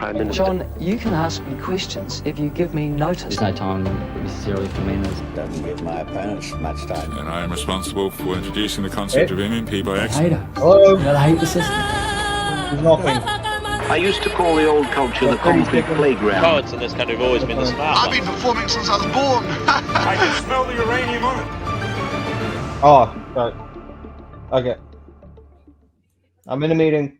Prime Minister. John, you can ask me questions if you give me notice. There's no time necessarily for manners. Doesn't give my opponents much time. And I am responsible for introducing the concept of MMP by accident. Hello. They hate the system. There's nothing. I used to call the old culture the concrete playground. Poets in this country have always been the smart I've been performing since I was born. I can smell the uranium on it. Oh, right. Okay. I'm in a meeting.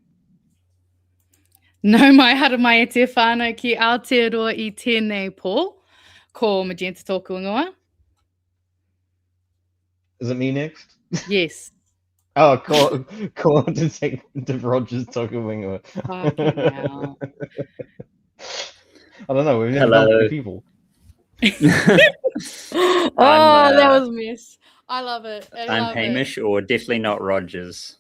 No mai hara mai e te whānau ki Aotearoa I tēnei pō, ko Magenta tōku ingoa. Is it me next? Yes. Oh, call to take the Rogers talking wing. Fucking hell. I don't know. We've never done three people. That was a mess. I love it. I'm Hamish, or definitely not Rogers.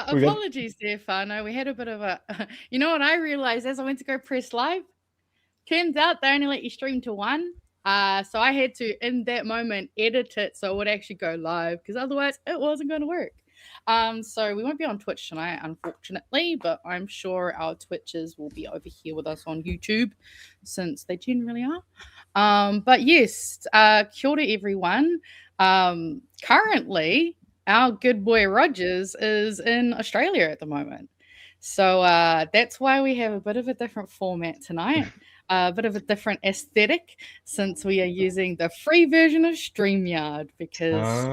Apologies there, Whānau. We had a bit of a... You know what I realised as I went to go press live? Turns out they only let you stream to one. So I had to, in that moment, edit it so it would actually go live, because otherwise it wasn't going to work. So we won't be on Twitch tonight, unfortunately, but I'm sure our Twitchers will be over here with us on YouTube, since they generally are. But yes, kia ora everyone. Currently, our good boy Rogers is in Australia at the moment. So that's why we have a bit of a different format tonight. A bit of a different aesthetic, since we are using the free version of StreamYard, because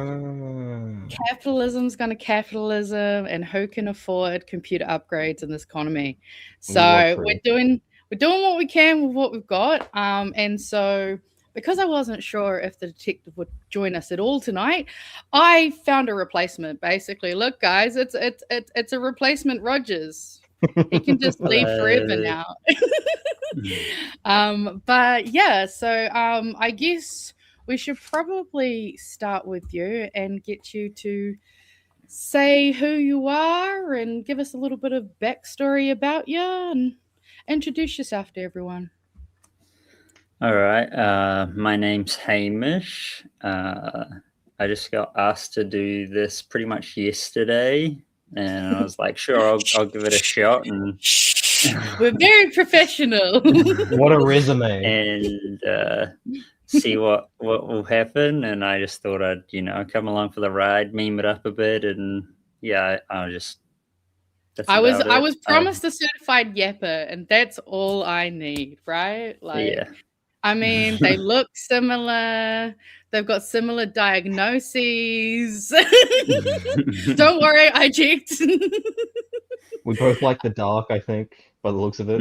capitalism's going to capitalism, and who can afford computer upgrades in this economy? So we're doing what we can with what we've got. And so because I wasn't sure if the detective would join us at all tonight, I found a replacement. Basically, look, guys, it's a replacement Rogers. He can just leave forever now. But yeah, so I guess we should probably start with you and get you to say who you are and give us a little bit of backstory about you and introduce yourself to everyone. All right. My name's Hamish. I just got asked to do this pretty much yesterday, and I was like, sure, I'll give it a shot. And we're very professional. What a resume. And see what will happen. And I just thought I'd, come along for the ride, meme it up a bit, and yeah, I was promised a certified yapper, and that's all I need, right? Like, yeah. I mean, they look similar. They've got similar diagnoses. Don't worry, I checked. We both like the dark, I think, by the looks of it.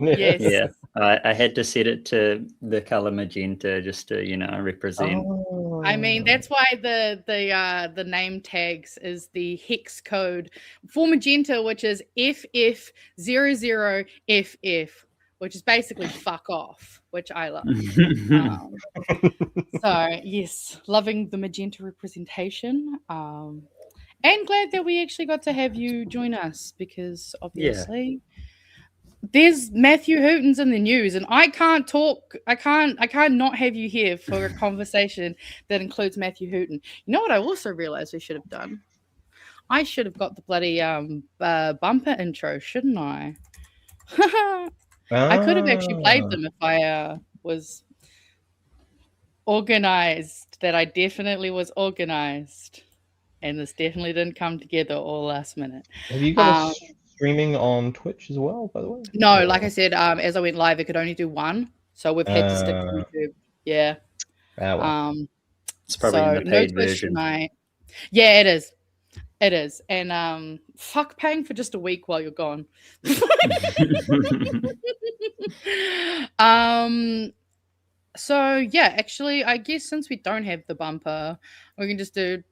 Yes. Yeah, I had to set it to the color magenta just to, represent. Oh. I mean, that's why the name tags is the hex code for magenta, which is FF00FF, which is basically fuck off, which I love. So yes, loving the magenta representation. And glad that we actually got to have you join us, because obviously there's Matthew Hooten's in the news, and I can't not have you here for a conversation that includes Matthew Hooten. You know what I also realized we should have done? I should have got the bloody bumper intro, shouldn't I? I could have actually played them if I was organized, that I definitely was organized. And this definitely didn't come together all last minute. Have you got streaming on Twitch as well, by the way? No, like I said, as I went live, it could only do one. So we've had to stick to YouTube. Yeah. It's probably in the paid version. Tonight. Yeah, it is. It is. And fuck paying for just a week while you're gone. So yeah, actually, I guess since we don't have the bumper, we can just do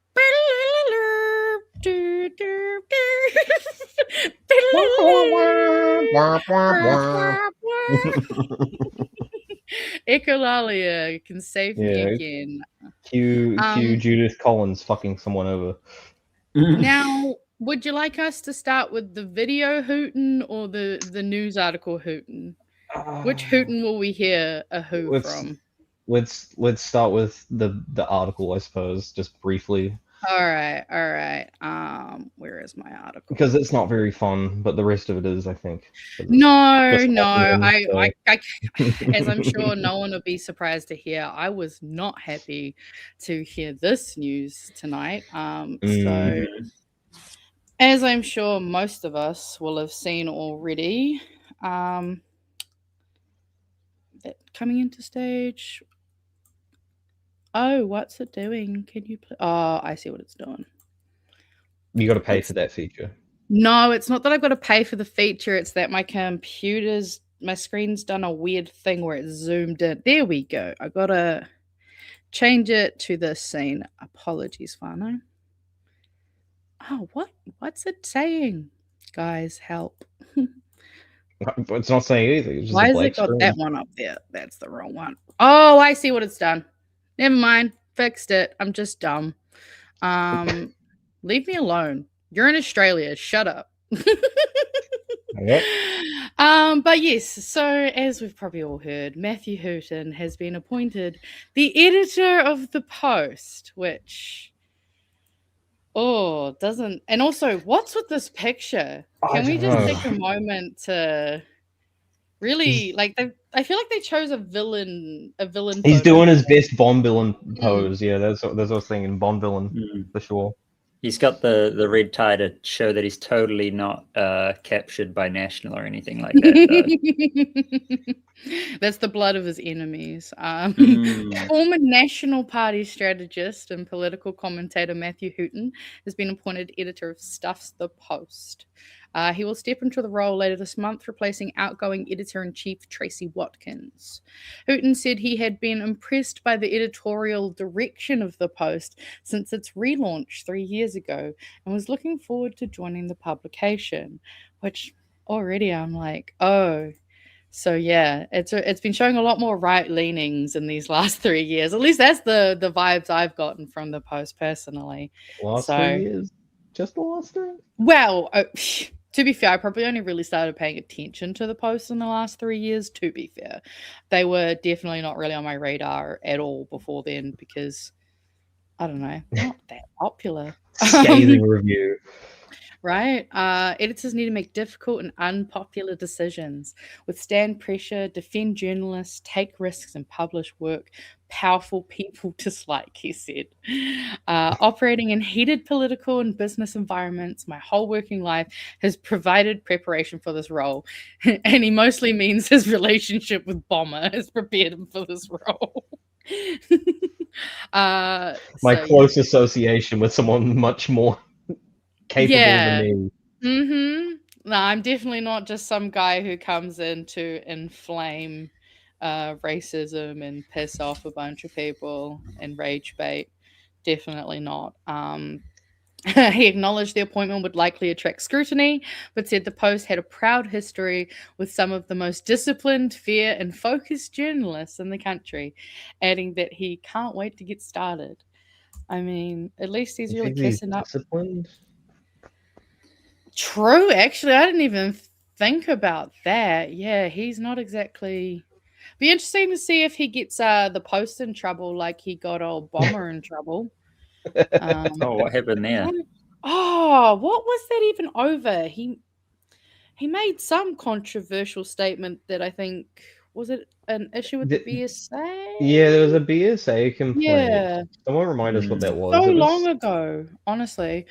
Echolalia can save me again. Cue Judith Collins fucking someone over. Now, would you like us to start with the video Hooten or the news article Hooten? Which Hooten will we hear a who from? Let's start with the article, I suppose, just briefly. All right. Where is my article? Because it's not very fun, but the rest of it is, I think. No. Just happening, so- As I'm sure no one will be surprised to hear, I was not happy to hear this news tonight. So, as I'm sure most of us will have seen already, that coming into stage. Oh, what's it doing? Can you play? Oh, I see what it's doing. You got to pay for that feature. No, it's not that I've got to pay for the feature. It's that my screen's done a weird thing where it's zoomed in. There we go. I got to change it to this scene. Apologies, Fano. Oh, what's it saying? Guys, help. It's not saying anything. It's just Why a has blank it got screen. that one up there? That's the wrong one. Oh, I see what it's done. Never mind. Fixed it. I'm just dumb. Leave me alone. You're in Australia. Shut up. Okay. But yes, so as we've probably all heard, Matthew Hooten has been appointed the editor of the Post, which doesn't. And also, what's with this picture? Can we just take a moment to really I feel like they chose a villain. He's photo. doing his best Bond villain pose. Yeah, that's what I was thinking. Bond villain for sure. He's got the red tie to show that he's totally not captured by National or anything like that. That's the blood of his enemies. Former National Party strategist and political commentator Matthew Hooten has been appointed editor of Stuff's The Post. He will step into the role later this month, replacing outgoing editor-in-chief Tracy Watkins. Hooten said he had been impressed by the editorial direction of The Post since its relaunch 3 years ago and was looking forward to joining the publication, which already I'm like, oh. So yeah, it's been showing a lot more right leanings in these last 3 years. At least that's the vibes I've gotten from the Post personally. Last 3 years? Just the last 3? Well, to be fair, I probably only really started paying attention to the Post in the last 3 years, to be fair. They were definitely not really on my radar at all before then because, I don't know, not that popular. Scathing review. Right? Editors need to make difficult and unpopular decisions, withstand pressure, defend journalists, take risks, and publish work powerful people dislike, he said. Operating in heated political and business environments, my whole working life has provided preparation for this role. And he mostly means his relationship with Bomber has prepared him for this role. My close association with someone much more capable than me. No, I'm definitely not just some guy who comes in to inflame racism and piss off a bunch of people and rage bait. Definitely not. He acknowledged the appointment would likely attract scrutiny, but said the Post had a proud history with some of the most disciplined, fair, and focused journalists in the country, adding that he can't wait to get started. I mean, at least he's really kissing up. Disciplined? True, actually, I didn't even think about that. Yeah, he's not exactly. Be interesting to see if he gets the Post in trouble like he got old Bomber in trouble. What happened there? Oh, what was that even over? He made some controversial statement that I think, was it an issue with the BSA? Yeah, there was a BSA complaint. Yeah. Someone remind us what that was. So long ago, honestly.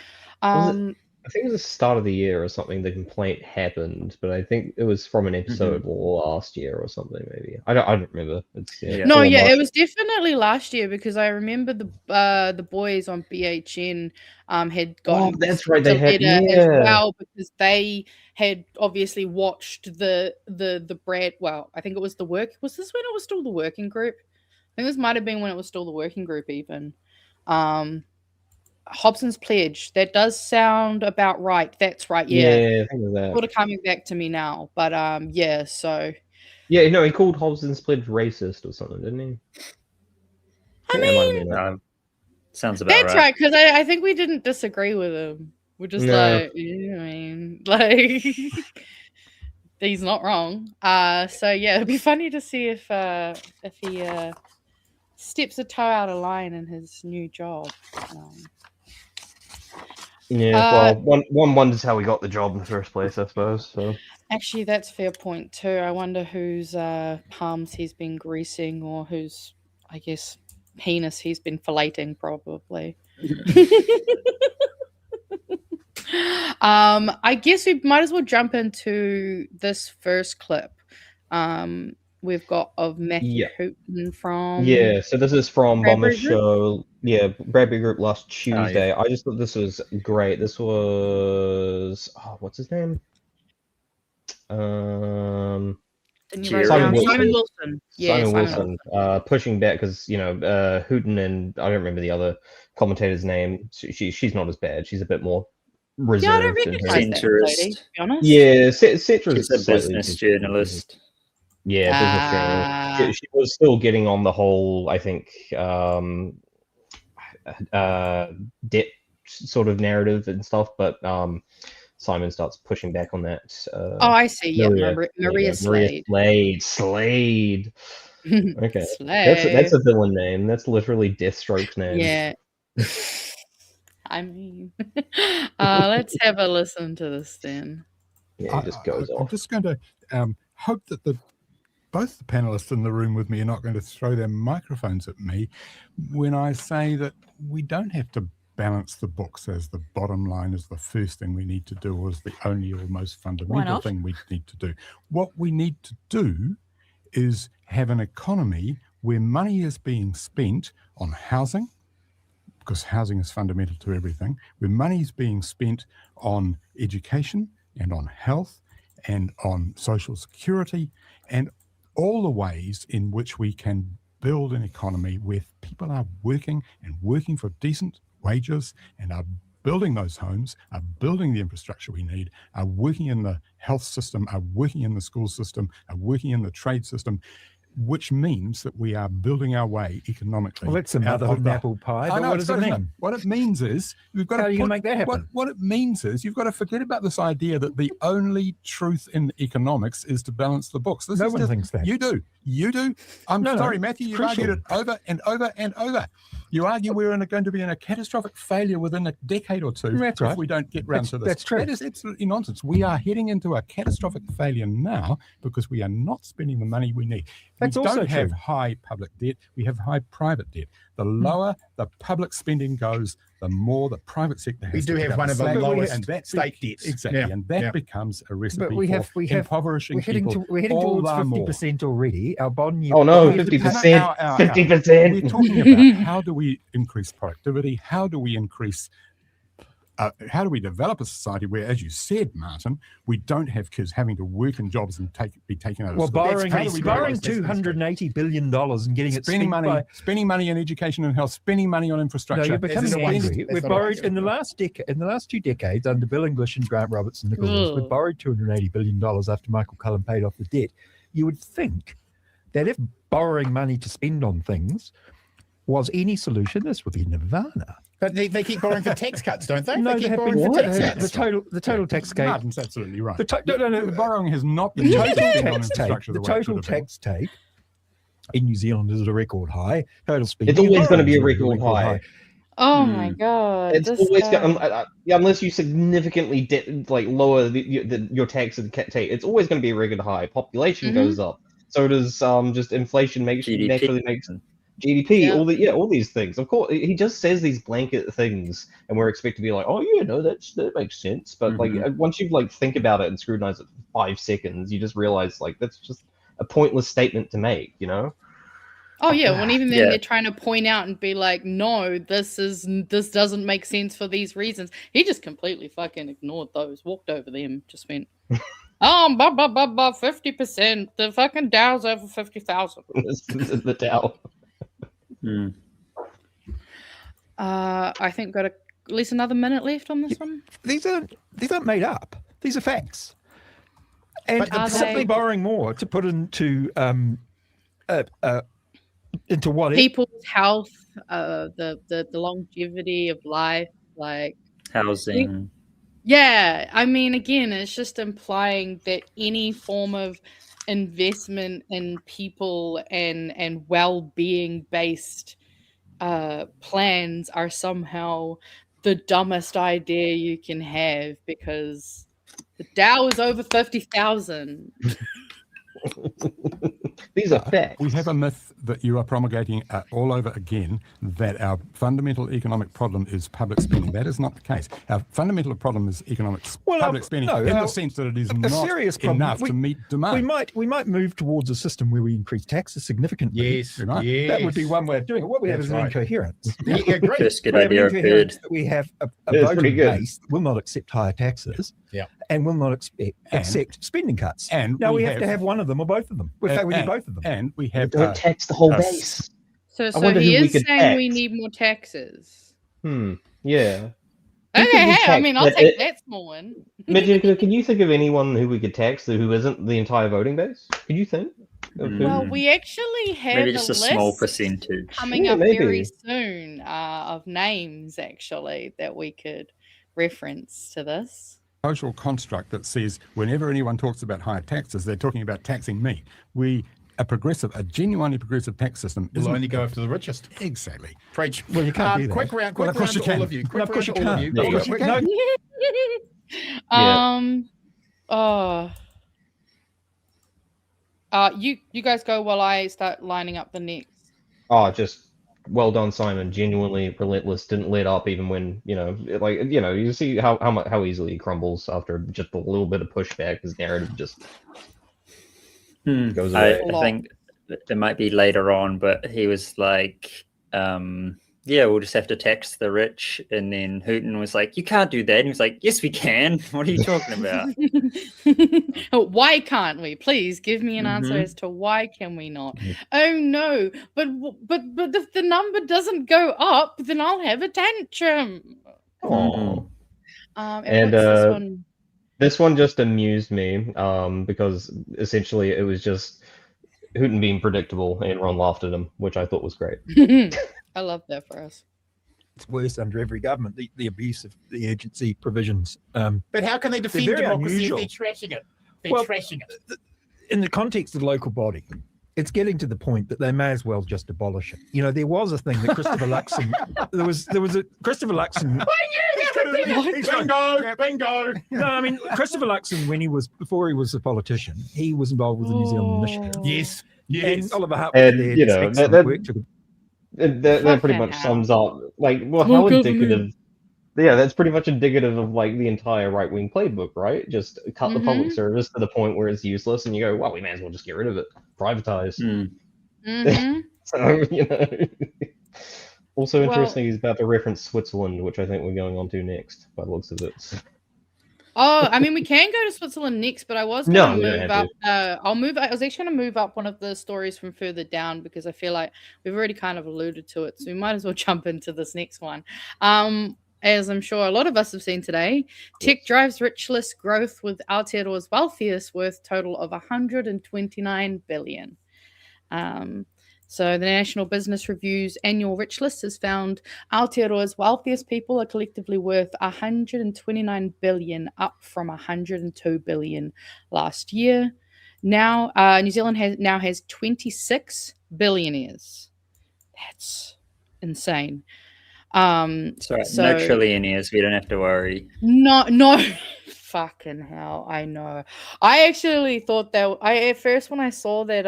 I think it was the start of the year or something. The complaint happened, but I think it was from an episode last year or something. Maybe I don't remember. It was definitely last year because I remember the boys on BHN had gotten. Oh, that's right. They had as well because they had obviously watched the Brad. Well, I think it was the work. Was this when it was still the working group? I think this might have been when it was still the working group even. Hobson's Pledge. That does sound about right. That's right. Yeah, I think of that. Sort of coming back to me now, but so. Yeah, no, he called Hobson's Pledge racist or something, didn't he? I mean, sounds about right. That's right, because I think we didn't disagree with him. We're just he's not wrong. So yeah, it'd be funny to see if he steps a toe out of line in his new job. Yeah, well, one wonders how we got the job in the first place, I suppose. So Actually, that's a fair point too. I wonder whose palms he's been greasing, or whose, I guess, penis he's been filleting, probably. I guess we might as well jump into this first clip. We've got of Matthew Hooten from so this is from Bradbury Bomber's Group? show. Yeah, Bradbury Group last yeah. Tuesday. I just thought this was great. This was what's his name? Didn't you Jerry. write down? Simon Simon Wilson. Wilson. Yeah, Simon Wilson, pushing back because Hooten and I don't remember the other commentator's name. She's not as bad. She's a bit more reserved. Yeah, I don't in her- recognize that lady, to be honest. Yeah, Cetra's She's a slightly business different. journalist. Yeah, business journalist. She was still getting on the whole, I think, debt sort of narrative and stuff, but Simon starts pushing back on that. Oh, I see. Yeah, Maria Slade. Slade. Okay, Slade. that's a villain name. That's literally Deathstroke's name. Yeah. I mean, let's have a listen to this then. Yeah, it just goes I'm off. just going to hope that both the panelists in the room with me are not going to throw their microphones at me when I say that we don't have to balance the books as the bottom line, as the first thing we need to do, or as the only or most fundamental thing we need to do. What we need to do is have an economy where money is being spent on housing, because housing is fundamental to everything, where money is being spent on education and on health and on social security and all the ways in which we can build an economy where people are working and working for decent wages and are building those homes, are building the infrastructure we need, are working in the health system, are working in the school system, are working in the trade system, which means that we are building our way economically. Well, that's a motherhood and apple pie. But what does it mean? What it means is you've got How to are you going to make that happen? What it means is you've got to forget about this idea that the only truth in economics is to balance the books. No one thinks that. You do. You do. I'm sorry, Matthew. You've argued it over and over and over. You argue we're going to be in a catastrophic failure within a decade or two if we don't get round to this. That's true. That is absolutely nonsense. We are heading into a catastrophic failure now because we are not spending the money we need. That's we also don't have true. high public debt. We have high private debt. The lower the public spending goes, the more the private sector has We do to have pick one up of the the slack, lowest and that state debts. Exactly, Yeah, and that yeah. becomes a recipe But we have impoverishing people. we're heading all towards the more. 50% already. Our bond yield. Oh no, No, 50%. our- 50%. We're talking about how do we increase productivity? How do we increase? How do we develop a society where, as you said, Martin, we don't have kids having to work in jobs and be taken out of Well, school? borrowing How do we realize that's $280 billion and getting it spending spent money, spending money on education and health, spending money on No, infrastructure. you're becoming Isn't it angry. That's We've not borrowed right. in the last two decades under Bill English and Grant Roberts and Nicola Willis, we've borrowed $280 billion after Michael Cullen paid off the debt. You would think that if borrowing money to spend on things was any solution, this would be nirvana. But they keep borrowing for tax cuts, don't they? No, they keep have borrowing been for tax cuts. the total tax take. Martin's absolutely right. The borrowing has not been The used to total spend on tax take. infrastructure The the way it should total have been. tax take in New Zealand is at a record high. Total spending. It's always and going to be a borrowing is at record high. Oh my god. It's this always guy. unless you significantly lower your tax and take. It's always going to be a record high. Population goes up, so does just inflation naturally makes GDP. Yeah. All these things. Of course, he just says these blanket things, and we're expected to be like, oh yeah, no, that makes sense. But like once you think about it and scrutinize it for 5 seconds, you just realize that's just a pointless statement to make. Oh yeah, when even then they're trying to point out and be like, no, this doesn't make sense for these reasons. He just completely fucking ignored those, walked over them, just went, 50%. The fucking Dow's over 50,000. The Dow. I think we've got at least another minute left on this one. These aren't made up. These are facts. And Are simply they? borrowing more to put into what People's health, the longevity of life, like Housing. yeah. I mean, again, it's just implying that any form of investment in people and well-being based plans are somehow the dumbest idea you can have because the Dow is over 50,000. These are facts. We have a myth that you are promulgating all over again, that our fundamental economic problem is public spending. That is not the case. Our fundamental problem is public spending in the sense that it is not serious problem. enough to meet demand. We might move towards a system where we increase taxes significantly. Yes, Right. That would be one way of doing it. What we have is an incoherence. Yeah, great. First good We have an idea I've incoherence heard. that we have a It's pretty voting good. base that will not accept higher taxes. Yeah. And will not accept spending cuts. And now we we have to have one of them or both of them. In fact, we need both of them. And we have Don't tax the whole uh, base. So wonder he who we is could saying we tax. need more taxes. Yeah. Okay, could we hey, I tax mean, I'll that- take that small one. Magenta, can you think of anyone who we could tax who isn't the entire voting base? Can you think? of who? Well, we actually have Maybe just a small list percentage. coming Yeah, up very maybe. soon of names actually that we could reference to this. social construct that says whenever anyone talks about higher taxes, they're talking about taxing me. A genuinely progressive tax system We'll isn't only go after the richest. Exactly. Preach. Well, you can't do that. Quick round, Well, quick of course round you to all can. of you. No, Quick of course round you to all of can't. you. There you Of course go. you can. You guys go while I start lining up the next. Oh, just well done, Simon. Genuinely relentless. Didn't let up even when you see how easily he crumbles after just a little bit of pushback. His narrative just goes away. I think it might be later on, but he was like, yeah, we'll just have to tax the rich. And then Hooten was like, you can't do that. And he was like, yes, we can. What are you talking about? Why can't we? Please give me an answer as to why can we not? Oh no, but if the number doesn't go up, then I'll have a tantrum. Aw. And what's this one? This one just amused me because essentially it was just Hooten being predictable and Ron laughed at him, which I thought was great. I love that for us. It's worse under every government, the abuse of the agency provisions. But how can they defend very democracy unusual. if they're trashing it? They're trashing it. In the context of the local body, it's getting to the point that they may as well just abolish it. You know, there was a thing that Christopher Luxon, there was a Christopher Luxon. Bingo. No, I mean Christopher Luxon, before he was a politician, he was involved with the New Zealand Initiative. Yes. And Oliver Hart And, was there. you know, excellent that- work to- That pretty much sums up how indicative. Yeah, that's pretty much indicative of like the entire right wing playbook, right? Just cut the public service to the point where it's useless, and you go, well, we may as well just get rid of it, privatize. So you know. Also interesting, he's about to reference Switzerland, which I think we're going on to next, by the looks of it. Oh, I mean, we can go to Switzerland next, but I was going to move up. I was actually going to move up one of the stories from further down because I feel like we've already kind of alluded to it, so we might as well jump into this next one. As I'm sure a lot of us have seen today, tech drives rich list growth with Aotearoa's wealthiest worth total of 129 billion. So the National Business Review's annual rich list has found Aotearoa's wealthiest people are collectively worth 129 billion, up from 102 billion last year. Now, New Zealand has 26 billionaires. That's insane. No trillionaires. We don't have to worry. No. Fucking hell, I know. I actually thought that at first when I saw that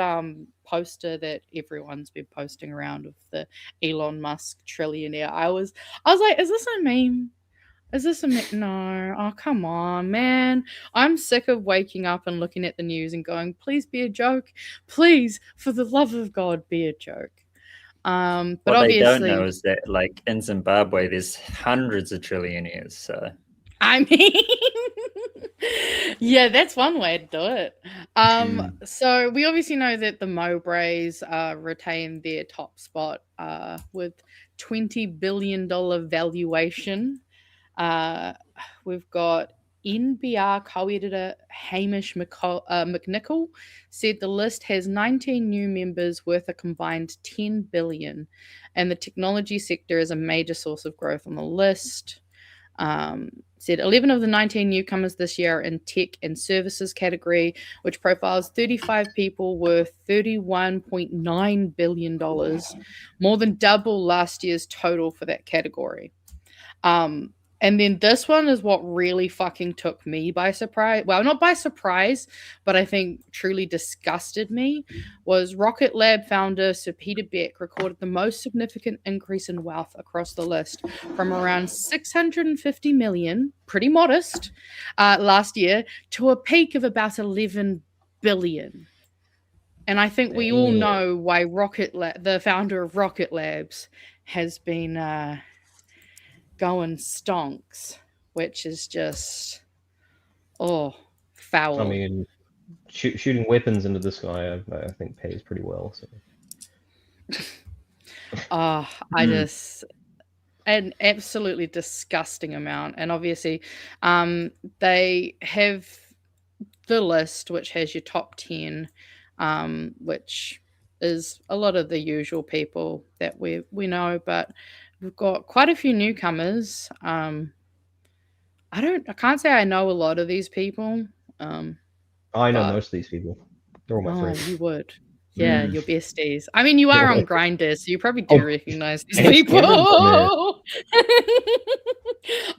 poster that everyone's been posting around of the Elon Musk trillionaire, I was like, is this a meme? Is this a meme? No. Oh, come on, man. I'm sick of waking up and looking at the news and going, please be a joke. Please, for the love of God, be a joke. But what obviously, they don't know is that, like in Zimbabwe, there's hundreds of trillionaires. So I mean, yeah, that's one way to do it. So we obviously know that the Mowbrays retain their top spot with $20 billion valuation. We've got NBR co-editor Hamish McNichol said the list has 19 new members worth a combined 10 billion, and the technology sector is a major source of growth on the list. Said 11 of the 19 newcomers this year are in tech and services category, which profiles 35 people worth $31.9 billion, more than double last year's total for that category. And then this one is what really fucking took me by surprise. Well, not by surprise, but I think truly disgusted me. Was Rocket Lab founder Sir Peter Beck recorded the most significant increase in wealth across the list, from around 650 million, pretty modest, last year, to a peak of about 11 billion. And I think we all know why the founder of Rocket Labs, has been going stonks, which is just foul. I mean, shooting weapons into the sky, I think pays pretty well. So. I just an absolutely disgusting amount, and obviously, they have the list which has your top 10, which is a lot of the usual people that we know, but we've got quite a few newcomers. I can't say I know a lot of these people. I know most of these people. They're all my friends. You would. Yeah, your besties. I mean, you are on Grindr, so you probably do recognize these people.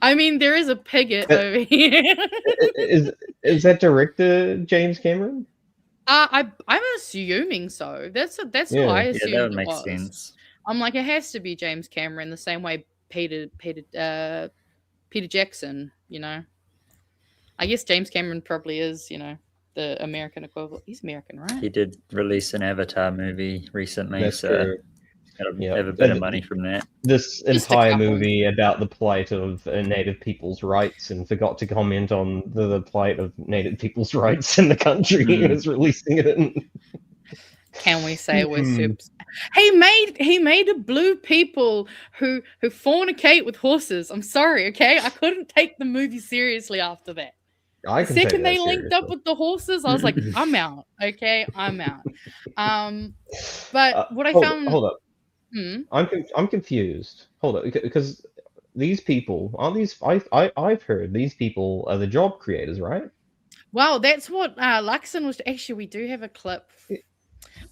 I mean, there is a Pigget over here. Is that director James Cameron? I'm assuming so. That's what I assumed. Yeah, that would make sense. I'm like, it has to be James Cameron, the same way Peter Jackson. You know, I guess James Cameron probably is. You know, the American equivalent. He's American, right? He did release an Avatar movie recently, That's so true. have a bit of money from that. This entire movie about the plight of Native people's rights, and forgot to comment on the plight of Native people's rights in the country. He was releasing it in. Can we say we're soups? He made a blue people who fornicate with horses. I'm sorry, okay? I couldn't take the movie seriously after that. The second they linked up with the horses, I was like, I'm out. Okay, I'm out. But what I found. Hold up. I'm confused. Hold up, because these people aren't these. I've heard these people are the job creators, right? Well, that's what Luxon was. Actually, we do have a clip.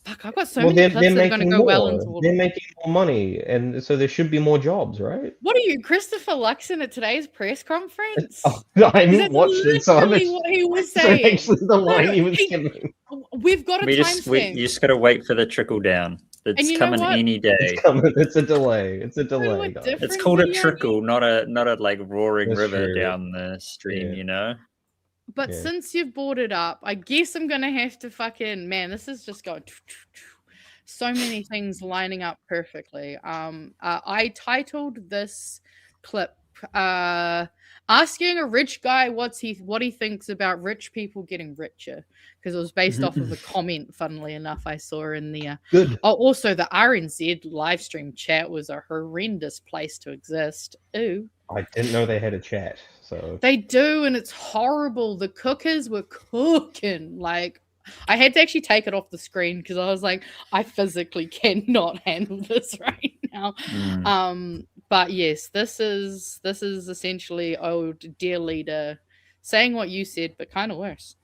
Fuck, I've got so many clips that are going to go well into. They're making more money, and so there should be more jobs, right? What are you, Christopher Luxon, at today's press conference? I haven't watched it, so I'm what he was saying. Actually, the line he was giving. We've got a timestamp. You just got to wait for the trickle down. It's coming any day. It's a delay. It's a delay. It's called a trickle, not a like roaring river down the stream. You know. But since you've brought it up, I guess I'm gonna have to this is just going so many things lining up perfectly. I titled this clip asking a rich guy what he thinks about rich people getting richer, because it was based off of a comment, funnily enough, I saw in the also the RNZ live stream chat was a horrendous place to exist. Ooh. I didn't know they had a chat. So they do, and it's horrible. The cookers were cooking. Like, I had to actually take it off the screen because I was like, I physically cannot handle this right now. But yes, this is essentially old dear leader saying what you said, but kind of worse.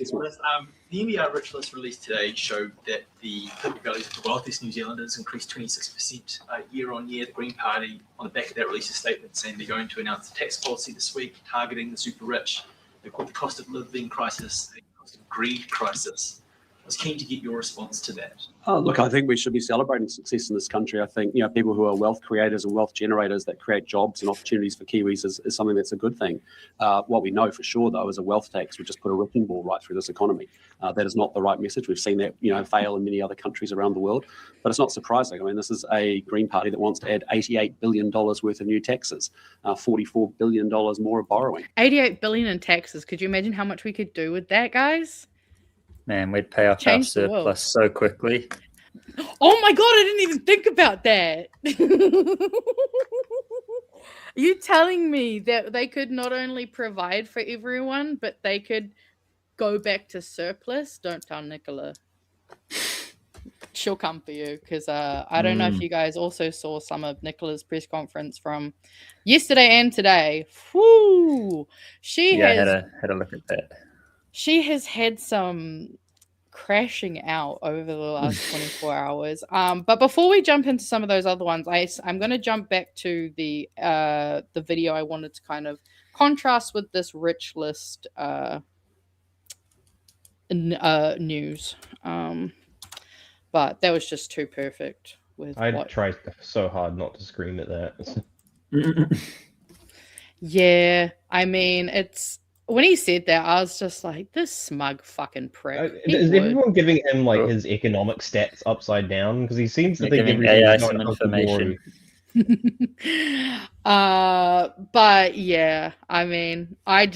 The NBR Rich List released today showed that the public values of the wealthiest New Zealanders increased 26% year on year. The Green Party, on the back of that, released a statement saying they're going to announce a tax policy this week targeting the super rich. They called the cost of living crisis the cost of greed crisis. I was keen to get your response to that. Oh, look, I think we should be celebrating success in this country. I think, people who are wealth creators and wealth generators that create jobs and opportunities for Kiwis is something that's a good thing. What we know for sure, though, is a wealth tax would just put a wrecking ball right through this economy. That is not the right message. We've seen that, fail in many other countries around the world. But it's not surprising. I mean, this is a Green Party that wants to add $88 billion worth of new taxes, $44 billion more of borrowing. $88 billion in taxes. Could you imagine how much we could do with that, guys? Man, we'd pay off our surplus so quickly. Oh my God, I didn't even think about that. Are you telling me that they could not only provide for everyone, but they could go back to surplus? Don't tell Nicola. She'll come for you, because I don't know if you guys also saw some of Nicola's press conference from yesterday and today. Whoo! I had a look at that. She has had some crashing out over the last 24 hours. But before we jump into some of those other ones, I'm going to jump back to the video I wanted to kind of contrast with this rich list news. But that was just too perfect. I tried so hard not to scream at that. Yeah, I mean, it's when he said that, I was just like, this smug fucking prick. Is everyone giving him like his economic stats upside down? Because he seems to think everything AI is some information. But yeah, I mean, I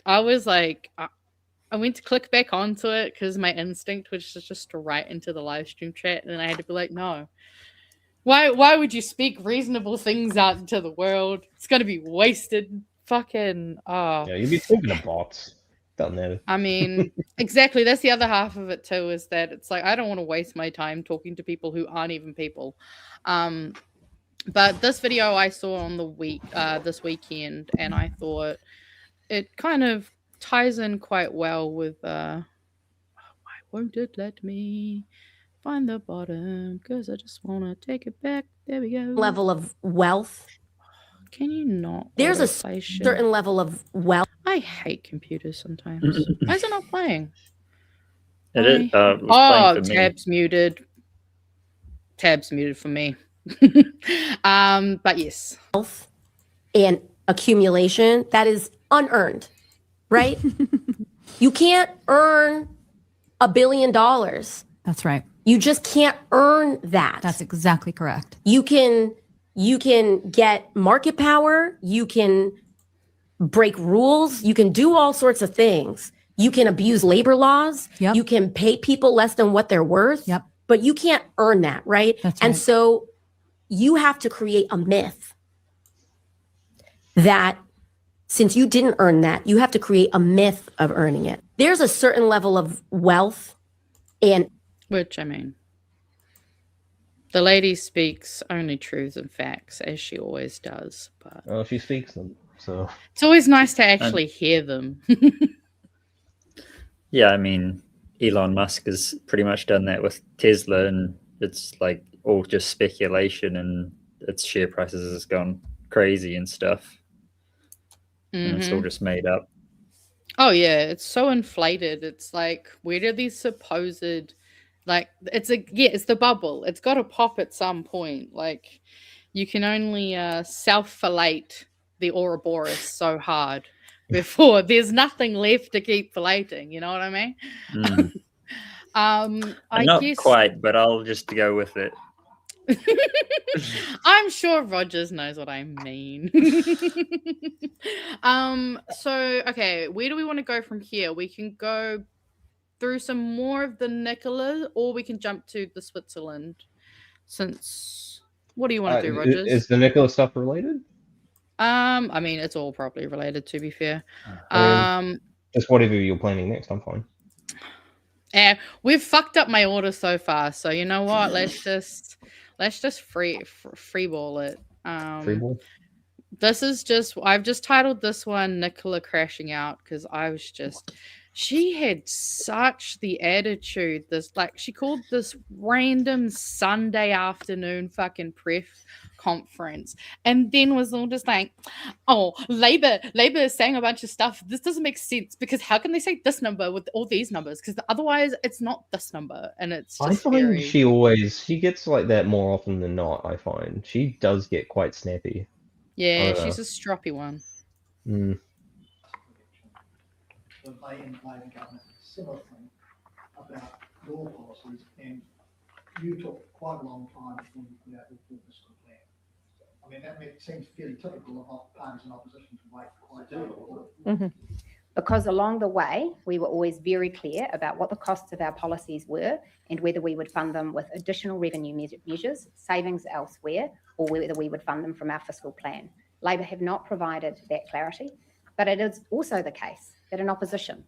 was like, I went to click back onto it because my instinct was just to write into the live stream chat, and I had to be like, no. Why would you speak reasonable things out into the world? It's gonna be wasted. Fucking Yeah, you'd be talking to bots. Doesn't matter. I mean, exactly. That's the other half of it too, is that it's like I don't want to waste my time talking to people who aren't even people. But this video I saw on this weekend, and I thought it kind of ties in quite well with why won't it let me find the bottom? Because I just want to take it back. There we go. Level of wealth. Can you not? There's a certain level of wealth. I hate computers sometimes. Why is it not playing? It is. Playing for tabs muted. Tabs muted for me. But yes. Wealth and accumulation that is unearned, right? You can't earn $1 billion. That's right. You just can't earn that. That's exactly correct. You can get market power. You can break rules. You can do all sorts of things. You can abuse labor laws. Yep. You can pay people less than what they're worth. Yep. But you can't earn that, right? That's and right. so you have to create a myth that since you didn't earn that, you have to create a myth of earning it. There's a certain level of wealth and which, I mean, the lady speaks only truths and facts, as she always does. But well, she speaks them, so it's always nice to actually hear them. Yeah, I mean, Elon Musk has pretty much done that with Tesla, and it's like all just speculation, and its share prices has gone crazy and stuff. And it's all just made up. Oh yeah, it's so inflated. It's like, where do these supposed, like, it's the bubble. It's got to pop at some point. Like, you can only self-filate the Ouroboros so hard before there's nothing left to keep filating. You know what I mean? Not quite, but I'll just go with it. I'm sure Rogers knows what I mean. So okay, where do we want to go from here? We can go through some more of the Nicola, or we can jump to the Switzerland. What do you want to do, Rogers? Is the Nicola stuff related? I mean, it's all probably related, to be fair. Just whatever you're planning next, I'm fine. Yeah, we've fucked up my order so far, so you know what? Let's just freeball it. Freeball? I've just titled this one Nicola Crashing Out because she had such the attitude. She called this random Sunday afternoon fucking press conference and then was all just like, oh, Labor is saying a bunch of stuff. This doesn't make sense because how can they say this number with all these numbers? Because otherwise it's not this number, and it's just I find she gets like that more often than not. I find she does get quite snappy. Yeah, she's a stroppy one. Mm. The Labor government, similar thing about law policies, and you took quite a long time when you put out your full fiscal plan. I mean, that seems fairly typical of parties in opposition to wait quite a while. Because along the way, we were always very clear about what the costs of our policies were and whether we would fund them with additional revenue measures, savings elsewhere, or whether we would fund them from our fiscal plan. Labor have not provided that clarity, but it is also the case that in opposition,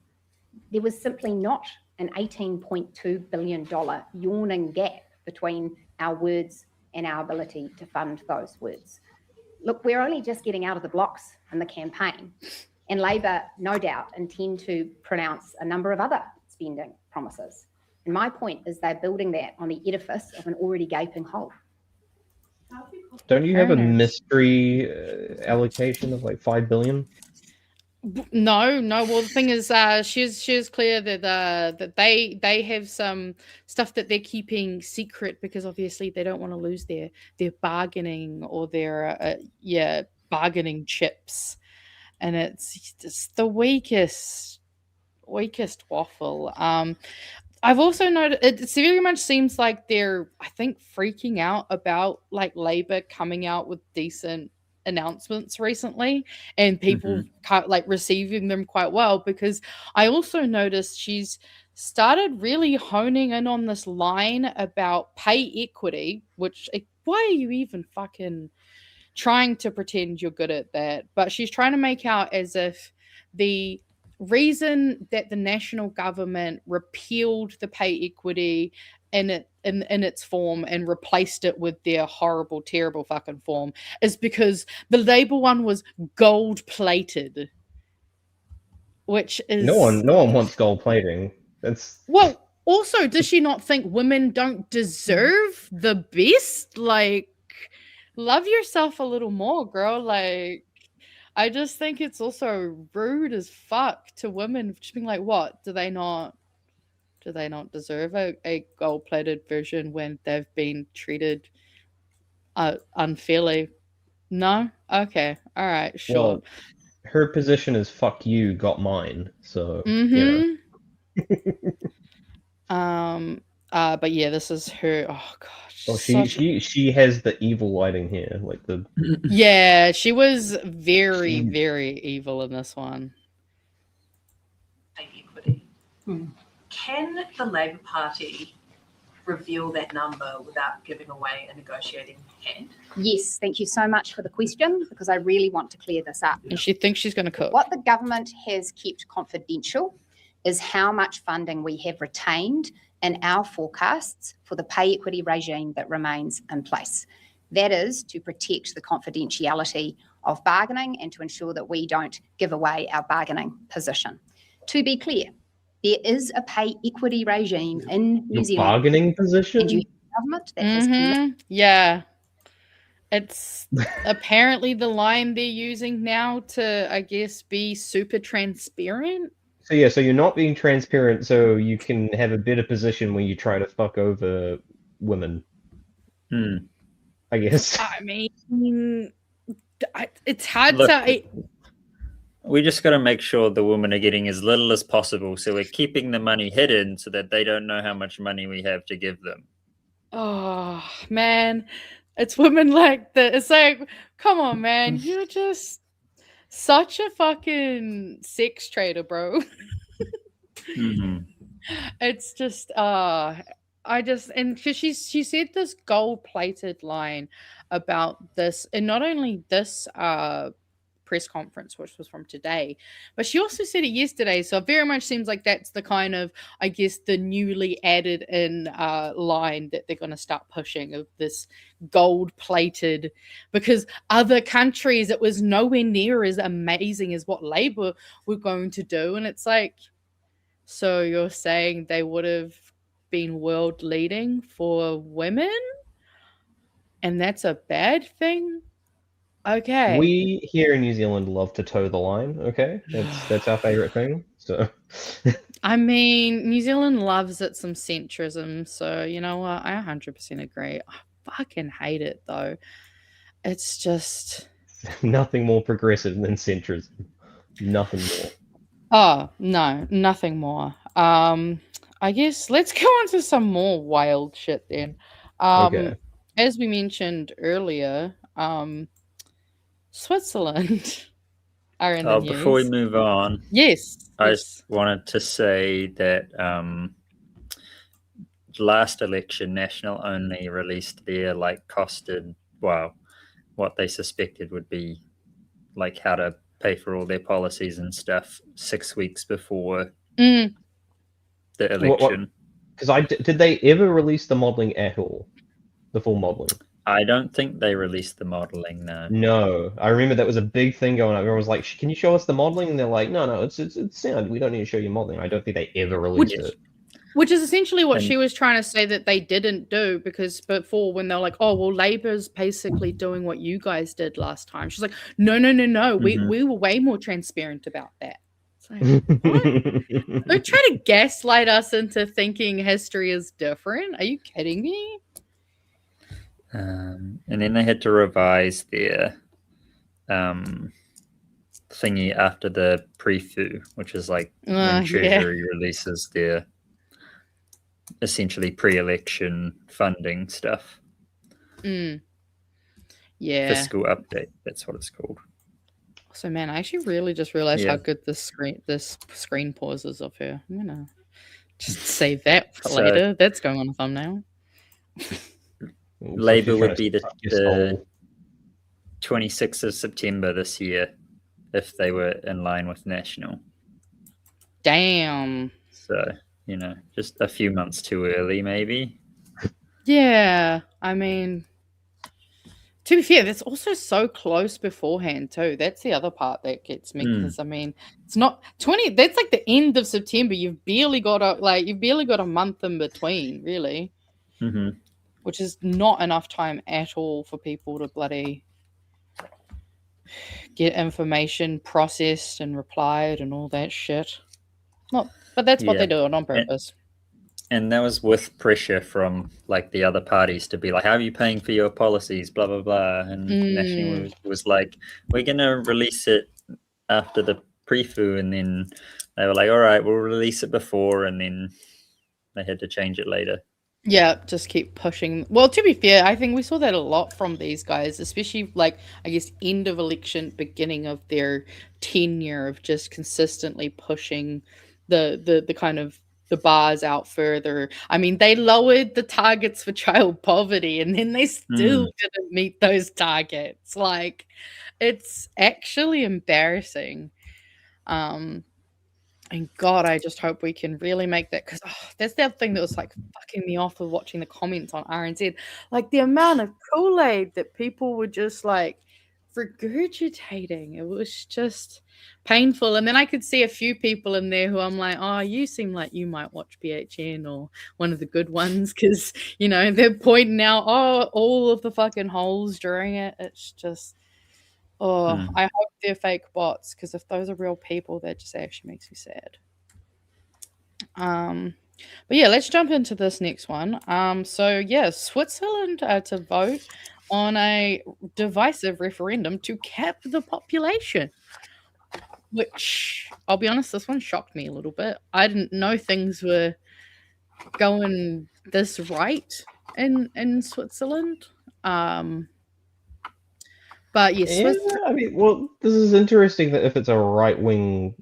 there was simply not an $18.2 billion yawning gap between our words and our ability to fund those words. Look, we're only just getting out of the blocks in the campaign, and Labor, no doubt, intend to pronounce a number of other spending promises. And my point is they're building that on the edifice of an already gaping hole. Don't you have a Fair enough. mystery allocation of like 5 billion? No. Well, the thing is, she's clear that that they have some stuff that they're keeping secret because obviously they don't want to lose their bargaining or their bargaining chips, and it's just the weakest waffle. I've also noticed it very much seems like they're, I think, freaking out about like Labour coming out with decent announcements recently and people like receiving them quite well, because I also noticed she's started really honing in on this line about pay equity, which why are you even fucking trying to pretend you're good at that? But she's trying to make out as if the reason that the national government repealed the pay equity in its form and replaced it with their horrible, terrible fucking form is because the Labour one was gold plated, which is No one wants gold plating. That's well. Also, does she not think women don't deserve the best? Like, love yourself a little more, girl. Like, I just think it's also rude as fuck to women just being like, what? Do they not deserve a gold-plated version when they've been treated unfairly? No? Okay. All right, sure. Well, her position is fuck you, got mine. So you know. But yeah, this is her. Oh gosh. Well, she has the evil lighting here, like the. Yeah, she was very, very evil in this one. Equity. Can the Labour Party reveal that number without giving away a negotiating hand? Yes, thank you so much for the question, because I really want to clear this up. And she thinks she's going to cook. What the government has kept confidential is how much funding we have retained in our forecasts for the pay equity regime that remains in place. That is to protect the confidentiality of bargaining and to ensure that we don't give away our bargaining position. To be clear, there is a pay equity regime in New Zealand. Bargaining position? And you have government that has Yeah. It's apparently the line they're using now to, I guess, be super transparent. So you're not being transparent, so you can have a better position when you try to fuck over women. I guess. I mean, it's hard Look, to. We just got to make sure the women are getting as little as possible, so we're keeping the money hidden so that they don't know how much money we have to give them. Oh man, it's women like that. It's like, come on, man, you're just such a fucking sex trader, bro. It's just and because she said this gold-plated line about this, and not only this press conference, which was from today, but she also said it yesterday. So it very much seems like that's the kind of, I guess, the newly added in line that they're going to start pushing, of this gold-plated, because other countries, it was nowhere near as amazing as what Labour were going to do. And it's like, so you're saying they would have been world leading for women, and that's a bad thing? Okay. We here in New Zealand love to toe the line. Okay, that's our favorite thing. So, I mean, New Zealand loves it some centrism. So you know what? I 100% agree. I fucking hate it though. It's just nothing more progressive than centrism. Nothing more. Oh no, nothing more. I guess let's go on to some more wild shit then. Okay. As we mentioned earlier, Switzerland are in the news. Before we move on, yes, I just wanted to say that last election, National only released their costed, what they suspected would be how to pay for all their policies and stuff 6 weeks before the election. Because did they ever release the modelling at all? The full modelling? I don't think they released the modelling, no. No, I remember that was a big thing going on. Everyone was like, "Can you show us the modelling?" And they're like, "No, it's sound. We don't need to show you modelling." I don't think they ever released it. Which is essentially what And- she was trying to say that they didn't do, because before when they're like, oh, well, Labour's basically doing what you guys did last time. She's like, no. Mhm. We were way more transparent about that. It's like, what? Don't try to gaslight us into thinking history is different. Are you kidding me? And then they had to revise their thingy after the pre-fu, which is like when Yeah. Treasury releases their essentially pre-election funding stuff. Mm. Yeah. Fiscal update, that's what it's called. So man, I actually really just realized Yeah. how good this screen pause is of her. I'm gonna just save that for So- later. That's going on a thumbnail. Labour would be the 26th of September this year if they were in line with National. Damn. So, you know, just a few months too early, maybe. Yeah, I mean, to be fair, that's also so close beforehand too. That's the other part that gets me, because I mean, it's not 20. That's like the end of September. You've barely got a month in between, really, Mm-hmm. which is not enough time at all for people to bloody get information processed and replied and all that shit. But that's what Yeah. they do it on purpose. And that was with pressure from like the other parties to be like, how are you paying for your policies, blah, blah, blah. And National was like, we're going to release it after the pre-fu. And then they were like, all right, we'll release it before. And then they had to change it later. Yeah, just keep pushing. Well, to be fair, I think we saw that a lot from these guys, especially like, I guess, end of election, beginning of their tenure, of just consistently pushing the kind of the bars out further. I mean, they lowered the targets for child poverty and then they still didn't meet those targets. Like, it's actually embarrassing. And God, I just hope we can really make that, because that's the other thing that was like fucking me off of watching the comments on RNZ. Like the amount of Kool-Aid that people were just like regurgitating. It was just painful. And then I could see a few people in there who I'm like, oh, you seem like you might watch BHN or one of the good ones, because, you know, they're pointing out, all of the fucking holes during it. It's just... I hope they're fake bots, because if those are real people, that just actually makes me sad. But yeah, let's jump into this next one. So yeah, Switzerland to vote on a divisive referendum to cap the population, which I'll be honest, this one shocked me a little bit. I didn't know things were going this right in Switzerland. But yes, Yeah, I mean, well, this is interesting that if it's a right-wing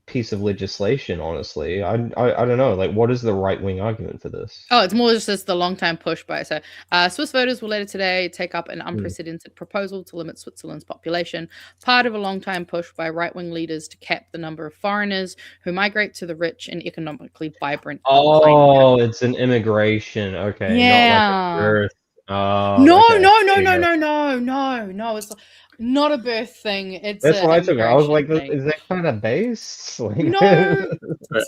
piece of legislation, honestly, I don't know. Like, what is the right-wing argument for this? Oh, it's more just the long-time push by it. So, Swiss voters will later today take up an unprecedented proposal to limit Switzerland's population, part of a long-time push by right-wing leaders to cap the number of foreigners who migrate to the rich and economically vibrant. Oh, it's an immigration. Okay, Yeah. not like a birth. No. Okay. No. It's not a birth thing. It's That's what I took. I was like, immigration thing. is that kind of based? Like, No.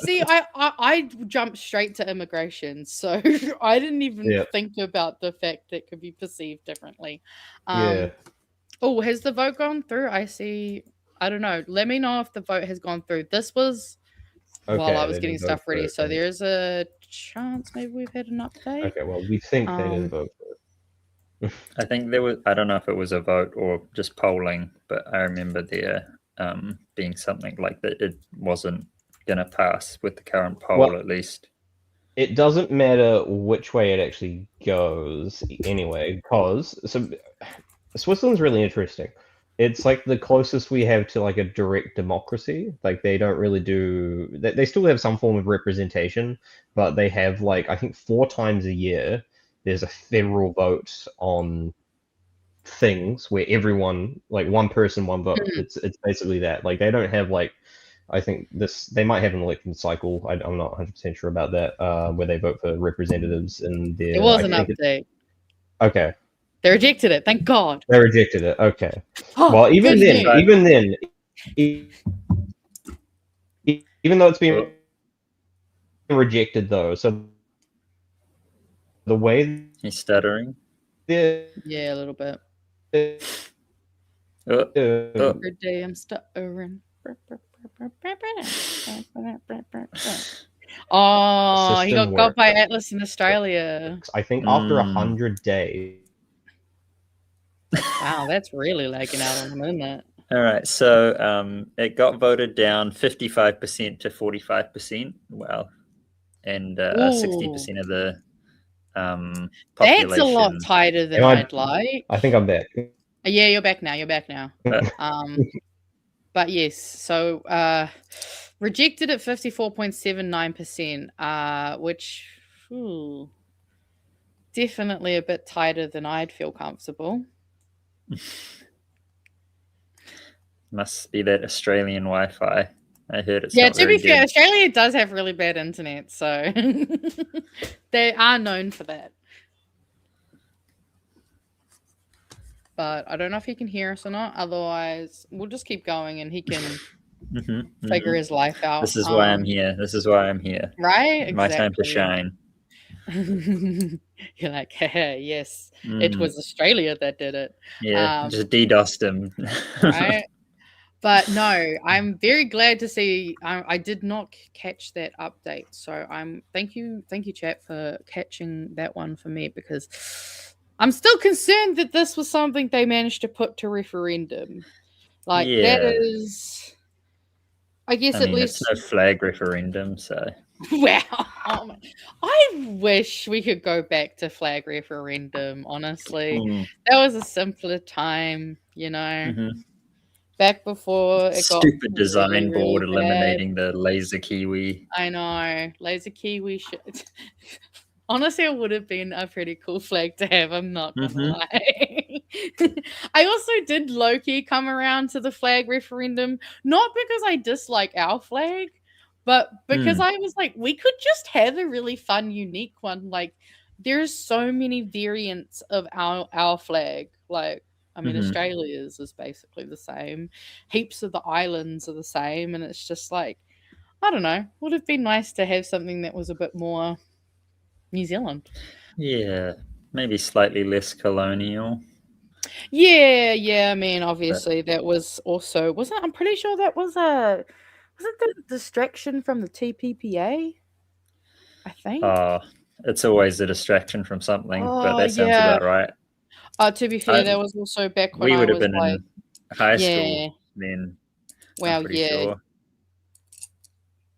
See, I jumped straight to immigration, so I didn't even think about the fact that it could be perceived differently. Oh, has the vote gone through? I see. I don't know. Let me know if the vote has gone through. This was while I was getting stuff ready, so there's a chance maybe we've had an update. Okay, well, we think they didn't vote for it. I think there was, I don't know if it was a vote or just polling, but I remember there being something like that it wasn't going to pass with the current poll, at least. It doesn't matter which way it actually goes anyway, because Switzerland's really interesting. It's like the closest we have to like a direct democracy. Like they don't really do, they still have some form of representation, but they have like, I think 4 times a year, there's a federal vote on things where everyone, like one person, one vote. It's basically that. Like they don't have like, I think they might have an election cycle. I'm not 100% sure about that, where they vote for representatives in their. It was an update. Okay. They rejected it. Thank God. They rejected it. Okay. Oh, well, even then, even though it's been rejected though. So the way he's stuttering. Yeah, a little bit. Every day I'm stuttering. Oh, he got got by Atlas in Australia. I think after 100 days. Wow, that's really lagging out on him, isn't it? All right, so it got voted down 55% to 45%. Wow, and 60% of the population. That's a lot tighter than I'd like. I think I'm back. Yeah, you're back now. You're back now. But yes, so rejected at 54.79%, which definitely a bit tighter than I'd feel comfortable. Must be that Australian Wi-Fi. I heard it's Yeah, not to be very fair, good. Australia does have really bad internet, so they are known for that. But I don't know if he can hear us or not. Otherwise, we'll just keep going and he can figure his life out. This is why I'm here. This is why I'm here. Right? My time to Exactly. shine. You're like, yes, it was Australia that did it. Yeah, just DDoSed him. Right? But no, I'm very glad to see. I did not catch that update, so thank you, chat, for catching that one for me, because I'm still concerned that this was something they managed to put to referendum. Like that is, I guess, I mean, at least it's no flag referendum, so. wow. I wish we could go back to flag referendum. Honestly, that was a simpler time, you know. Back before it got Stupid design really, board really bad. eliminating the laser kiwi. I know, laser kiwi shit. Honestly, it would have been a pretty cool flag to have. I'm not gonna lie. I also did low-key come around to the flag referendum, not because I dislike our flag, but because I was like, we could just have a really fun, unique one. Like, there's so many variants of our flag. Like, I mean, Australia's is basically the same. Heaps of the islands are the same, and it's just like, I don't know. Would have been nice to have something that was a bit more New Zealand. Yeah, maybe slightly less colonial. Yeah. I mean, obviously, that was also I'm pretty sure that was wasn't the distraction from the TPPA? I think. It's always a distraction from something, but that sounds yeah. about right. To be fair, that was also back when we I would have was been like, in high school then. Well, I'm pretty yeah. sure.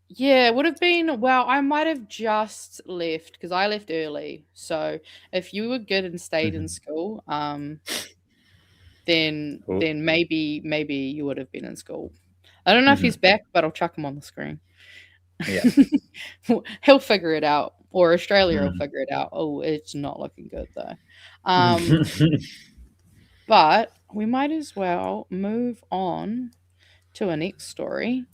Yeah, it would have been. Well, I might have just left because I left early. So if you were good and stayed in school, then maybe you would have been in school. I don't know if he's back, but I'll chuck him on the screen. Yeah, he'll figure it out, or Australia will figure it out. Oh, it's not looking good though. But we might as well move on to a next story.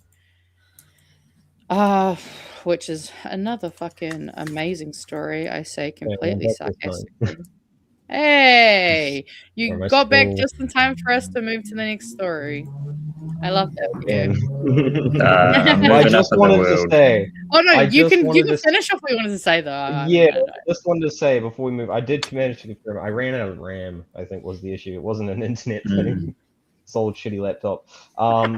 Which is another fucking amazing story. I say completely sarcastically. Hey, you got back just in time for us to move to the next story. I love that. I just wanted to say. Oh no, you can finish off what you wanted to say though. I just wanted to say before we move. I did manage to confirm. I ran out of RAM. I think was the issue. It wasn't an internet thing. Sold shitty laptop.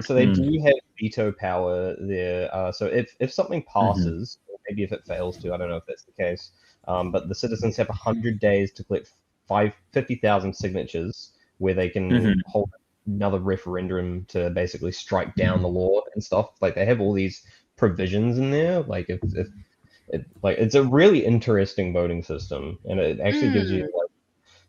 So they do have veto power there. So if something passes, or maybe if it fails to, I don't know if that's the case. But the citizens have 100 days to collect 50,000 signatures, where they can hold another referendum to basically strike down the law and stuff. Like they have all these provisions in there. Like if it's a really interesting voting system, and it actually gives you like.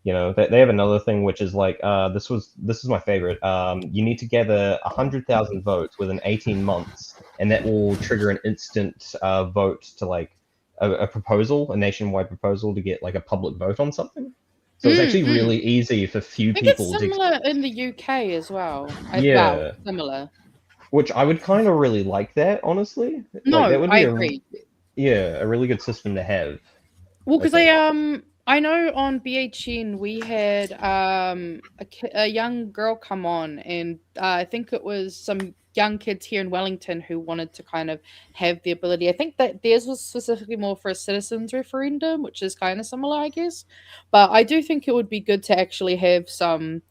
You know, they have another thing which is like this is my favorite. You need to gather 100,000 votes within 18 months, and that will trigger an instant vote to like a proposal, a nationwide proposal to get like a public vote on something. So it's actually really easy for few people. It's similar in the UK as well. Yeah, similar. Which I would kind of really like that, honestly. No, like, that would be I agree. A really good system to have. Well, because I know on BHN we had a young girl come on, and I think it was some young kids here in Wellington who wanted to kind of have the ability. I think that theirs was specifically more for a citizens referendum, which is kind of similar, I guess. But I do think it would be good to actually have some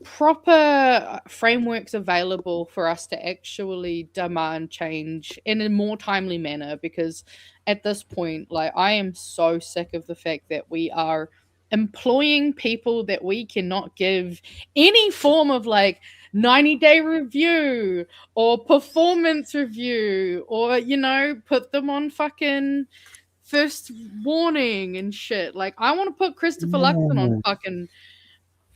proper frameworks available for us to actually demand change in a more timely manner, because at this point, like, I am so sick of the fact that we are employing people that we cannot give any form of like 90-day review or performance review, or, you know, put them on fucking first warning and shit. Like, I want to put Christopher Luxon on fucking,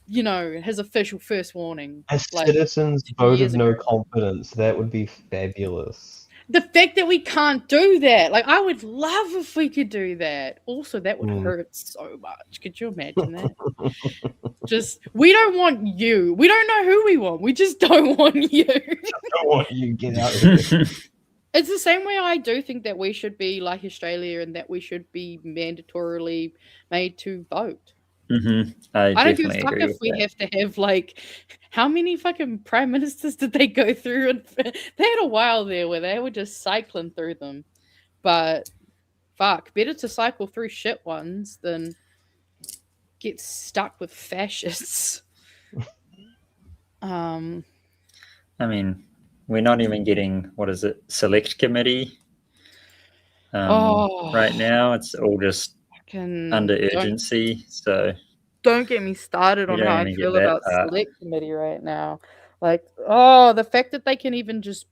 you know, his official first warning. A like, citizen's 2 vote years of no ago. confidence. That would be fabulous. The fact that we can't do that, like, I would love if we could do that. Also, that would hurt so much. Could you imagine that? Just, we don't want you. We don't know who we want. We just don't want you. don't want you. Get out of here. It's the same way I do think that we should be like Australia, and that we should be mandatorily made to vote. I don't give definitely a fuck agree if with we that. have to have, like, how many fucking prime ministers did they go through? And they had a while there where they were just cycling through them. But fuck, better to cycle through shit ones than get stuck with fascists. I mean, we're not even getting, what is it, select committee right now. It's all just under urgency. So don't get me started on don't how I even get feel that about part. select committee right now. Like, the fact that they can even just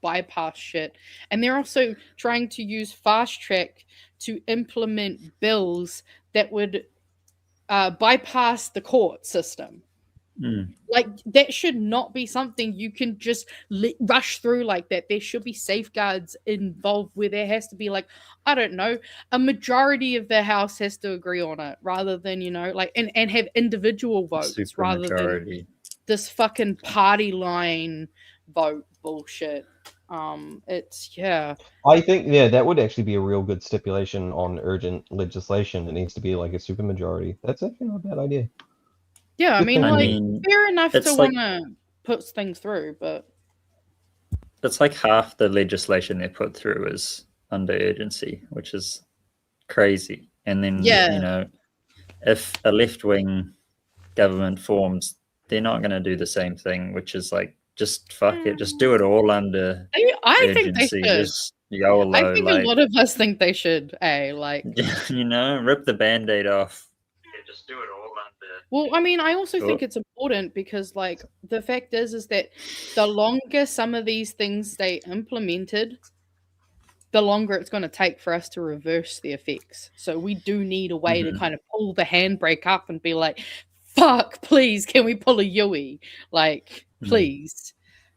bypass shit. And they're also trying to use fast track to implement bills that would bypass the court system. Like, that should not be something you can just rush through like that. There should be safeguards involved where there has to be, like, I don't know, a majority of the House has to agree on it, rather than, you know, like, and have individual votes rather than this fucking party line vote bullshit. It's, yeah. I think, that would actually be a real good stipulation on urgent legislation. It needs to be like a supermajority. That's actually not a bad idea. Yeah, I Good mean, thinking. like, fair enough it's to like- want to put things through, but It's like half the legislation they put through is under urgency, which is crazy. And then, you know, if a left-wing government forms, they're not going to do the same thing, which is like, just fuck it, just do it all under I think they urgency. should. Just YOLO, I think like, a lot of us think they should, like. you know, rip the Band-Aid off. Yeah, just do it all under. Well, I mean, I also think it's important because, like, the fact is that the longer some of these things stay implemented, the longer it's going to take for us to reverse the effects. So we do need a way to kind of pull the handbrake up and be like, fuck, please, can we pull a Yui? Like, please.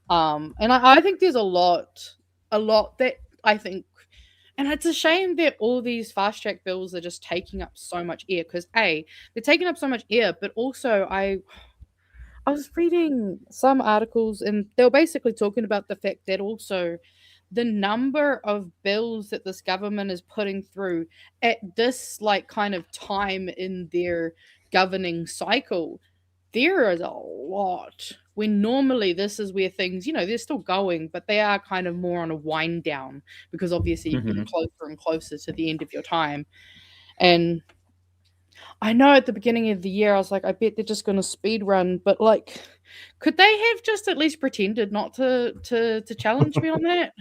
And I think there's a lot that I think, and it's a shame that all these fast track bills are just taking up so much air, because they're taking up so much air, but also I was reading some articles and they were basically talking about the fact that also the number of bills that this government is putting through at this, like, kind of time in their governing cycle, there is a lot. When normally this is where things, you know, they're still going, but they are kind of more on a wind down, because obviously you're getting closer and closer to the end of your time. And I know at the beginning of the year, I was like, I bet they're just going to speed run, but, like, could they have just at least pretended not to challenge me on that?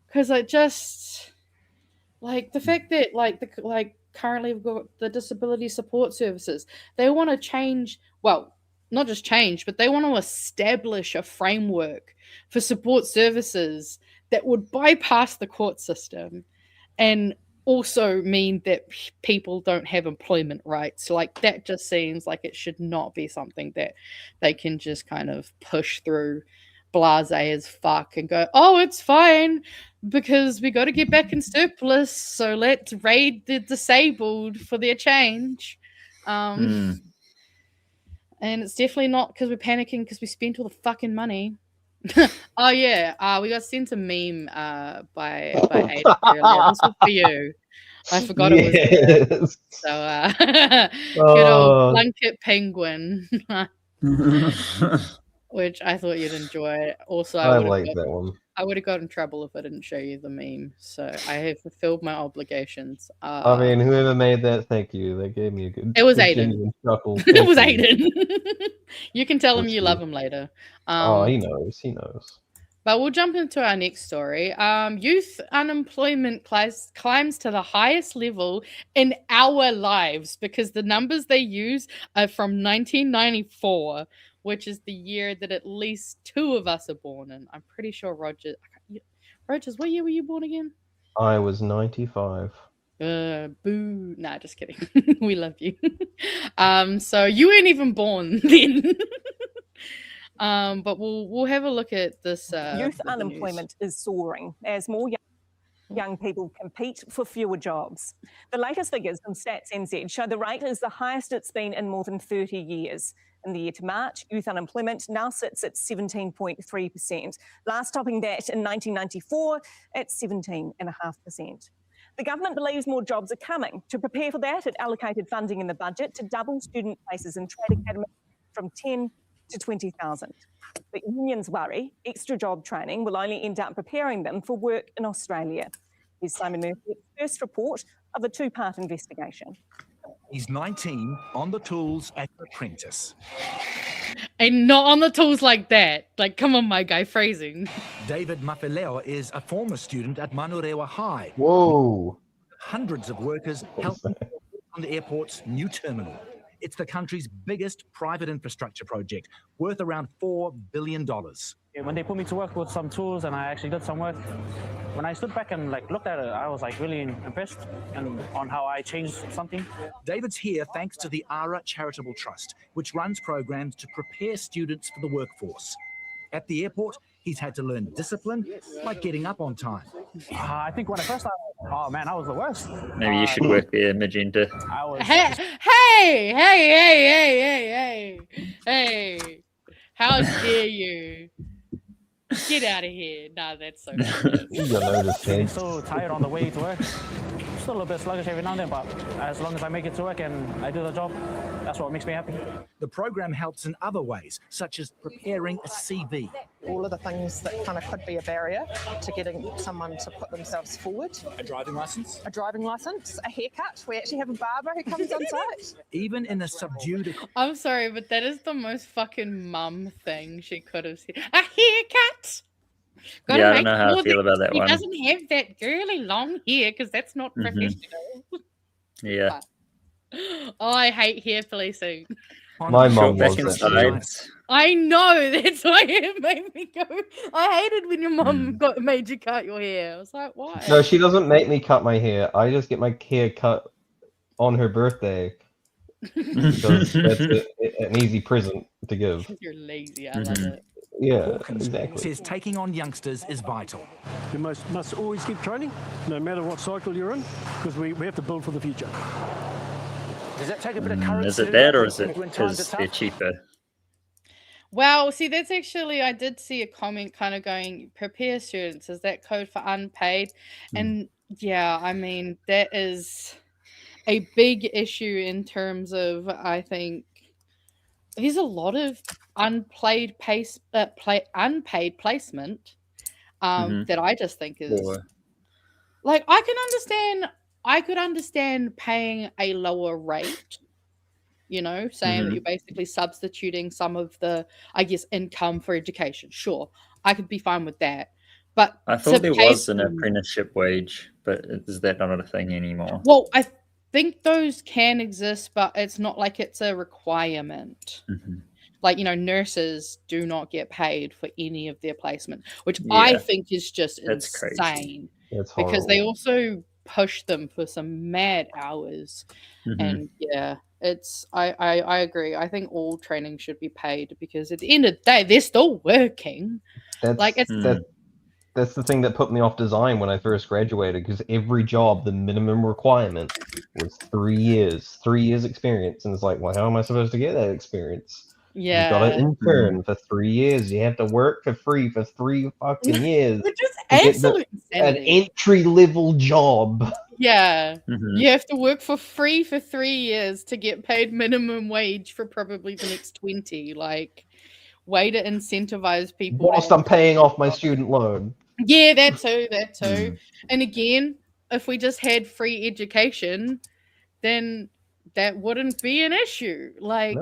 Because I just, like, the fact that, like, currently we've got the disability support services, they want to change, well, not just change, but they want to establish a framework for support services that would bypass the court system and also mean that people don't have employment rights. Like, that just seems like it should not be something that they can just kind of push through blasé as fuck and go, oh, it's fine because we got to get back in surplus, so let's raid the disabled for their change. And it's definitely not because we're panicking because we spent all the fucking money. Oh yeah, we got sent a meme by Ada earlier. This was for you. I forgot it was there. So good old Blanket Penguin. which I thought you'd enjoy. Also, I would have like that one. I would have got in trouble if I didn't show you the meme. So I have fulfilled my obligations. I mean, whoever made that, thank you. They gave me a good. It was good Aiden. genuine chuckle. It was Thank you. Aiden. You can tell him That's you good. love him later. Oh, he knows. He knows. But we'll jump into our next story. Youth unemployment climbs to the highest level in our lives because the numbers they use are from 1994, which is the year that at least 2 of us are born in. I'm pretty sure Rogers, what year were you born again? I was 95. Boo. Nah, just kidding. We love you. So you weren't even born then. But we'll have a look at this. Youth unemployment is soaring as more young people compete for fewer jobs. The latest figures from Stats NZ show the rate is the highest it's been in more than 30 years. In the year to March, youth unemployment now sits at 17.3%, last topping that in 1994 at 17.5%. The government believes more jobs are coming. To prepare for that, it allocated funding in the budget to double student places in trade academies from 10 to 20,000. But unions worry extra job training will only end up preparing them for work in Australia. Here's Simon Murphy's first report of a 2-part investigation. He's 19, on the tools at Apprentice. And not on the tools like that. Like, come on, my guy, phrasing. David Mafileo is a former student at Manurewa High. Whoa. Hundreds of workers helping on the airport's new terminal. It's the country's biggest private infrastructure project, worth around $4 billion. When they put me to work with some tools and I actually did some work, when I stood back and looked at it, I was really impressed on how I changed something. David's here thanks to the ARA Charitable Trust, which runs programs to prepare students for the workforce. At the airport, he's had to learn discipline, like getting up on time. I think when I first started, oh man, I was the worst. Maybe you should work there, Magenta. Hey! How dare you? Get out of here. Nah, that's so I'm so tired on the way to work. Still a little bit sluggish every now and then, but as long as I make it to work and I do the job, that's what makes me happy. The program helps in other ways, such as preparing a CV. All of the things that kind of could be a barrier to getting someone to put themselves forward. A driving license? A driving license, a haircut. We actually have a barber who comes on site. Even in a subdued... I'm sorry, but that is the most fucking mum thing she could have said. A haircut! Yeah, I don't know how I feel about that he one. He doesn't have that girly long hair because that's not professional. Yeah. Oh, I hate hair policing. My mum was I know, that's why it made me go. I hated when your mum made you cut your hair. I was like, why? No, she doesn't make me cut my hair. I just get my hair cut on her birthday. Because that's an easy present to give. You're lazy, I love it. Yeah, exactly. Says taking on youngsters is vital. You must always keep training, no matter what cycle you're in, because we have to build for the future. Does that take a bit of courage? Is it that, or is it because they're cheaper? Well, see, that's actually, I did see a comment kind of going, prepare students, is that code for unpaid? And yeah, I mean, that is a big issue in terms of, I think, there's a lot of unpaid placement that I just think is like, I could understand paying a lower rate, you know, saying that you're basically substituting some of the, I guess, income for education. Sure, I could be fine with that. But I thought there was an apprenticeship wage, but is that not a thing anymore? Well, I think those can exist, but it's not like it's a requirement. Like, you know, nurses do not get paid for any of their placement, which I think is just insane. Because they also push them for some mad hours. And yeah, it's I agree. I think all training should be paid because at the end of the day, they're still working. That's the thing that put me off design when I first graduated, because every job, the minimum requirement was 3 years. 3 years experience. And it's like, well, how am I supposed to get that experience? Yeah. You've got to intern for 3 years. You have to work for free for 3 fucking years. Which is absolute an entry-level job. Yeah. You have to work for free for 3 years to get paid minimum wage for probably the next 20. Like, way to incentivize people. Whilst I'm paying off my student loan. Yeah, that too. And again, if we just had free education, then that wouldn't be an issue. Like,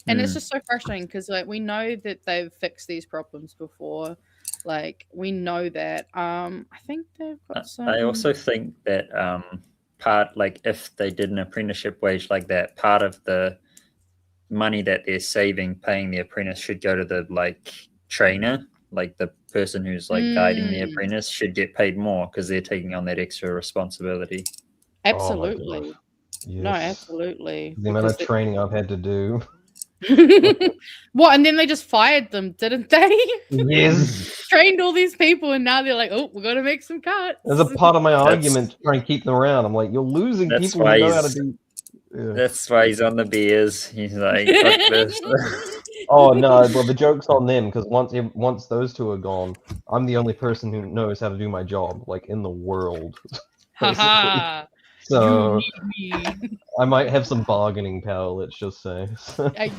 and it's just so frustrating because like we know that they've fixed these problems before. Like we know that. I think they've got some. I also think that part, like if they did an apprenticeship wage like that, part of the money that they're saving paying the apprentice should go to the like trainer, like the person who's like guiding the apprentice should get paid more because they're taking on that extra responsibility. Absolutely. Yes. No, absolutely. The amount of training I've had to do. What? And then they just fired them, didn't they? Yes. Trained all these people, and now they're like, "Oh, we're gonna make some cuts." As a part of my argument to try and keep them around, I'm like, you're losing people who know how to do. Yeah. That's why he's on the beers. He's like, fuck this. Oh no! Well, the joke's on them because once those two are gone, I'm the only person who knows how to do my job, like in the world. Haha. So I might have some bargaining power. Let's just say.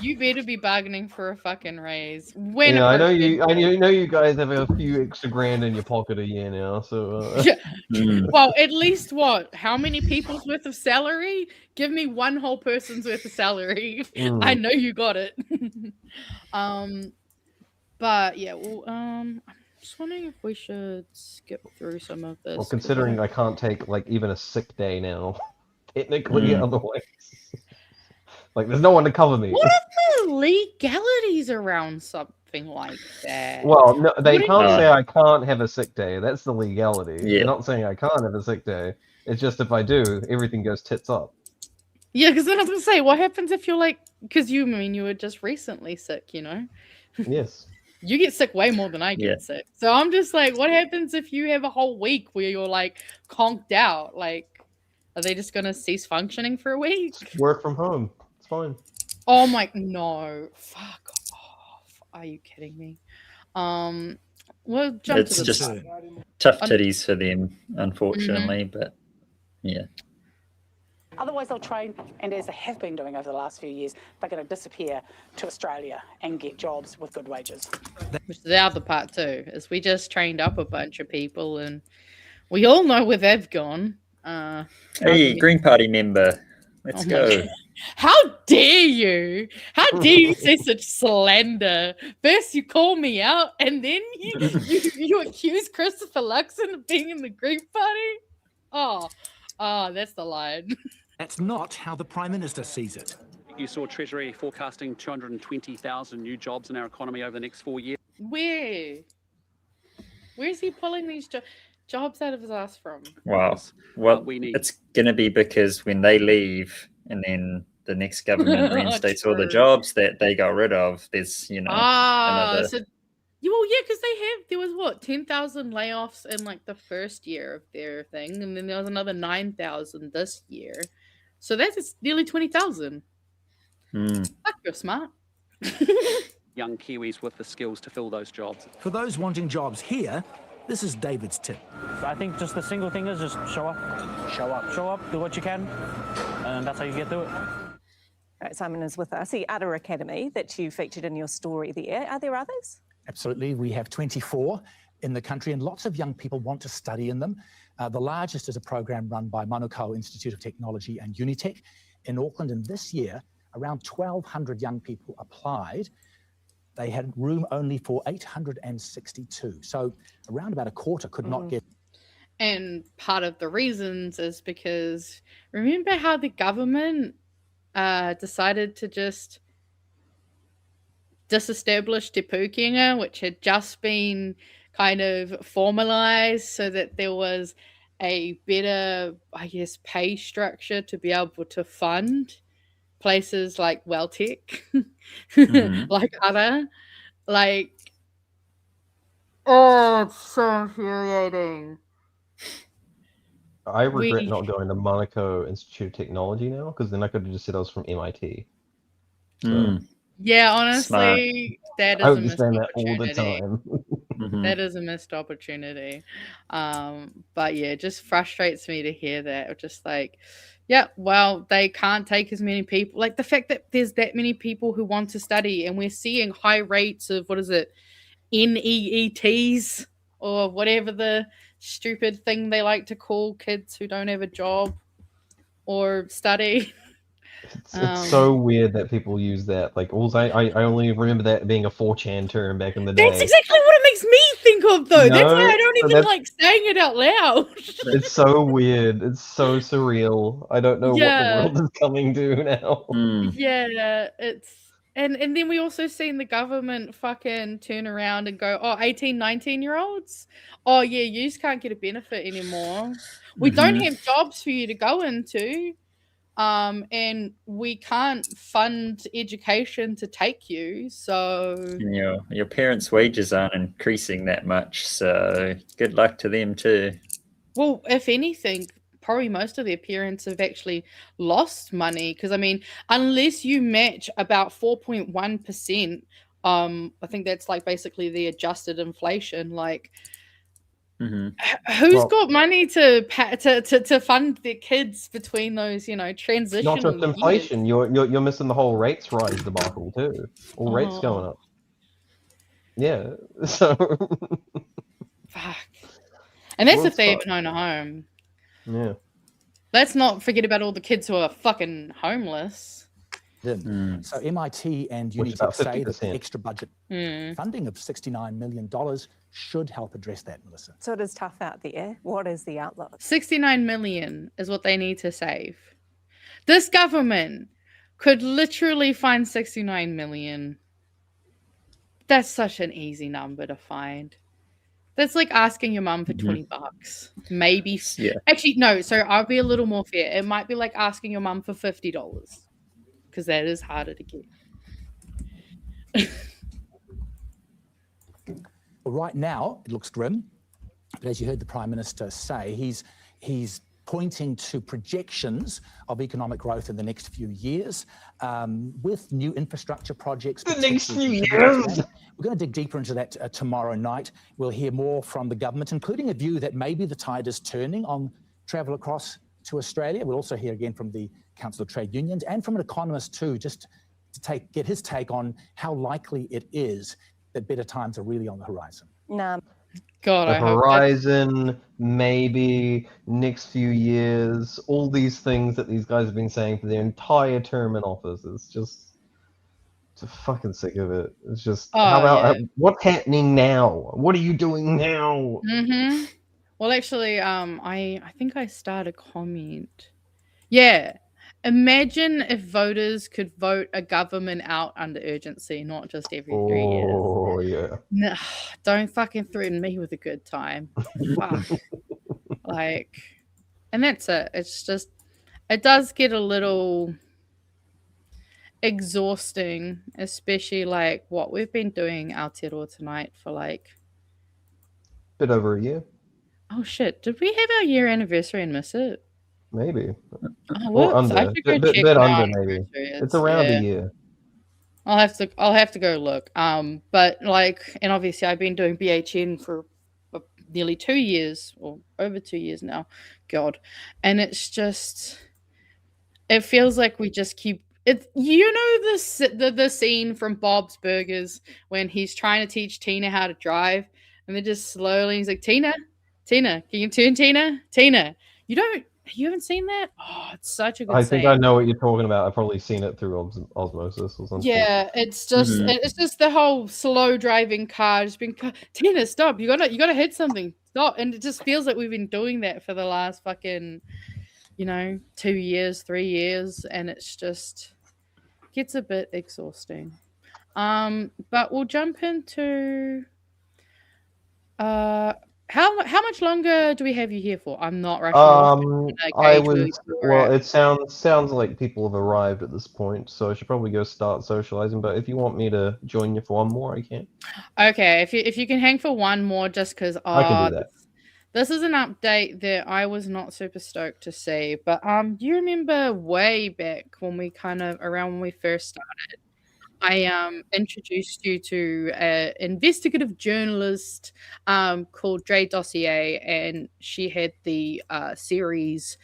You better be bargaining for a fucking raise. I know you. I know you guys have a few extra grand in your pocket a year now. So. Well, at least what? How many people's worth of salary? Give me one whole person's worth of salary. I know you got it. But yeah. Well, I'm just wondering if we should skip through some of this. Well, considering I can't take like even a sick day now, technically, otherwise, like there's no one to cover me. What are the legalities around something like that? Well, no, they can't say I can't have a sick day. That's the legality. Yeah. They're not saying I can't have a sick day. It's just if I do, everything goes tits up. Yeah, because then I was gonna say, what happens if you're like, because you were just recently sick, you know? Yes. You get sick way more than I get sick. So I'm just like, what happens if you have a whole week where you're like conked out? Like, are they just gonna cease functioning for a week? Work from home. It's fine. Oh my, no. Fuck off. Are you kidding me? We'll jump It's to the just side. tough titties for them, unfortunately, but yeah. Otherwise, they'll train, and as they have been doing over the last few years, they're going to disappear to Australia and get jobs with good wages. Which is the other part too, is we just trained up a bunch of people, and we all know where they've gone. Hey, Green Party member, let's go. How dare you? How dare you say such slander? First you call me out, and then you accuse Christopher Luxon of being in the Green Party? Oh, that's the line. That's not how the Prime Minister sees it. You saw Treasury forecasting 220,000 new jobs in our economy over the next 4 years. Where is he pulling these jobs out of his ass from? Wow. Well, it's going to be because when they leave and then the next government reinstates all the jobs that they got rid of, there's, another... Well, yeah, because there was 10,000 layoffs in like the first year of their thing, and then there was another 9,000 this year. So that's nearly 20,000. Fuck, you're smart. Young Kiwis with the skills to fill those jobs. For those wanting jobs here, this is David's tip. I think just the single thing is just show up, do what you can, and that's how you get through it. Right, Simon is with us, the Aotearoa Academy that you featured in your story there. Are there others? Absolutely. We have 24 in the country, and lots of young people want to study in them. The largest is a program run by Manukau Institute of Technology and Unitec in Auckland, and this year, around 1,200 young people applied. They had room only for 862, so around about a quarter could not get. And part of the reasons is because, remember how the government decided to just disestablish Te Pūkenga, which had just been kind of formalized so that there was a better, I guess, pay structure to be able to fund places like Welltech, like other, like, oh, it's so infuriating. I regret not going to Manukau Institute of Technology now, because then I could have just said I was from MIT. So. Yeah, honestly, that is I a would missed say that all the opportunity. time. That is a missed opportunity. But yeah, it just frustrates me to hear that. Just like, Yeah, well, they can't take as many people. Like the fact that there's that many people who want to study, and we're seeing high rates of what is it, NEETs or whatever the stupid thing they like to call kids who don't have a job or study. It's so weird that people use that. Like, I only remember that being a 4chan term back in the day. That's exactly what it makes me think of, though. That's why I don't No, even like saying it out loud. It's so weird. It's so surreal. I don't know what Yeah. the world is coming to now. Yeah, it's and then we also seen the government fucking turn around and go, oh, 18, 19-year-olds? Oh yeah, you just can't get a benefit anymore. We don't have jobs for you to go into. And we can't fund education to take you, so Your parents' wages aren't increasing that much, so good luck to them too. well, if anything, probably most of their parents have actually lost money because I mean, unless you match about 4.1%, I think that's like basically the adjusted inflation. Like, who's got money to fund their kids between those, transitional Not just years? inflation. You're missing the whole rates rise debacle too. All rates going up. Yeah. So. Fuck. And that's Well, if they it's even own a home. Yeah. Let's not forget about all the kids who are fucking homeless. So MIT and Which is Unitech about say that the 50%. extra budget funding of $69 million should help address that, Melissa. So it is tough out there. What is the outlook? 69 million is what they need to save. This government could literally find 69 million. That's such an easy number to find. That's like asking your mum for 20 bucks. Maybe. Yeah. Actually, no. So I'll be a little more fair. It might be like asking your mum for $50 because that is harder to get. Well, right now, it looks grim. But as you heard the Prime Minister say, he's pointing to projections of economic growth in the next few years with new infrastructure projects. The next few years! We're going to dig deeper into that tomorrow night. We'll hear more from the government, including a view that maybe the tide is turning on travel across to Australia. We'll also hear again from the Council of Trade Unions and from an economist too, just to get his take on how likely it is that better times are really on the horizon. No. God, The I hope horizon, maybe, next few years, all these things that these guys have been saying for their entire term in office. It's just fucking sick of it. It's just, how about, what's happening now? What are you doing now? Mm-hmm. Well, actually, I think I started a comment. Yeah. Imagine if voters could vote a government out under urgency, not just every 3 years. Oh, yeah. No, don't fucking threaten me with a good time. Fuck. Like, and that's it. It's just, it does get a little exhausting, especially like what we've been doing Aotearoa tonight for like... Bit over a year. Oh shit, did we have our year anniversary and miss it? Maybe. Oh, Or whoops, I under. should go check Bit my under, maybe. It's around a year. I'll have to go look. But like, and obviously I've been doing BHN for nearly 2 years or over 2 years now. God. And it's just, it feels like we just keep it. You know, the scene from Bob's Burgers when he's trying to teach Tina how to drive and they're just slowly, he's like, Tina, can you turn, Tina? You haven't seen that? Oh, it's such a good I scene. think I know what you're talking about. I've probably seen it through osmosis or something. Yeah, it's just the whole slow driving car just being Tina, stop, you gotta hit something, stop. And it just feels like we've been doing that for the last fucking 2 years, 3 years, and it's just gets a bit exhausting. But we'll jump into how much longer do we have you here for? I'm not rushing. It sounds like people have arrived at this point, so I should probably go start socializing. But if you want me to join you for one more, I can. Okay, if you can hang for one more, just because I can do that. This is an update that I was not super stoked to see. But do you remember way back when we around when we first started? I introduced you to an investigative journalist called Drey Dossier, and she had the series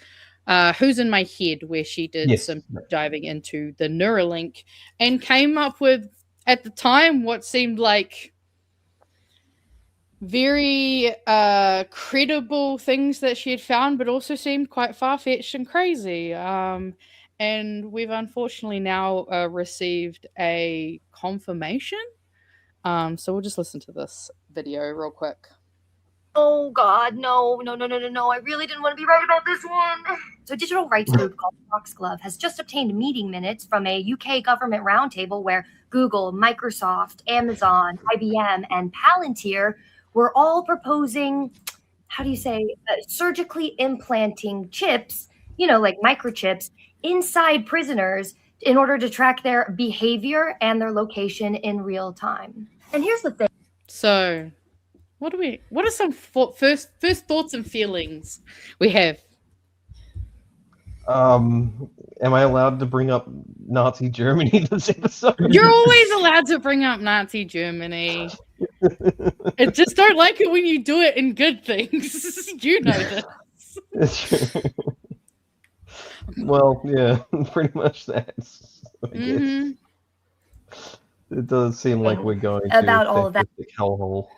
Who's in My Head, where she did some diving into the Neuralink and came up with, at the time, what seemed like very credible things that she had found, but also seemed quite far-fetched and crazy. And we've unfortunately now received a confirmation. So we'll just listen to this video real quick. Oh God, no. I really didn't want to be right about this one. So a digital rights group called Foxglove has just obtained meeting minutes from a UK government roundtable where Google, Microsoft, Amazon, IBM, and Palantir were all proposing, surgically implanting chips, like microchips, inside prisoners in order to track their behavior and their location in real time. And here's the thing. So, what are some first thoughts and feelings we have? Am I allowed to bring up Nazi Germany this episode? You're always allowed to bring up Nazi Germany. I just don't like it when you do it in good things. You know this. Well, yeah, pretty much that. Mm-hmm. It does seem like we're going about to all of that. hellhole.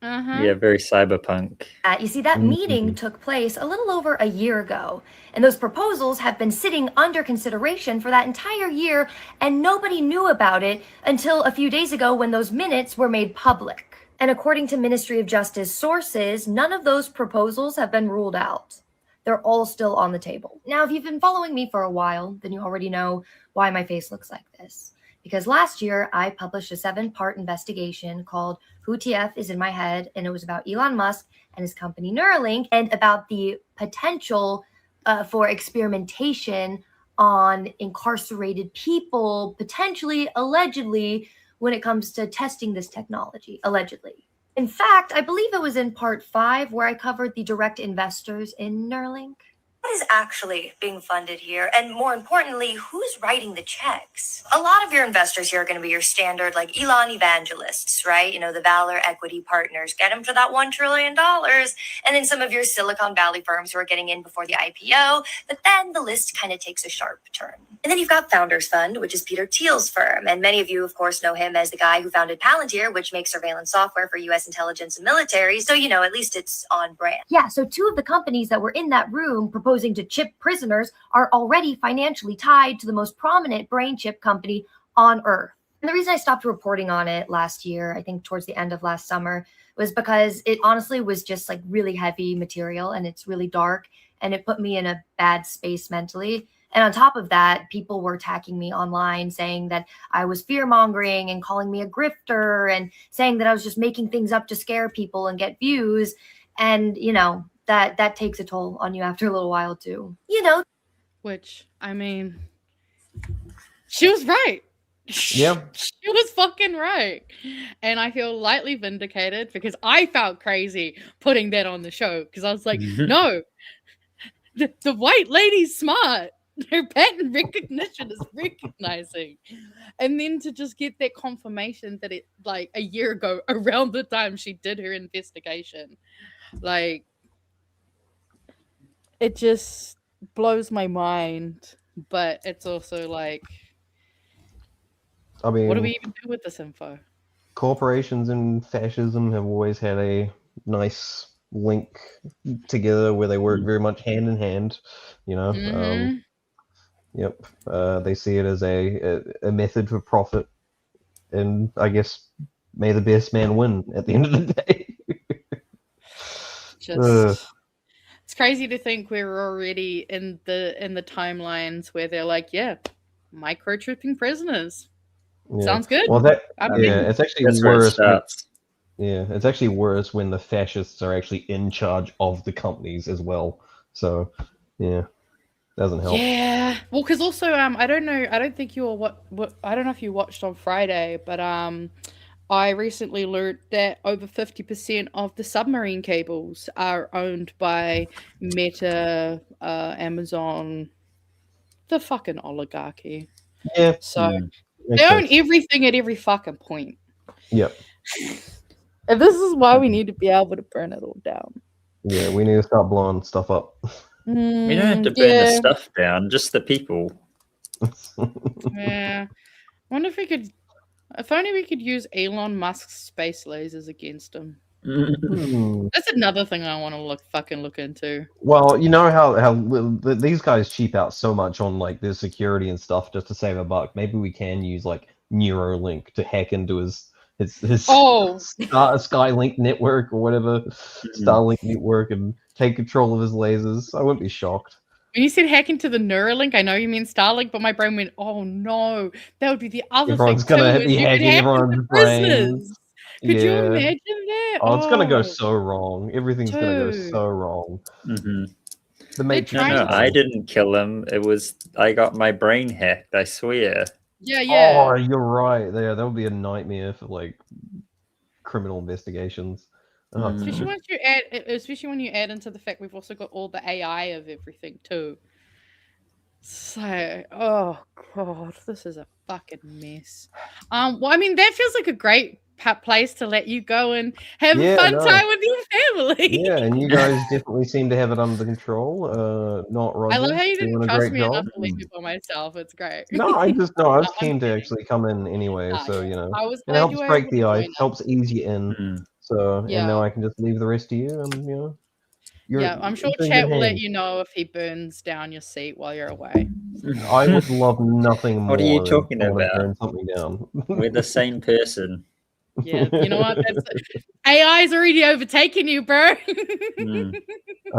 Yeah, very cyberpunk. You see, that meeting took place a little over a year ago, and those proposals have been sitting under consideration for that entire year, and nobody knew about it until a few days ago when those minutes were made public. And according to Ministry of Justice sources, none of those proposals have been ruled out. They're all still on the table. Now, if you've been following me for a while, then you already know why my face looks like this. Because last year, I published a 7-part investigation called Who TF is in My Head, and it was about Elon Musk and his company Neuralink, and about the potential for experimentation on incarcerated people, potentially, allegedly, when it comes to testing this technology, allegedly. In fact, I believe it was in part 5 where I covered the direct investors in Neuralink. What is actually being funded here? And more importantly, who's writing the checks? A lot of your investors here are going to be your standard, like Elon evangelists, right? The Valor Equity Partners, get them to that $1 trillion. And then some of your Silicon Valley firms who are getting in before the IPO. But then the list kind of takes a sharp turn. And then you've got Founders Fund, which is Peter Thiel's firm. And many of you, of course, know him as the guy who founded Palantir, which makes surveillance software for U.S. intelligence and military. So, at least it's on brand. Yeah, so 2 of the companies that were in that room proposing to chip prisoners are already financially tied to the most prominent brain chip company on Earth. And the reason I stopped reporting on it last year, I think towards the end of last summer, was because it honestly was just like really heavy material, and it's really dark, and it put me in a bad space mentally. And on top of that, people were attacking me online, saying that I was fear-mongering and calling me a grifter and saying that I was just making things up to scare people and get views. And, that takes a toll on you after a little while too. Which, I mean, she was right. Yeah. She was fucking right. And I feel lightly vindicated because I felt crazy putting that on the show because I was like, no, the white lady's smart. Her pattern recognition is recognizing. And then to just get that confirmation that it, like, a year ago, around the time she did her investigation, like, it just blows my mind. But it's also like, I mean, what do we even do with this info? Corporations and fascism have always had a nice link together where they work very much hand in hand, Yep. They see it as a method for profit, and I guess may the best man win at the end of the day. It's crazy to think we're already in the timelines where they're like, yeah, microchipping prisoners. Yeah. Sounds good. Well, it's actually worse. It's actually worse when the fascists are actually in charge of the companies as well. So, yeah. Doesn't help. Yeah, well, because also I don't know. I don't think you were what I don't know if you watched on Friday, but I recently learned that over 50% of the submarine cables are owned by Meta, Amazon, the fucking oligarchy. Yeah. So they own everything at every fucking point. Yep. And this is why we need to be able to burn it all down. Yeah, we need to start blowing stuff up. We don't have to burn the stuff down, just the people. Yeah. Wonder if we could. If only we could use Elon Musk's space lasers against him. That's another thing I want to look into. Well, you know how these guys cheap out so much on like their security and stuff just to save a buck. Maybe we can use like Neuralink to hack into his Skylink network or whatever, Starlink network, and take control of his lasers. I wouldn't be shocked. When you said hack into the Neuralink, I know you mean Starlink, but my brain went, "Oh no, that would be the other Everyone's thing." gonna too, be is you could hacking hack everyone's into brains. prisoners. Could you imagine that? Oh, it's gonna go so wrong. Everything's gonna go Dude. so wrong. Mm-hmm. The Matrix. No, I didn't kill him. It was I got my brain hacked. I swear. Yeah. Oh, you're right. There, that would be a nightmare for like criminal investigations. Oh, Especially when you add into the fact we've also got all the AI of everything too. So, oh god, this is a fucking mess. Well, I mean, that feels like a great place to let you go and have a fun time with your family. Yeah, and you guys definitely seem to have it under control. Not Roger. I love how you doing didn't a trust great me job. enough to leave it by myself. It's great. No, I was keen to actually come in anyway, so you know, I was it glad helps you were break able the to ice, join us. helps ease you in. So Yeah. and now I can just leave the rest of you, and you know, Yeah, I'm sure it's in chat good will let hands. you know if he burns down your seat while you're away. I would love nothing more. What are you than talking someone to about? burn something down. We're the same person. Yeah, you know what? AI's already overtaken you, bro. I've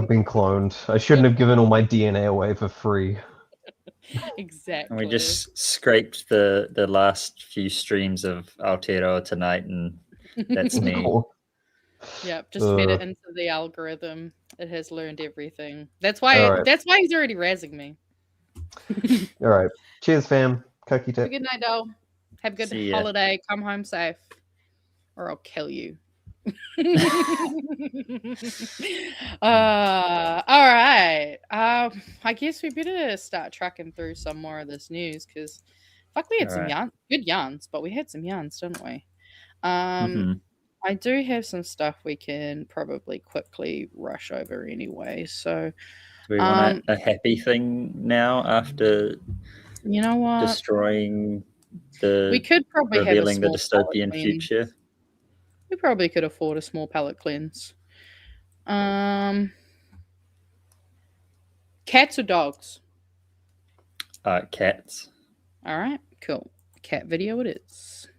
been cloned. I shouldn't have given all my DNA away for free. Exactly. We just scraped the last few streams of Aotearoa tonight, and that's me. Yep, just fed it into the algorithm. It has learned everything. That's why. Alright. That's why he's already razzing me. All right. Cheers, fam. Cookie Have a tip. good night, doll. Have a good See ya. holiday. Come home safe, or I'll kill you. All right. I guess we better start trucking through some more of this news because, fuck, we had some Alright. good yarns, but we had some yarns, didn't we? Mhm. I do have some stuff we can probably quickly rush over anyway. So, Do we want a happy thing now after you know what? destroying the We could probably have a revealing the small palate dystopian cleanse. future? We probably could afford a small palate cleanse. Cats or dogs? Cats. All right, cool. Cat video it is.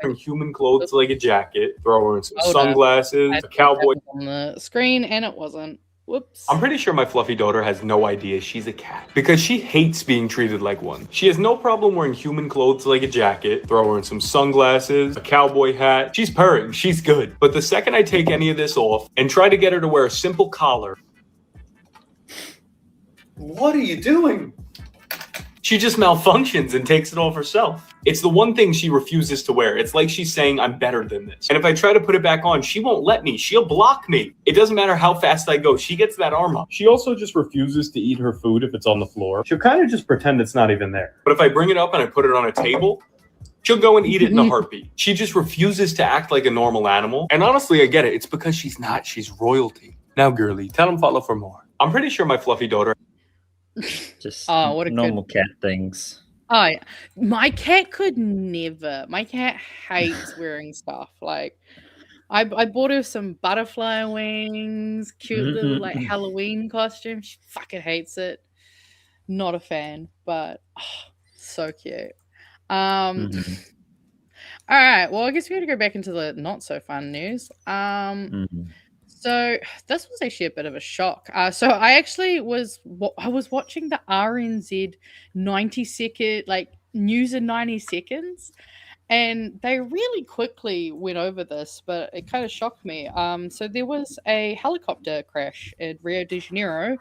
Wearing human clothes like a jacket, throwing some Hold up. sunglasses, I a thought cowboy. that was on the screen, and it wasn't. Whoops. I'm pretty sure my fluffy daughter has no idea she's a cat because she hates being treated like one. She has no problem wearing human clothes like a jacket, throwing some sunglasses, a cowboy hat. She's purring, she's good. But the second I take any of this off and try to get her to wear a simple collar, what are you doing? She just malfunctions and takes it off herself. It's the one thing she refuses to wear. It's like she's saying, I'm better than this. And if I try to put it back on, she won't let me. She'll block me. It doesn't matter how fast I go. She gets that arm up. She also just refuses to eat her food if it's on the floor. She'll kind of just pretend it's not even there. But if I bring it up and I put it on a table, she'll go and eat it in a heartbeat. She just refuses to act like a normal animal. And honestly, I get it. It's because she's not. She's royalty. Now, girly, tell them follow for more. I'm pretty sure my fluffy daughter... Just what a normal cat things. Oh, yeah. My cat could never. My cat hates wearing stuff. Like, I bought her some butterfly wings, cute little like Halloween costume. She fucking hates it. Not a fan, but so cute. All right. Well, I guess we got to go back into the not so fun news. So this was actually a bit of a shock. So I actually was watching the RNZ 90-second like news in 90 seconds, and they really quickly went over this, but it kind of shocked me. So there was a helicopter crash in Rio de Janeiro,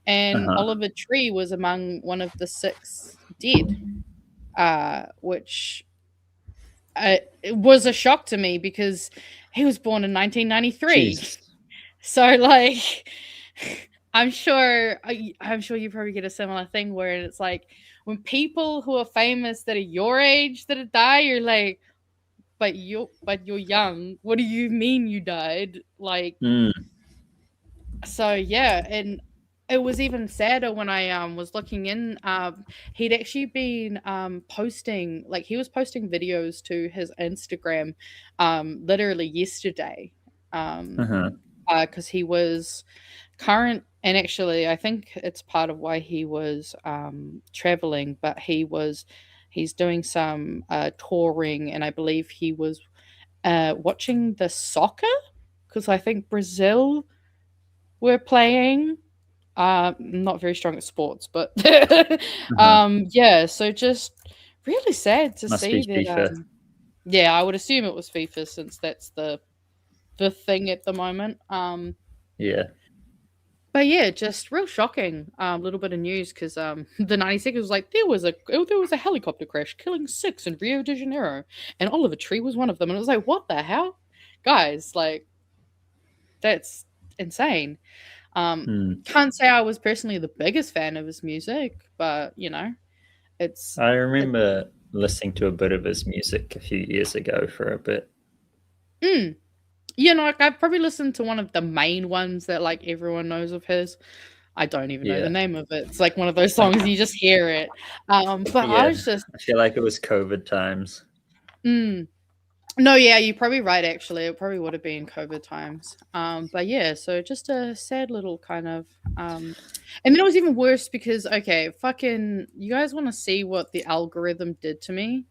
and Oliver Tree was among one of the 6 dead, which it was a shock to me because he was born in 1993. Jeez. So like, I'm sure you probably get a similar thing where it's like when people who are famous that are your age that die, you're like, but you're young. What do you mean you died? Like, so yeah, and it was even sadder when I was looking in. He'd actually been posting, like he was posting videos to his Instagram literally yesterday. Because he was current, and actually I think it's part of why he was traveling, but he's doing some touring, and I believe he was watching the soccer, because I think Brazil were playing. Not very strong at sports, but yeah, so just really sad to Must see be that. FIFA. Yeah, I would assume it was FIFA, since that's the thing at the moment. Yeah. But yeah, just real shocking. Little bit of news, because the 90 seconds was like, there was a helicopter crash killing 6 in Rio de Janeiro, and Oliver Tree was one of them. And it was like, what the hell, guys? Like, that's insane. Can't say I was personally the biggest fan of his music, but you know, it's. I remember listening to a bit of his music a few years ago for a bit. You know, like, I probably listened to one of the main ones that like everyone knows of his. I don't even know the name of it. It's like one of those songs you just hear it. But I was just. I feel like it was COVID times. No, yeah, you're probably right. Actually, it probably would have been COVID times. But yeah, so just a sad little kind of. And then it was even worse because fucking, you guys want to see what the algorithm did to me?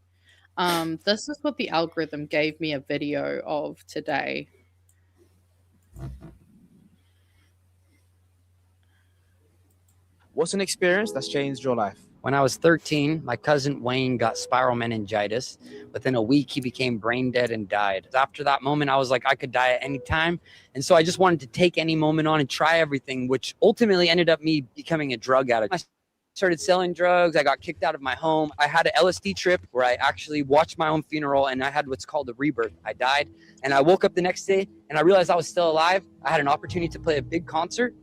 This is what the algorithm gave me a video of today. What's an experience that's changed your life? When I was 13, my cousin Wayne got spiral meningitis. Within a week, he became brain dead and died. After that moment, I was like, I could die at any time. And so I just wanted to take any moment on and try everything, which ultimately ended up me becoming a drug addict. I started selling drugs. I got kicked out of my home. I had an LSD trip where I actually watched my own funeral, and I had what's called a rebirth. I died, and I woke up the next day, and I realized I was still alive. I had an opportunity to play a big concert.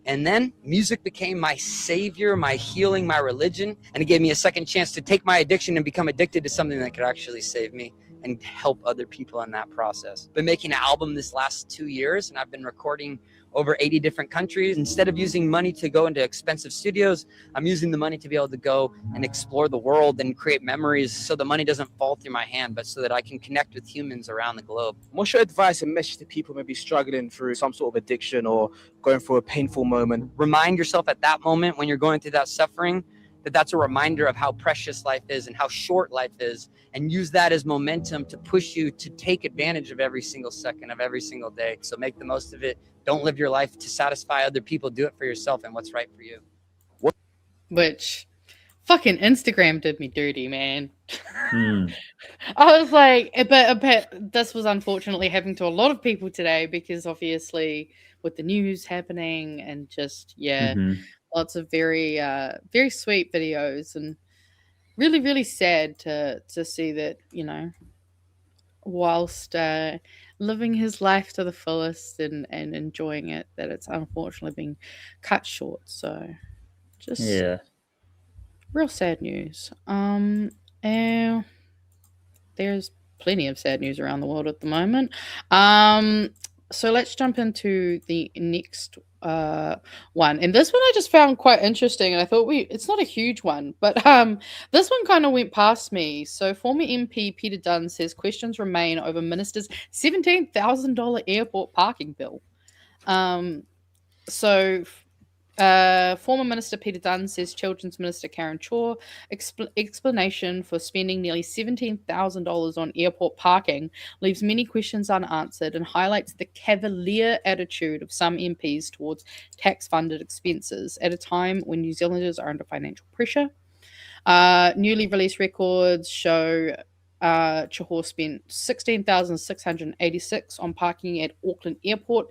And then music became my savior, my healing, my religion. And it gave me a second chance to take my addiction and become addicted to something that could actually save me and help other people in that process. Been making an album this last 2 years, and I've been recording over 80 different countries. Instead of using money to go into expensive studios, I'm using the money to be able to go and explore the world and create memories, so the money doesn't fall through my hand, but so that I can connect with humans around the globe. What's your advice and message to people maybe struggling through some sort of addiction or going through a painful moment? Remind yourself at that moment when you're going through that suffering, that that's a reminder of how precious life is and how short life is, and use that as momentum to push you to take advantage of every single second of every single day. So make the most of it. Don't live your life to satisfy other people. Do it for yourself and what's right for you. Which fucking Instagram did me dirty, man. I was like, but this was unfortunately happening to a lot of people today, because obviously with the news happening and just, lots of very, very sweet videos, and really, really sad to see that, you know, whilst living his life to the fullest and enjoying it, that it's unfortunately being cut short. So just real sad news. And there's plenty of sad news around the world at the moment. So let's jump into the next one, and this one I just found quite interesting, and I thought it's not a huge one, but this one kind of went past me. So former MP Peter Dunn says questions remain over minister's $17,000 airport parking bill. Former Minister Peter Dunn says Children's Minister Karen Chor explanation for spending nearly $17,000 on airport parking leaves many questions unanswered and highlights the cavalier attitude of some MPs towards tax-funded expenses at a time when New Zealanders are under financial pressure. Newly released records show Chor spent $16,686 on parking at Auckland Airport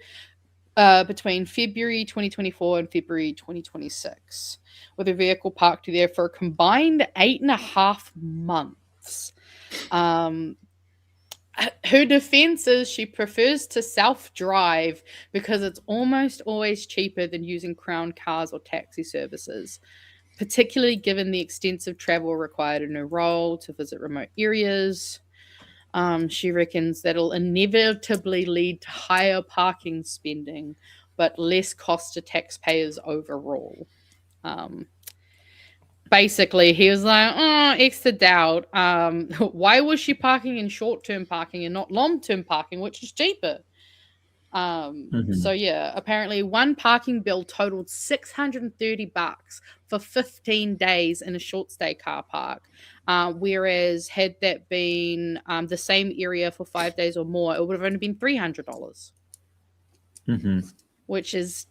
between February 2024 and February 2026, with a vehicle parked there for a combined 8.5 months. Her defense is she prefers to self-drive because it's almost always cheaper than using Crown cars or taxi services. particularly given the extensive travel required in her role to visit remote areas. She reckons that'll inevitably lead to higher parking spending, but less cost to taxpayers overall. Basically, he was like, oh, extra doubt. Why was she parking in short-term parking and not long-term parking, which is cheaper? So yeah, apparently one parking bill totaled $630 for 15 days in a short stay car park. Whereas had that been the same area for 5 days or more, it would have only been $300. Which is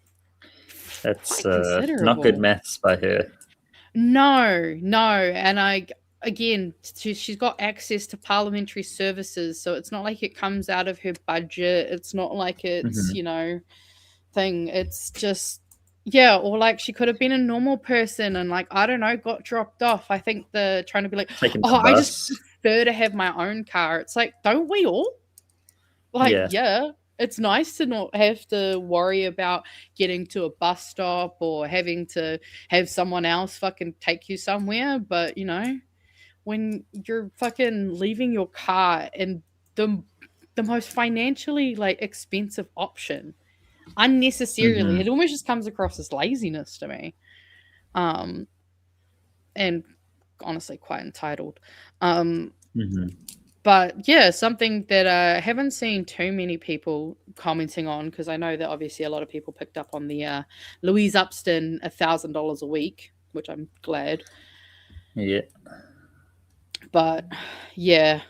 That's quite not good considerable. maths by her. No. And she's got access to parliamentary services, so it's not like it comes out of her budget. It's not like it's, thing. It's just, yeah, or like she could have been a normal person and like, I don't know, got dropped off. I think they're trying to be like, Taking the I just bus. prefer to have my own car. It's like, don't we all? Like, yeah. It's nice to not have to worry about getting to a bus stop or having to have someone else fucking take you somewhere. But, when you're fucking leaving your car and the most financially like expensive option unnecessarily, it almost just comes across as laziness to me. And honestly quite entitled. But yeah, something that I haven't seen too many people commenting on, because I know that obviously a lot of people picked up on the Louise Upston $1,000 a week, which I'm glad. Yeah. But yeah,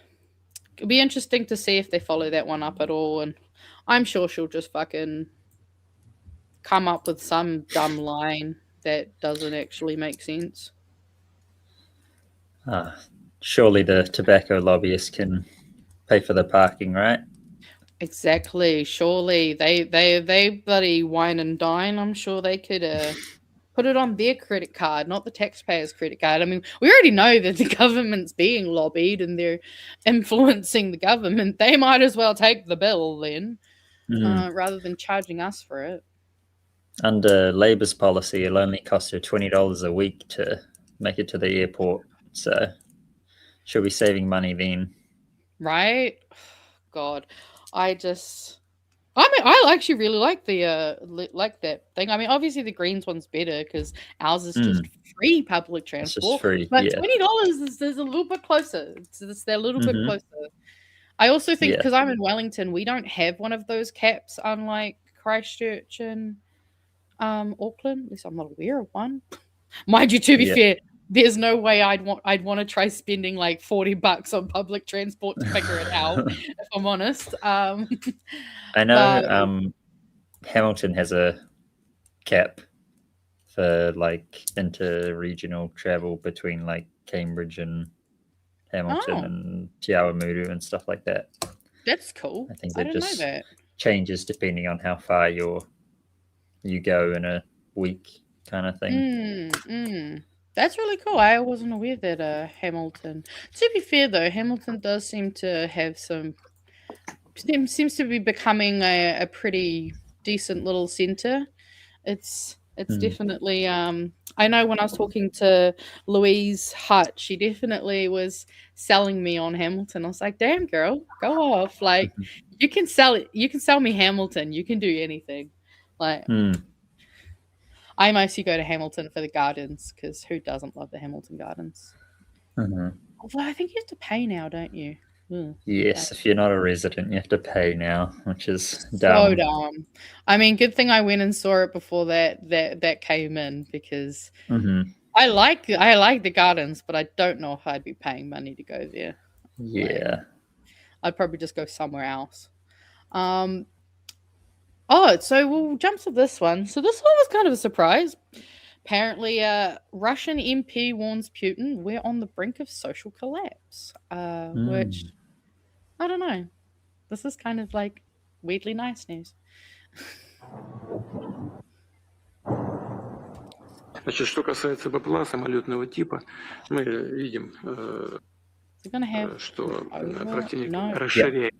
it'll be interesting to see if they follow that one up at all. And I'm sure she'll just fucking come up with some dumb line that doesn't actually make sense. Surely the tobacco lobbyists can pay for the parking, right? Exactly. Surely they bloody wine and dine. I'm sure they could put it on their credit card, not the taxpayer's credit card. I mean, we already know that the government's being lobbied and they're influencing the government. They might as well take the bill then, rather than charging us for it. Under Labor's policy, it'll only cost her $20 a week to make it to the airport. So she'll be saving money then. Right? God, I actually really like the like that thing. I mean, obviously the Greens one's better because ours is just free public transport. just free, but yeah. $20 is a little bit closer. They're a little bit closer. I also think because I'm in Wellington, we don't have one of those caps, unlike Christchurch and Auckland. At least I'm not aware of one. Mind you, to be fair, there's no way I'd want to try spending like $40 on public transport to figure it out, if I'm honest. I know Hamilton has a cap for like inter-regional travel between like Cambridge and Hamilton and Te Awamutu and stuff like that. That's cool. I think I it didn't just know that. changes depending on how far you go in a week kind of thing. That's really cool. I wasn't aware that Hamilton. To be fair, though, Hamilton does seem to have seems to be becoming a pretty decent little centre. It's definitely. I know when I was talking to Louise Hutt, she definitely was selling me on Hamilton. I was like, "Damn, girl, go off! Like, you can sell it. You can sell me Hamilton. You can do anything." Like. I mostly go to Hamilton for the gardens because who doesn't love the Hamilton Gardens? Although I think you have to pay now, don't you? Yes, if you're not a resident, you have to pay now, which is dumb. So dumb. I mean, good thing I went and saw it before that came in because I like the gardens, but I don't know if I'd be paying money to go there. Yeah, I'd probably just go somewhere else. So we'll jump to this one. So this one was kind of a surprise. Apparently, Russian MP warns Putin we're on the brink of social collapse, which, I don't know. This is kind of like weirdly nice news. Значит, что касается БПЛА самолетного типа, мы видим, что противник расширяет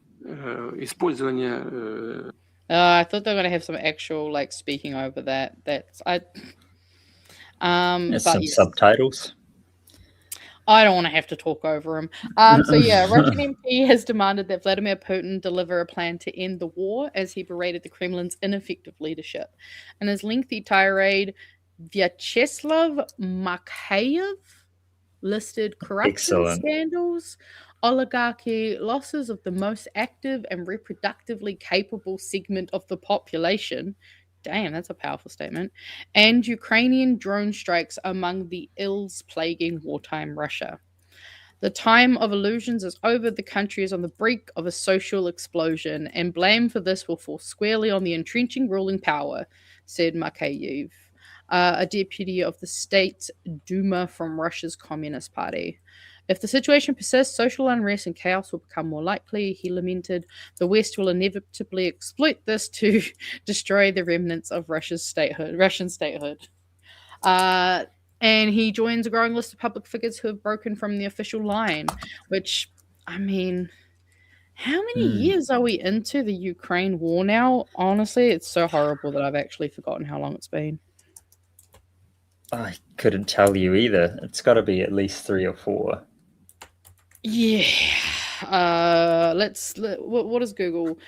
использование. I thought they were going to have some actual like speaking over that. There's But some yes, subtitles. I don't want to have to talk over him. So yeah, Russian MP has demanded that Vladimir Putin deliver a plan to end the war as he berated the Kremlin's ineffective leadership. In his lengthy tirade, Vyacheslav Makayev listed corruption Excellent. scandals, oligarchy, losses of the most active and reproductively capable segment of the population. Damn, that's a powerful statement. And Ukrainian drone strikes among the ills plaguing wartime Russia. The time of illusions is over. The country is on the brink of a social explosion, and blame for this will fall squarely on the entrenching ruling power, said Makayev, a deputy of the State Duma from Russia's Communist Party. If the situation persists, social unrest and chaos will become more likely, he lamented. The West will inevitably exploit this to destroy the remnants of Russian statehood. And he joins a growing list of public figures who have broken from the official line, which, I mean, how many years are we into the Ukraine war now? Honestly, it's so horrible that I've actually forgotten how long it's been. I couldn't tell you either. It's got to be at least 3 or 4. Yeah. What is Google?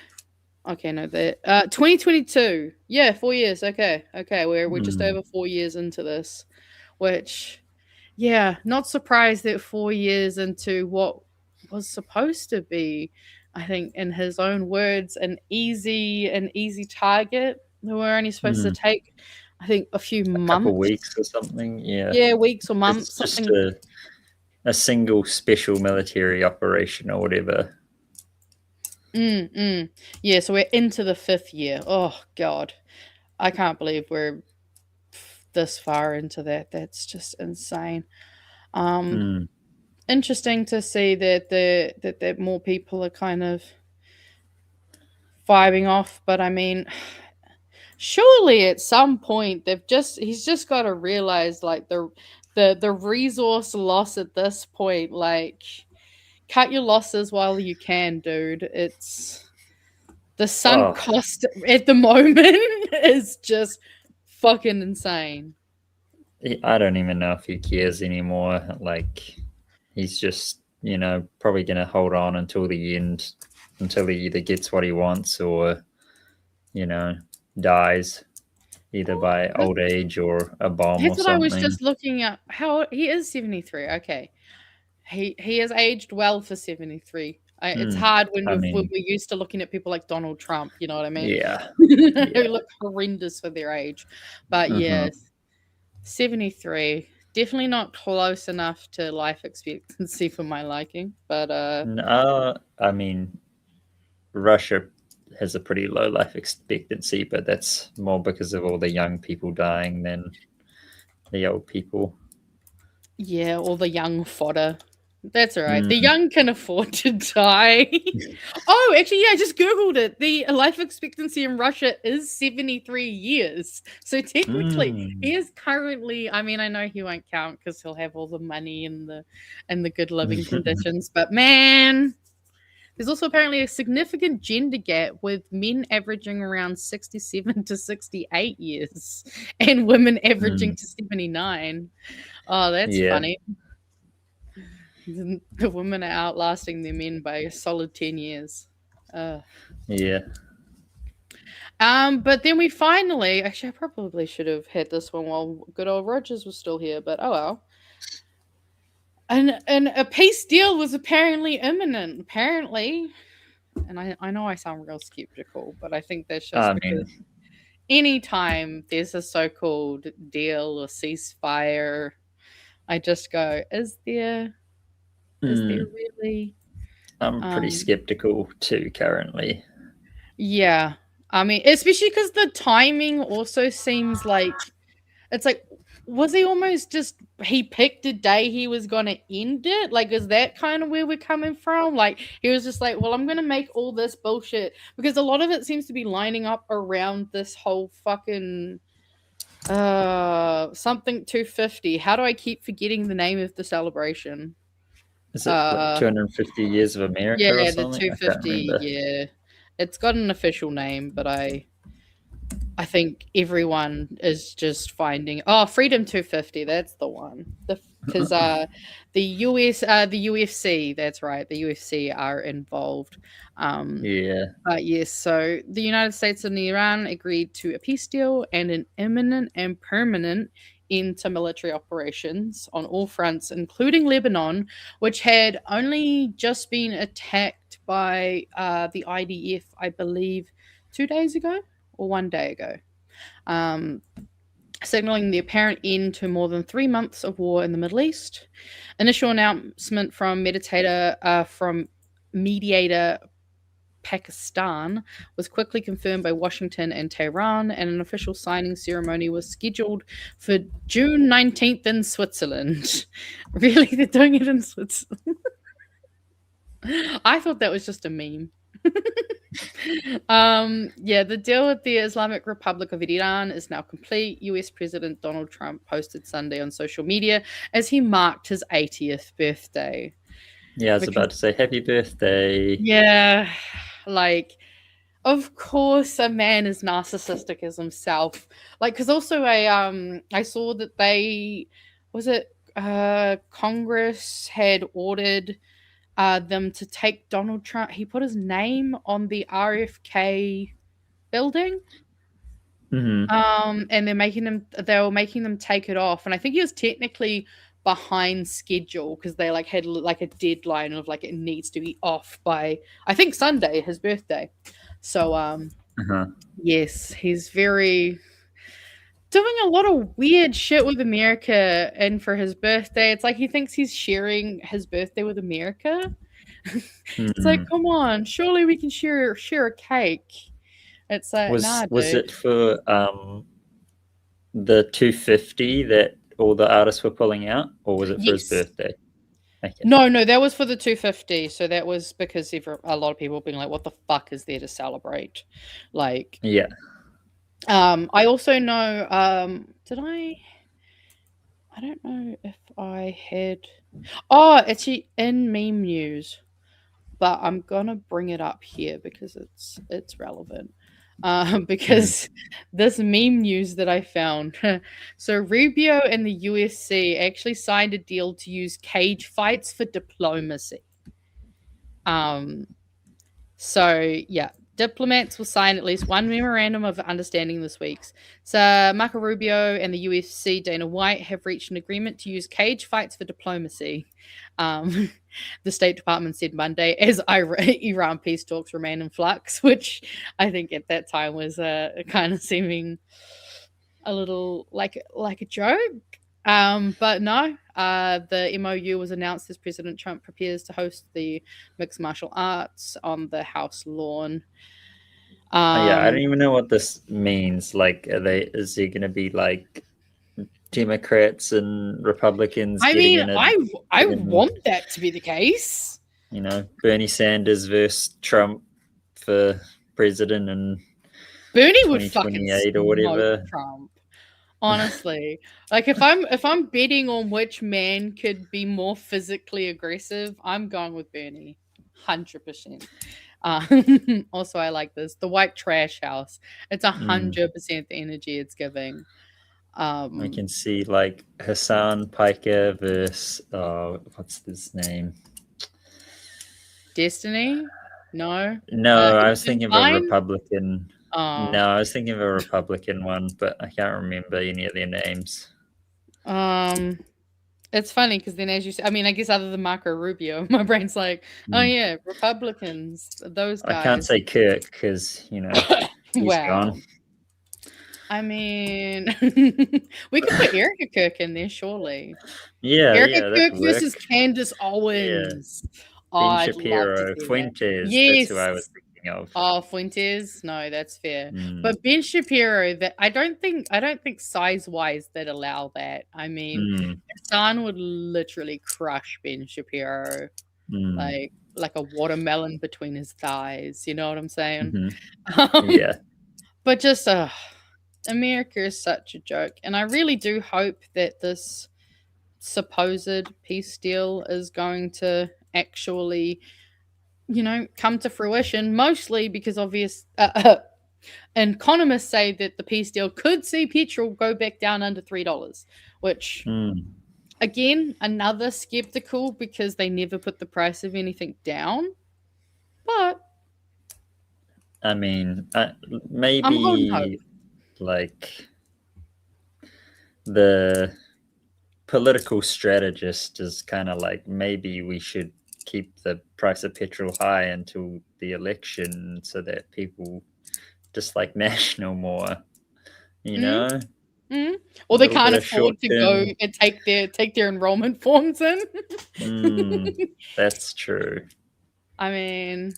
Okay, no, that 2022. Yeah, 4 years. Okay, we're just over 4 years into this, which, yeah, not surprised that 4 years into what was supposed to be, I think, in his own words, an easy target. We're only supposed to take, I think, a few months, couple weeks or something. Yeah. Yeah, weeks or months. It's just something. a single special military operation or whatever. Yeah, so we're into the 5th year. Oh God, I can't believe we're this far into that. That's just insane. Interesting to see that more people are kind of vibing off, but I mean, surely at some point he's just got to realize, like, the resource loss at this point, like, cut your losses while you can, dude. It's the sunk cost at the moment is just fucking insane. I don't even know if he cares anymore. Like, he's just, probably going to hold on until the end, until he either gets what he wants or, dies either by old age or a bomb or That's what something. I was just looking at. How he is 73. Okay. He has aged well for 73. It's hard when we're used to looking at people like Donald Trump, you know what I mean? Yeah. Who look horrendous for their age. But yes, 73. Definitely not close enough to life expectancy for my liking. But no, I mean, Russia has a pretty low life expectancy, but that's more because of all the young people dying than the old people. Yeah, all the young fodder. That's all right. The young can afford to die. Oh, actually, yeah, I just Googled it. The life expectancy in Russia is 73 years. So technically, he is currently, I mean, I know he won't count because he'll have all the money and the good living conditions. But man, there's also apparently a significant gender gap, with men averaging around 67 to 68 years and women averaging to 79. Oh, that's funny. The women are outlasting their men by a solid 10 years. Yeah. But then we finally, actually, I probably should have had this one while good old Rogers was still here, but oh well. And a peace deal was apparently imminent. Apparently, and I know I sound real skeptical, but I think that's just because anytime there's a so-called deal or ceasefire, I just go, is there really? I'm pretty skeptical too currently. Yeah. I mean, especially because the timing also seems like, it's like, was he almost just, he picked a day he was going to end it? Like, is that kind of where we're coming from? Like, he was just like, well, I'm going to make all this bullshit, because a lot of it seems to be lining up around this whole fucking something 250. How do I keep forgetting the name of the celebration? Is it 250 years of America? Yeah, or something? the 250. Yeah, it's got an official name, but I think everyone is just finding Freedom 250. That's the one. Because the UFC. That's right. The UFC are involved. Yeah. Yes. So the United States and Iran agreed to a peace deal and an imminent and permanent end to military operations on all fronts, including Lebanon, which had only just been attacked by the IDF, I believe, 2 days ago or 1 day ago, signaling the apparent end to more than 3 months of war in the Middle East. Initial announcement from mediator Pakistan was quickly confirmed by Washington and Tehran, and an official signing ceremony was scheduled for June 19th in Switzerland. Really? They're doing it in Switzerland? I thought that was just a meme. The deal with the Islamic Republic of Iran is now complete. US President Donald Trump posted Sunday on social media as he marked his 80th birthday. Yeah, I was about to say happy birthday. Yeah, like, of course a man is narcissistic as himself. Like, because also I saw that Congress had ordered them to take Donald Trump. He put his name on the RFK building. Mm-hmm. And they were making them take it off. And I think he was technically behind schedule because they had a deadline of it needs to be off by, I think, Sunday, his birthday. So yes, he's very doing a lot of weird shit with America, and for his birthday, it's like he thinks he's sharing his birthday with America. It's like, come on, surely we can share a cake. It's like, was it for the 250 that all the artists were pulling out, or was it for his birthday? Okay. No, that was for the 250. So that was because a lot of people being like, what the fuck is there to celebrate? Like, yeah. I also know, I don't know if I had, it's in meme news, but I'm gonna bring it up here because it's relevant. Because this meme news that I found. So Rubio and the USC actually signed a deal to use cage fights for diplomacy. So yeah, diplomats will sign at least one memorandum of understanding this week. So Marco Rubio and the UFC Dana White have reached an agreement to use cage fights for diplomacy. The State Department said Monday, as Iran peace talks remain in flux, which I think at that time was kind of seeming a little like a joke. But no, the MOU was announced as President Trump prepares to host the mixed martial arts on the House lawn. Yeah, I don't even know what this means. Like, is there going to be like Democrats and Republicans? I mean, I want that to be the case. You know, Bernie Sanders versus Trump for president, and Bernie would fucking or whatever. Trump. Honestly, like if I'm betting on which man could be more physically aggressive, I'm going with Bernie, 100%. Also, I like this, the white trash house. It's 100% the energy it's giving. I can see like Hassan Piker versus what's his name? Destiny? No, I was thinking of a Republican. Oh. No, I was thinking of a Republican one, but I can't remember any of their names. It's funny because then, as you say, I mean, I guess other than Marco Rubio, my brain's like, oh yeah, Republicans, those guys. I can't say Kirk because he's gone. I mean, we could put Erica Kirk in there, surely. Yeah, Erica Kirk versus Candace Owens. Ben Shapiro, Fuentes. Yes. That's who I was thinking of. Oh, Fuentes. No, that's fair. But Ben Shapiro, that I don't think size-wise they'd allow that. I mean, Hassan would literally crush Ben Shapiro, like a watermelon between his thighs. You know what I'm saying? Yeah. But just America is such a joke, and I really do hope that this supposed peace deal is going to actually, come to fruition. Mostly because economists say that the peace deal could see petrol go back down under $3, which, again, another skeptical because they never put the price of anything down. But I mean, I'm holding hope. maybe like the political strategist is kind of like, maybe we should keep the price of petrol high until the election so that people dislike National more, you know? Or they Little can't bit of afford to go short-term- and take their enrollment forms in. That's true. I mean,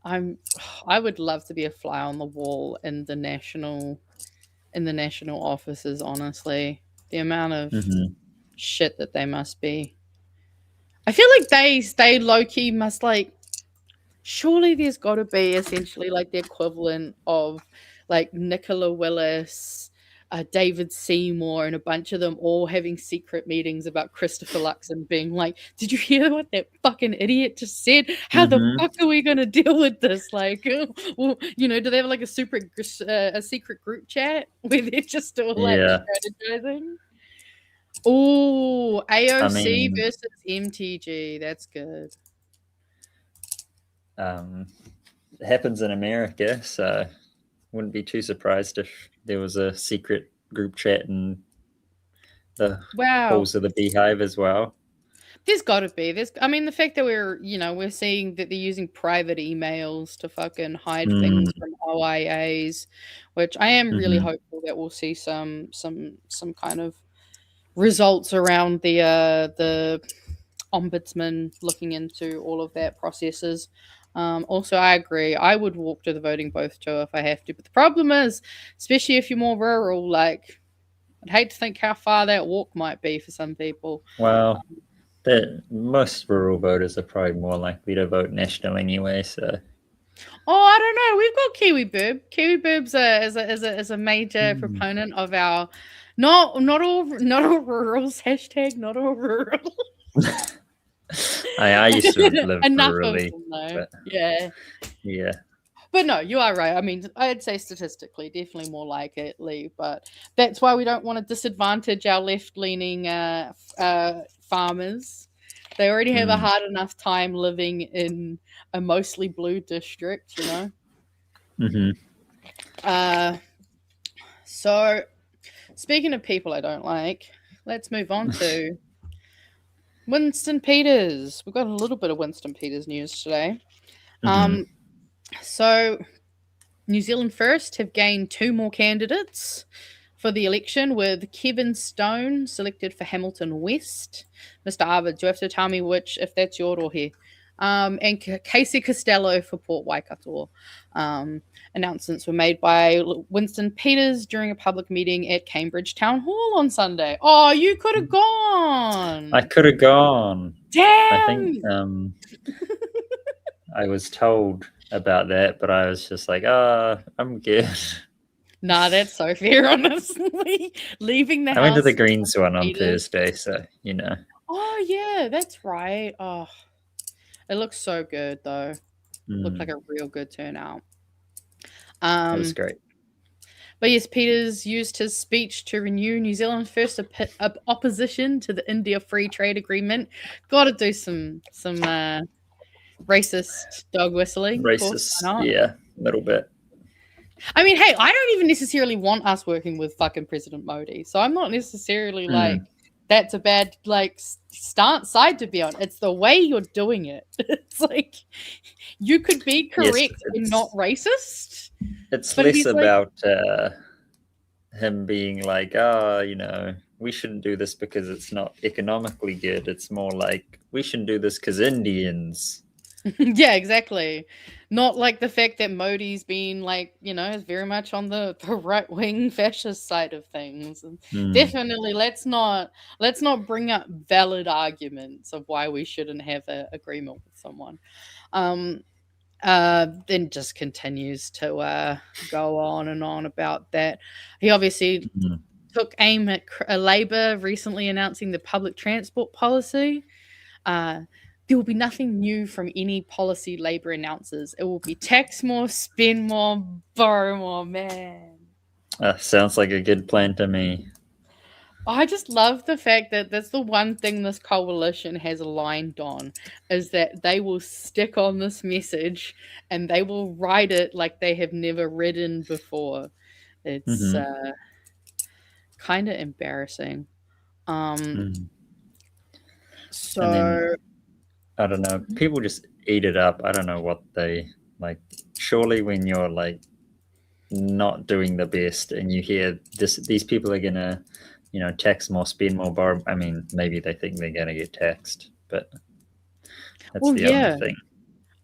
I would love to be a fly on the wall in the national offices, honestly. The amount of shit that they must be. I feel like they low-key must, like, surely there's got to be essentially like the equivalent of like Nicola Willis, David Seymour, and a bunch of them all having secret meetings about Christopher Luxon being like, did you hear what that fucking idiot just said? How the fuck are we going to deal with this? Like, well, you know, do they have like a secret group chat where they're just all like strategizing? Oh, AOC versus MTG. That's good. It happens in America, so wouldn't be too surprised if there was a secret group chat in the halls of the Beehive as well. There's got to be. I mean, the fact that we're seeing that they're using private emails to fucking hide things from OIAs, which I am really hopeful that we'll see some kind of results around the ombudsman looking into all of that processes. Also, I agree. I would walk to the voting booth too if I have to. But the problem is, especially if you're more rural, like, I'd hate to think how far that walk might be for some people. Well, most rural voters are probably more likely to vote National anyway. So, I don't know. We've got Kiwi Burb. Kiwi Burb's is a major proponent of our not all rurals hashtag not all rural. I used to live Enough rurally. of them, though. But, yeah. But no, you are right. I mean, I'd say statistically, definitely more likely, but that's why we don't want to disadvantage our left-leaning farmers. They already have a hard enough time living in a mostly blue district, you know? So, speaking of people I don't like, let's move on to Winston Peters. We've got a little bit of Winston Peters news today. So, New Zealand First have gained 2 more candidates for the election, with Kevin Stone selected for Hamilton West. Mr. Arvid, do you have to tell me which, if that's your or here? And Casey Costello for Port Waikato. Announcements were made by Winston Peters during a public meeting at Cambridge Town Hall on Sunday. Oh, you could have gone. I could have gone. Damn. I think I was told about that, but I was just like, I'm good. Nah, that's so fair, honestly. Leaving the house. I went to the Greens one on Peters. Thursday, so, you know. Oh, yeah, that's right. Oh, it looks so good, though. Looked like a real good turnout. It was great. But yes, Peters used his speech to renew New Zealand's first opposition to the India Free Trade Agreement. Got to do some racist dog whistling. Racist, yeah, a little bit. I mean, hey, I don't even necessarily want us working with fucking President Modi, so I'm not necessarily like that's a bad like side to be on. It's the way you're doing it. It's like you could be correct and not racist. It's less about him being like, you know, we shouldn't do this because it's not economically good. It's more like we shouldn't do this because Indians. Yeah, exactly. Not like the fact that Modi's been like, you know, is very much on the right-wing fascist side of things. And definitely let's not bring up valid arguments of why we shouldn't have an agreement with someone. Then just continues to go on and on about that. He obviously took aim at Labour recently announcing the public transport policy. there will be nothing new from any policy Labour announces. It will be tax more, spend more, borrow more, man. Sounds like a good plan to me. I just love the fact that that's the one thing this coalition has aligned on, is that they will stick on this message and they will write it like they have never written before. It's kind of embarrassing. So And then, I don't know, people just eat it up. I don't know what they like. Surely when you're like not doing the best and you hear these people are gonna, you know, tax more, spend more, borrow. I mean, maybe they think they're gonna get taxed, but that's well, the yeah. other thing.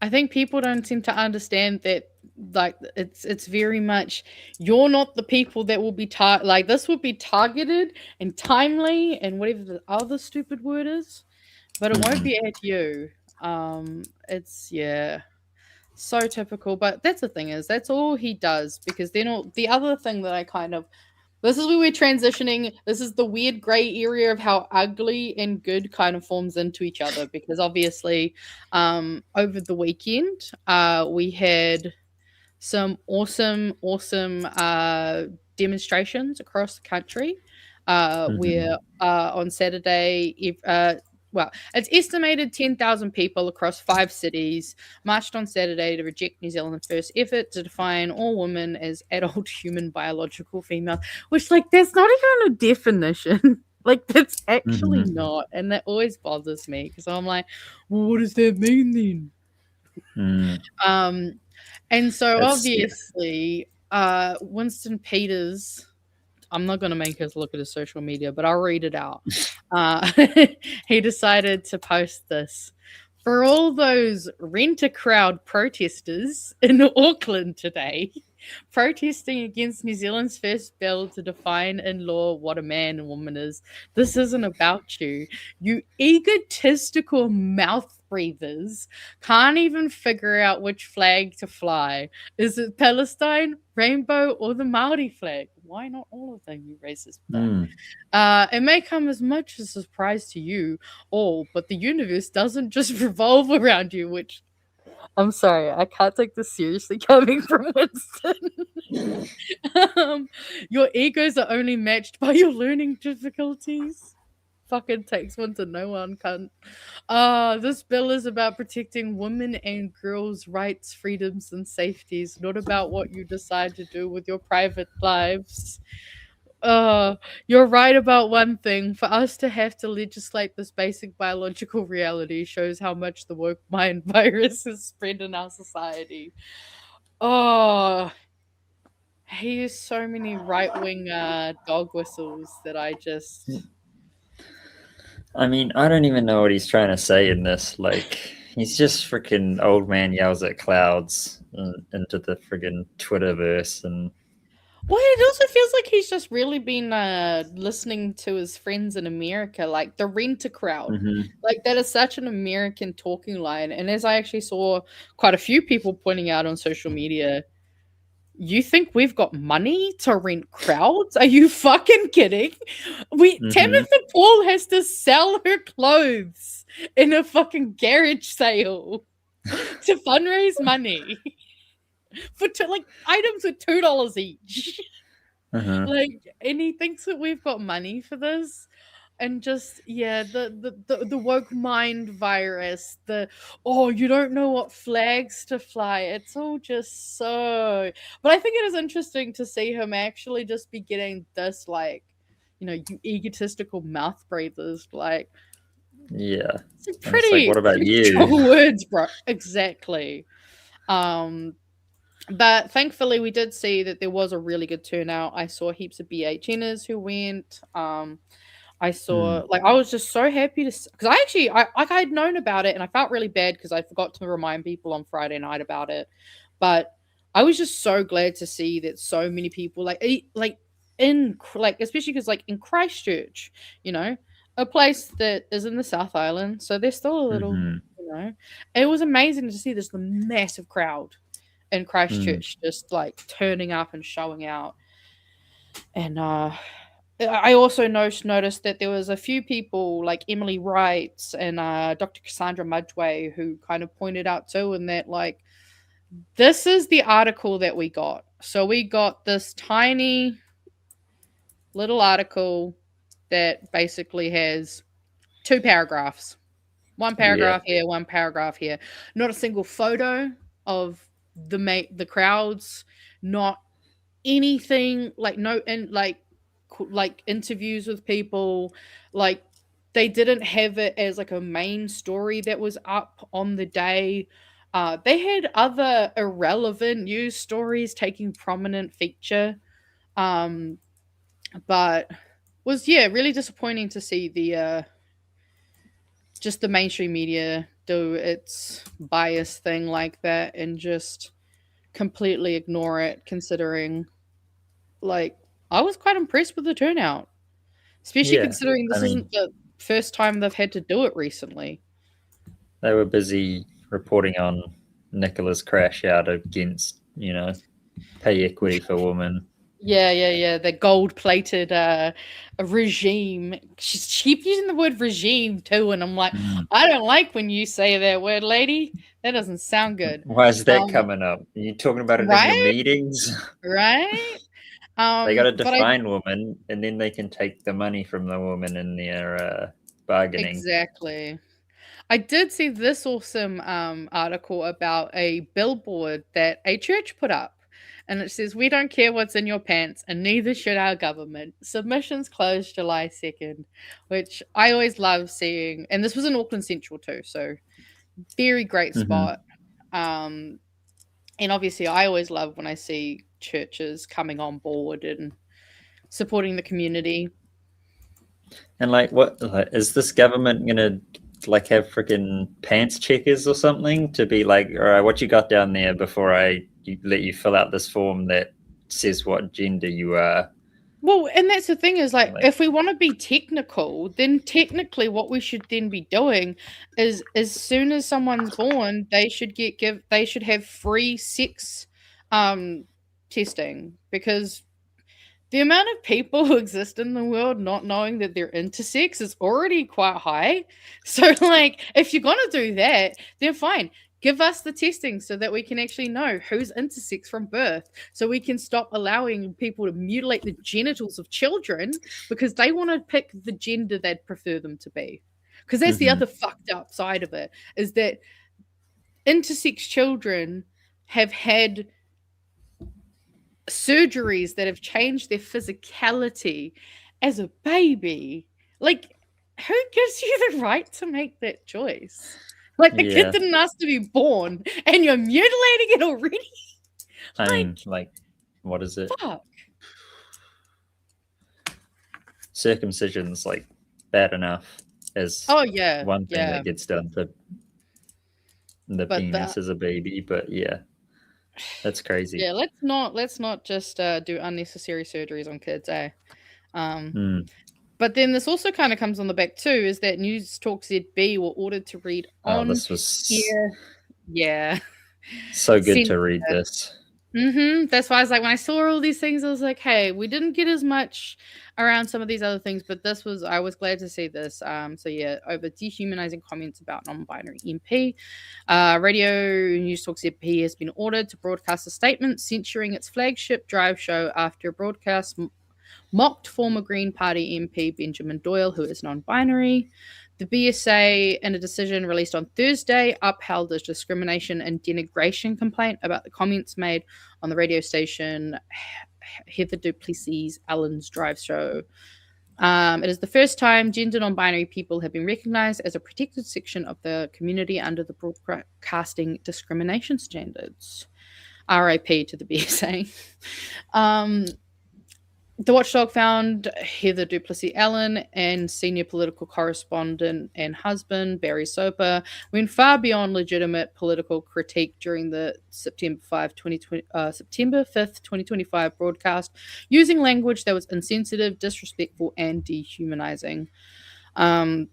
I think people don't seem to understand that, like, it's very much, you're not the people that will be like, this will be targeted and timely and whatever the other stupid word is, but it won't be at you. It's so typical. But that's the thing, is that's all he does, because then the other thing that I kind of, this is where we're transitioning. This is the weird gray area of how ugly and good kind of forms into each other, because obviously over the weekend we had some awesome demonstrations across the country where on Saturday, well, it's estimated 10,000 people across 5 cities marched on Saturday to reject New Zealand's first effort to define all women as adult human biological females, which, like, that's not even a definition. Like, that's actually not. And that always bothers me, because I'm like, well, what does that mean then? And so obviously, Winston Peters, I'm not going to make us look at his social media, but I'll read it out. He decided to post this. For all those rent-a-crowd protesters in Auckland today, protesting against New Zealand's first bill to define in law what a man and woman is, this isn't about you. You egotistical mouth breathers can't even figure out which flag to fly. Is it Palestine, rainbow, or the Maori flag? Why not all of them, you racist fuck? It may come as much as a surprise to you all, but the universe doesn't just revolve around you, which, I'm sorry, I can't take this seriously coming from Winston. Your egos are only matched by your learning difficulties. Fucking takes one to know one, cunt. This bill is about protecting women and girls' rights, freedoms, and safeties, not about what you decide to do with your private lives. You're right about one thing. For us to have to legislate this basic biological reality shows how much the woke mind virus has spread in our society. He used so many right-wing dog whistles that I just... I mean, I don't even know what he's trying to say in this. Like, he's just freaking old man yells at clouds into the freaking Twitterverse. And well, it also feels like he's just really been listening to his friends in America, like the rent-a-crowd. Like, that is such an American talking line. And as I actually saw quite a few people pointing out on social media, you think we've got money to rent crowds? Are you fucking kidding? Tamitha Paul has to sell her clothes in a fucking garage sale to fundraise money for like items with $2 each. Like, and he thinks that we've got money for this. And just, the woke mind virus, you don't know what flags to fly. It's all just so... But I think it is interesting to see him actually just be getting this, like, you know, you egotistical mouth breathers, like... Yeah. It's pretty... It's like, what about you? Strong words, bro. Exactly. But thankfully, we did see that there was a really good turnout. I saw heaps of BHNers who went... I saw, like, I was just so happy to, because I had known about it and I felt really bad because I forgot to remind people on Friday night about it. But I was just so glad to see that so many people, especially because, like, in Christchurch, you know, a place that is in the South Island, so there's still a little, you know, it was amazing to see this massive crowd in Christchurch just like turning up and showing out. And I also noticed that there was a few people like Emily Wright and Dr. Cassandra Mudgway who kind of pointed out too, and that like this is the article that we got. So we got this tiny little article that basically has 2 paragraphs. One paragraph here, one paragraph here. Not a single photo of the crowds, not anything like like interviews with people, like they didn't have it as like a main story that was up on the day. They had other irrelevant news stories taking prominent feature, but was really disappointing to see the just the mainstream media do its bias thing like that and just completely ignore it, considering like I was quite impressed with the turnout, especially considering this isn't the first time they've had to do it recently. They were busy reporting on Nicola's crash out against, pay equity for women. Yeah. The gold-plated regime. She keeps using the word regime too, and I'm like, I don't like when you say that word, lady. That doesn't sound good. Why is that coming up? Are you talking about it in your meetings? Right? They got to define woman, and then they can take the money from the woman in their bargaining. Exactly. I did see this awesome article about a billboard that a church put up. And it says, "We don't care what's in your pants, and neither should our government. Submissions closed July 2nd, which I always love seeing. And this was in Auckland Central too, so very great spot. And obviously, I always love when I see churches coming on board and supporting the community. And is this government gonna have freaking pants checkers or something to be like, all right, what you got down there before I let you fill out this form that says what gender you are? Well, and that's the thing is if we want to be technical, then technically what we should then be doing is as soon as someone's born, they should they should have free sex testing, because the amount of people who exist in the world not knowing that they're intersex is already quite high. So if you're going to do that, then fine. Give us the testing so that we can actually know who's intersex from birth, so we can stop allowing people to mutilate the genitals of children because they want to pick the gender they'd prefer them to be. Because that's the other fucked up side of it, is that intersex children have had surgeries that have changed their physicality as a baby. Who gives you the right to make that choice? The kid didn't ask to be born, and you're mutilating it already? I mean, what is it? Fuck. Circumcision's bad enough as one thing that gets done to the penis as a baby, but that's crazy. Yeah, let's not just do unnecessary surgeries on kids, eh? But then this also kind of comes on the back too, is that News Talk ZB were ordered to read on this was Yeah. So good to read this. That's why I was like, when I saw all these things, I was like, hey, we didn't get as much around some of these other things, but I was glad to see this. Over dehumanizing comments about non-binary MP. Radio News Talk ZP has been ordered to broadcast a statement censuring its flagship drive show after a broadcast mocked former Green Party MP Benjamin Doyle, who is non-binary. The BSA, in a decision released on Thursday, upheld a discrimination and denigration complaint about the comments made on the radio station Heather Duplessis Allen's drive show. It is the first time gender non-binary people have been recognized as a protected section of the community under the broadcasting discrimination standards. RIP to the BSA. The watchdog found Heather Duplessis Allen and senior political correspondent and husband Barry Soper went far beyond legitimate political critique during the September 5th, 2025 broadcast, using language that was insensitive, disrespectful, and dehumanizing. And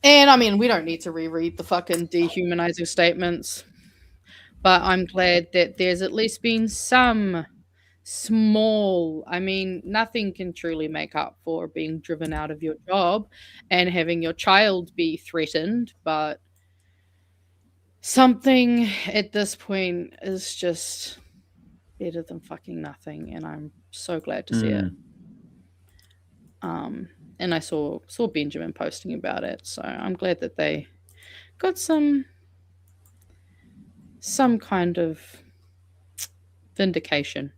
I mean, we don't need to reread the fucking dehumanizing statements, but I'm glad that there's at least been some small. I mean, nothing can truly make up for being driven out of your job and having your child be threatened, but something at this point is just better than fucking nothing, and I'm so glad to see it. And I saw Benjamin posting about it, so I'm glad that they got some kind of vindication.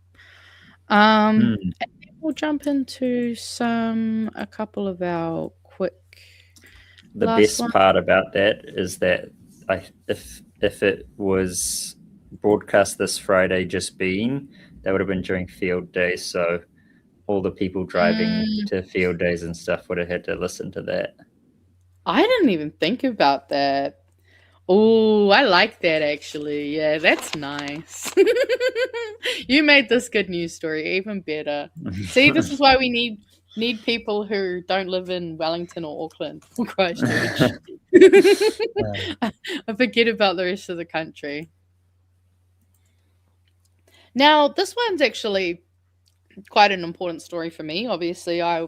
And then we'll jump into a couple of our quick. The last best one. part about that is that if it was broadcast this Friday just being, that would have been during field days, so all the people driving to field days and stuff would have had to listen to that. I didn't even think about that. Oh, I like that actually. Yeah, that's nice. You made this good news story even better. See, this is why we need people who don't live in Wellington or Auckland or Christchurch. I forget about the rest of the country. Now, this one's actually quite an important story for me. Obviously, I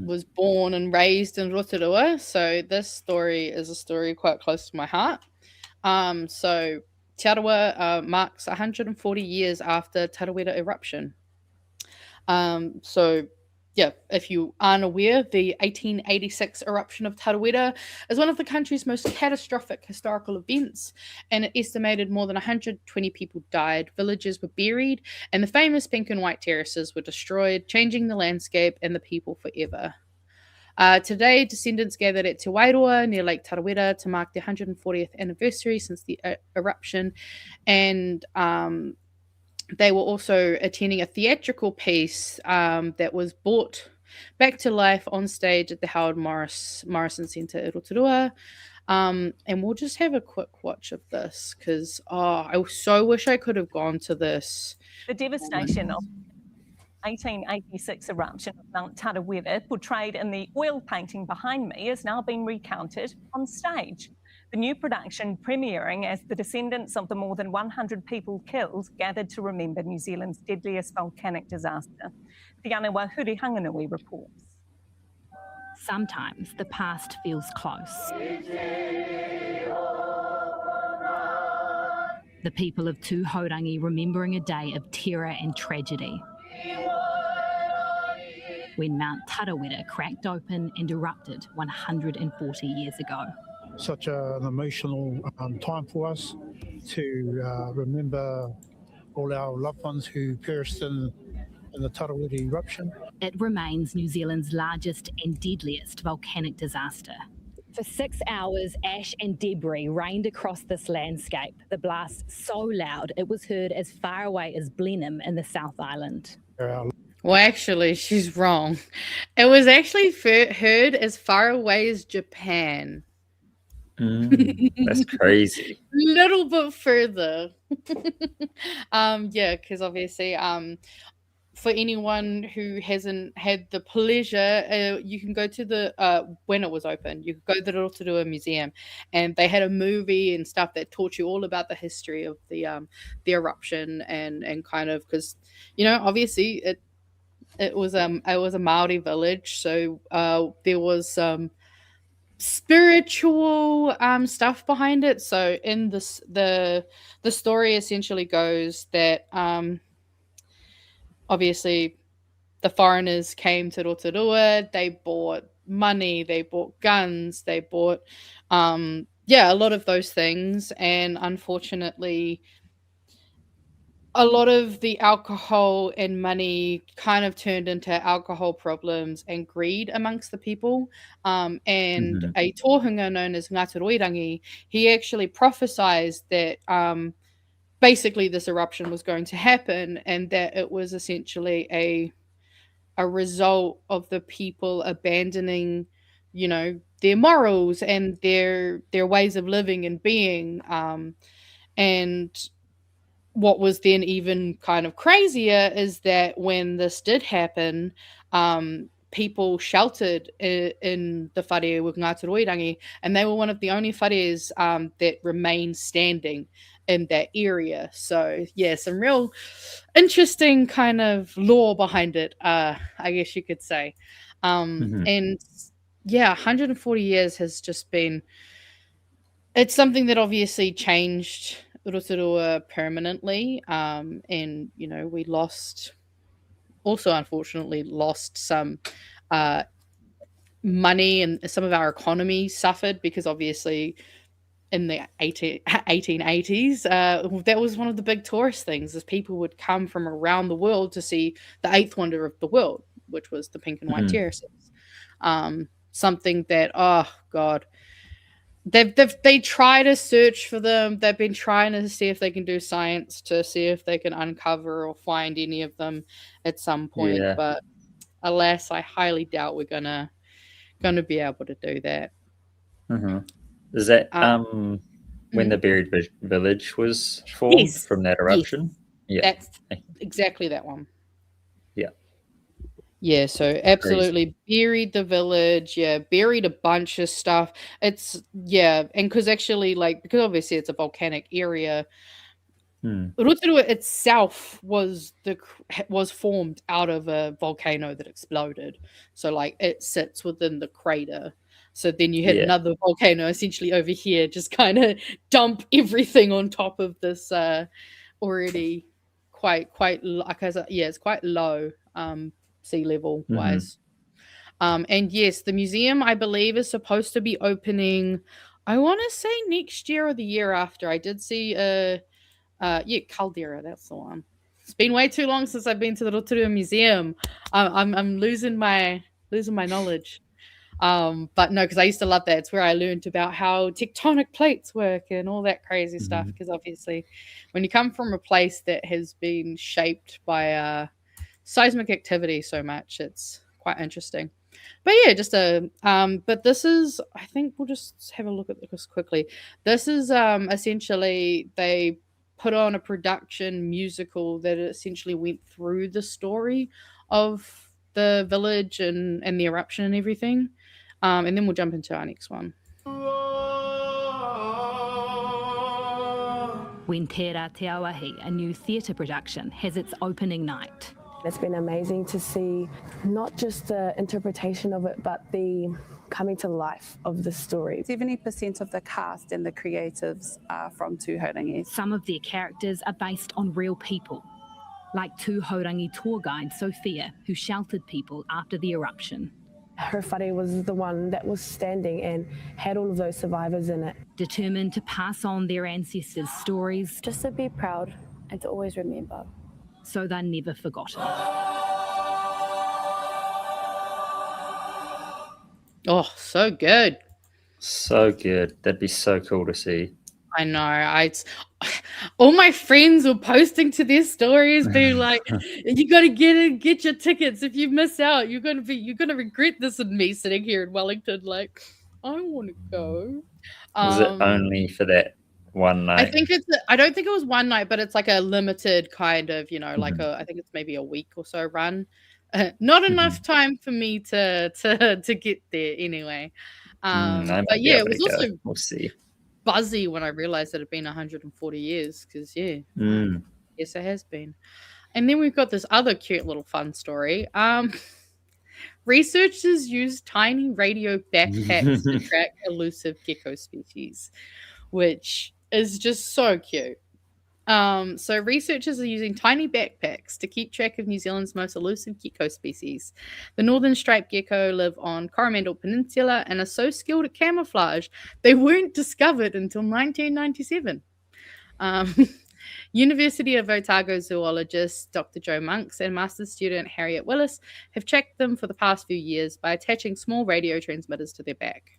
was born and raised in Rotorua, so this story is a story quite close to my heart. So Aotearoa marks 140 years after Tarawera eruption. So yeah, if you aren't aware, the 1886 eruption of Tarawera is one of the country's most catastrophic historical events, and it estimated more than 120 people died, villages were buried, and the famous pink and white terraces were destroyed, changing the landscape and the people forever. Today, descendants gathered at Te Wairoa near Lake Tarawera to mark the 140th anniversary since the eruption, and they were also attending a theatrical piece that was brought back to life on stage at the Howard Morrison Centre in Rotorua. And we'll just have a quick watch of this because I so wish I could have gone to this. The devastation of 1886 eruption of Mount Tarawera, portrayed in the oil painting behind me, has now been recounted on stage. The new production premiering as the descendants of the more than 100 people killed gathered to remember New Zealand's deadliest volcanic disaster. Tianawa Huri reports. Sometimes the past feels close. The people of Tūhourangi remembering a day of terror and tragedy, when Mount Tarawera cracked open and erupted 140 years ago. Such an emotional time for us to remember all our loved ones who perished in the Tarawera eruption. It remains New Zealand's largest and deadliest volcanic disaster. For 6 hours, ash and debris rained across this landscape, the blast so loud it was heard as far away as Blenheim in the South Island. Well, actually, she's wrong. It was actually heard as far away as Japan. That's crazy. Little bit further. Yeah, because obviously, for anyone who hasn't had the pleasure, you can go to the when it was open. You could go to the Rotorua Museum, and they had a movie and stuff that taught you all about the history of the eruption and kind of because obviously it was a Maori village, so there was some spiritual stuff behind it. So in this the story essentially goes that obviously the foreigners came to Rotorua, they bought money, they bought guns, they bought a lot of those things, and unfortunately a lot of the alcohol and money kind of turned into alcohol problems and greed amongst the people. And a tohunga known as Ngāti Roirangi, he actually prophesied that basically this eruption was going to happen and that it was essentially a result of the people abandoning, their morals and their ways of living and being. And what was then even kind of crazier is that when this did happen, people sheltered in the whare with Ngāti Roirangi, and they were one of the only whares that remained standing in that area. So yeah, some real interesting kind of lore behind it, I guess you could say. And yeah, 140 years has just been, it's something that obviously changed Rotorua permanently. And, you know, we unfortunately lost some money, and some of our economy suffered because obviously in the 1880s, that was one of the big tourist things, is people would come from around the world to see the eighth wonder of the world, which was the pink and white terraces. Something that, oh God, they try to search for them. They've been trying to see if they can do science to see if they can uncover or find any of them at some point. Yeah. But alas, I highly doubt we're gonna be able to do that. Is that when the buried village was formed from that eruption? Yeah, that's exactly that one. Yeah. Yeah, so absolutely buried the village. Yeah, buried a bunch of stuff. It's and because actually, because obviously it's a volcanic area. Rotorua itself was formed out of a volcano that exploded. So it sits within the crater. So then you had another volcano essentially over here, just kind of dump everything on top of this already quite it's quite low sea level wise. And yes, the museum, I believe, is supposed to be opening, I want to say next year or the year after. I did see Caldera, that's the one. It's been way too long since I've been to the Rotorua Museum. I'm losing my knowledge. But no, because I used to love that. It's where I learned about how tectonic plates work and all that crazy stuff. Because obviously, when you come from a place that has been shaped by seismic activity so much, it's quite interesting. But yeah, but this is, I think we'll just have a look at this quickly. This is essentially, they put on a production musical that essentially went through the story of the village and the eruption and everything. And then we'll jump into our next one. When Te Ra Te Awahi, a new theatre production, has its opening night. It's been amazing to see not just the interpretation of it, but the coming to life of the story. 70% of the cast and the creatives are from Tūhourangi. Some of their characters are based on real people, like Tūhourangi tour guide Sophia, who sheltered people after the eruption. Her whare was the one that was standing and had all of those survivors in it. Determined to pass on their ancestors' stories. Just to be proud and to always remember. So they're never forgotten. Oh, so good. So good. That'd be so cool to see. I know. All my friends were posting to their stories, being like, "You got to get your tickets. If you miss out, you're gonna regret this." And me sitting here in Wellington, like, I want to go. Was it only for that one night? I don't think it was one night, but it's like a limited kind of, I think it's maybe a week or so run. Not enough time for me to get there anyway. But yeah, it was also we'll see. Buzzy when I realized it had been 140 years, because yes, it has been. And then we've got this other cute little fun story. Researchers used tiny radio backpacks to track elusive gecko species, which is just so cute. So researchers are using tiny backpacks to keep track of New Zealand's most elusive gecko species. The northern striped gecko live on Coromandel Peninsula and are so skilled at camouflage they weren't discovered until 1997. University of Otago zoologist Dr. Joe Monks and master's student Harriet Willis have tracked them for the past few years by attaching small radio transmitters to their back.